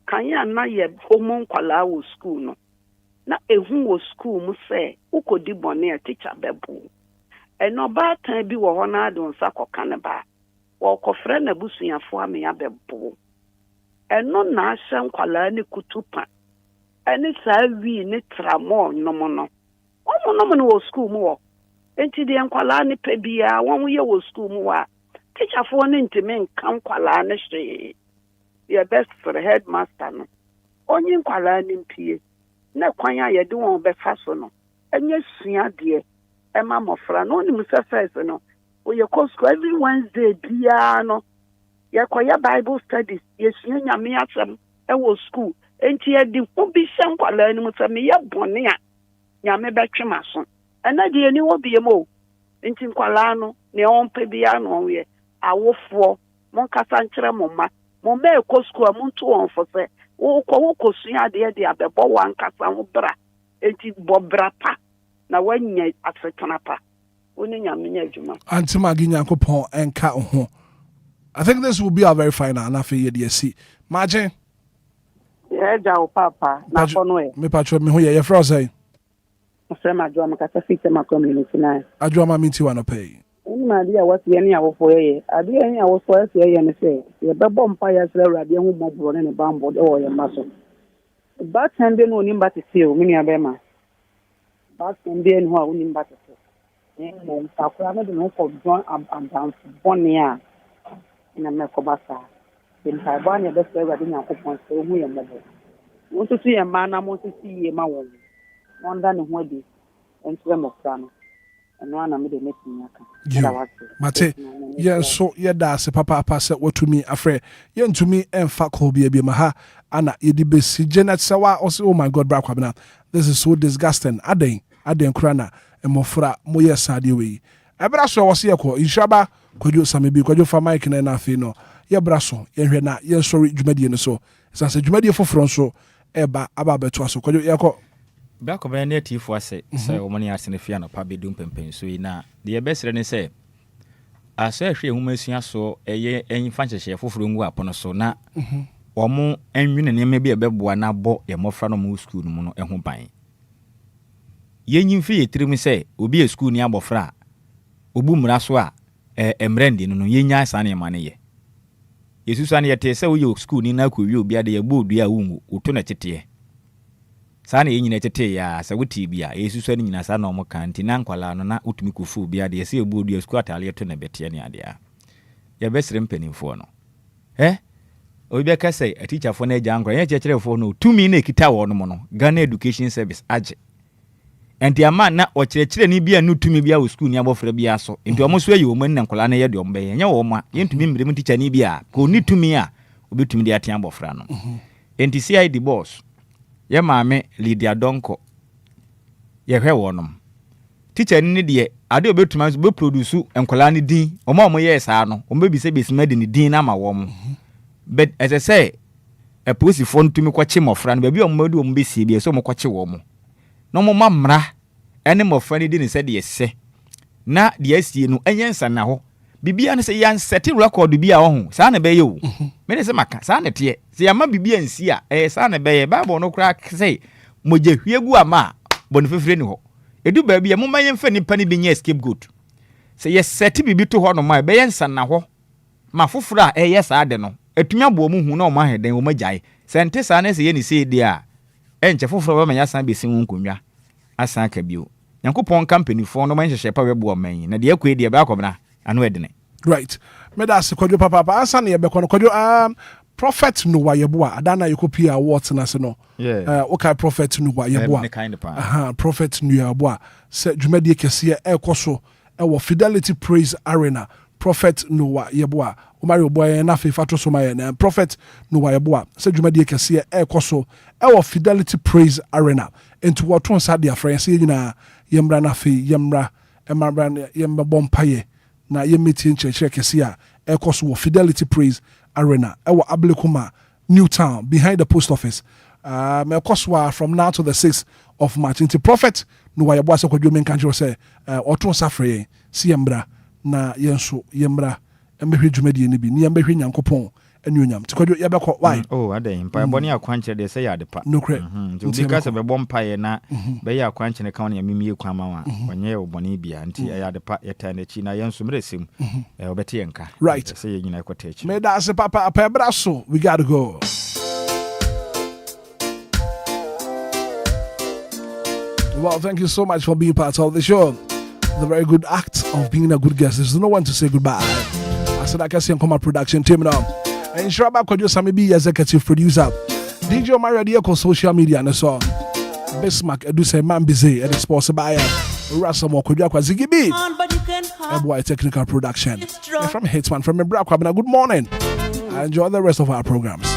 kan ya na ye homon kwala wo school no na ehu wo school mu say ukodi bone a teacher bebu eno ba tan bi wo ho na adon sa koka ne ba wo kofre na busuafo ame ya bebu eno na ahye kwala ne kutupa ene sa wi ne tramo no no wo school mu wo enti de nkwala ne pe bia won ye wo school mu wa teacher for ne ntime nkan nkwala ne hwe your best for the headmaster no onye nkwala ne mpie na kwan ya ye de won be fa so no enye sua de e ma mofra no ni musa first no o ye ko school every Wednesday bia no ye ko ya Bible studies ye sua nyame asem e wo school enti ye di ko bi hye nkwala ne musa me ye bone a nyame betwe maso ena de ni wo biemo nti nkwala no ne on pe bia no we awofo mon kasa nkyere momma mo me ko school mo nto on fo se wo ko sua de abebo wan kasa ho bra enti bobra pa na wanya afetana pa woni nyame nya adwuma antima gi nyankopon enka ho I think this will be our very final na fe ye de si margin ye ja o papa na kono e me patro me ho ye fro say Sema adwa makasa fite ma community na adwa ma miti wa no pay my dear, what's the any hour for ye? I do any hour for us here and say, your babble fires are the young mob in a bamboo or your muscle. But sending no nimba to see you, mini abema. But sending who are winning back to see. And Sakura don't know for John and down 1 year in a Mekobasa. In Taiwan, the best ever in a coupon, so we are mobile. Want to see a man, I want to see a man. One done in Weddy and swim of Grano. And one I'm making Mate, yeah, so yeah, that's a papa pass what to me, afraid. Yen to me and fuck hobby be maha, Anna, Edibisi, Janet Sawa, also, oh my God, Brakwabana. This is so disgusting. Aden Krana, and Mofra, Moya Sadiwi. Abraso was here, Ishaba, could you some maybe, could you for Mike and Afino? Yeah, Brasso, yeah, yeah, sorry, Jumedian so. It's as a Jumedia for Fronso, Eba, Ababetuaso, could you echo? Back of any tea for say, money as in the fiano, Pabi Dumpin, so now, the best ready say. I say, she who may see us so a year any fancy share for room upon a so now. Or more, and you may be a bebo and now bought a more front of moon school mono and home buying. Yen fee, tell me say, will be a school near Bofra. Ubum Raswa, a brandy, no yenya sunny money. Yes, Sunny at say, you school in Naku, you be at the abode, dear womb, Utonatite. Sani yenyi netete ya sa wuti bia yesu so ni nyina sa na omo kan ti na nkwala no na utumi kufu bia de se ebudu ya squat ale to na betia ne ade a ya besre mpanimfo no obi ka say a teacher fo na eja nkwa ya chekere no tumi na ekita wo no mo no Ghana Education Service age enti ama na o cherekere ni bia no tumi bia wo school ni abofra bia so enti omo so ayi wo man na nkwala na ye de ombe ye nya wo ma ye ntumi mrem teacher ni bia ko ni tumi a obi tumi de atia abofra no enti CID boss ye maame Lydia Donko ye hwe wonom teacher ni de ade obetuma be produce enkola ni din omo ye saa no omo be se besima de ni din na ma wo but as I say a pussy phone to me kwache mofra no ba omo de omo be sie bi so omo kwache wo mo no mo mamra ene mofra ni din se de yese na de asie no enyensa na ho bibia no se yan set record bia wo ho saa na be ye o me ne se maka saa na te se yama bibia nsi a saa na be ye bible no kra say moje hwiegu ama bonu fefre ni ho edu ba bia mo mayen fa nipa ni binya scapegoat se ye set bibi to ho no ma be yensa na ho ma foforo a ye saa de no atumi abo mu hu na o ma heden o magyae sente saa na se ye ni se de a enche foforo ba manya san be sin wonkonwa asan ka bio Yankopon company fo no man hye pa webo man na de akwe de ba akobna ano edene right me da se kwadwo papa asa na ye be kono kwadwo prophet no wa yeboa adana yekopia what na se no okay prophet no wa yeboa prophet no yeboa se dwumade kese ekoso wo Fidelity Praise Arena prophet no wa yeboa o mari oboy na fe fato so maye na prophet no wa yeboa se dwumade kese ekoso wo Fidelity Praise Arena into what one sad dia friends nyina yemra na fe yemra yemba bompaye na yemeti nchekere kese a ekoso wo Fidelity Praise Arena ewa Ablekuma New Town behind the post office mekoswa from now to the 6th of March into prophet no wa yeboa se kwadwo men kanjiro se oton safre si yembra na yenso yembra embehwe dwumadi ni bi ni embehwe Nyankopon anuonyam tikwadwo yebekọ why aden pa boni akwanche de se yade pa no cre because be bompa ye na be ya akwanche ne kan ya mimie kwama wa onye oboni bia nti yade pa yeta na chi na yenso mresem obete yenka right se ye nyina ekotechi me da se papa apebraso we got to go. Well, thank you so much for being part of the show. The very good act of being a good guest. There's no one to say goodbye. I said I can see come production team now. And Shraba Kojo Sami be executive producer. DJ Mario Dieko social media and so Bismarck Edu say man busy and sponsored by Rasamo Kojo Zigibi. Boy technical production. From Hitman from Mbrakwa. Good morning. I enjoy the rest of our programs.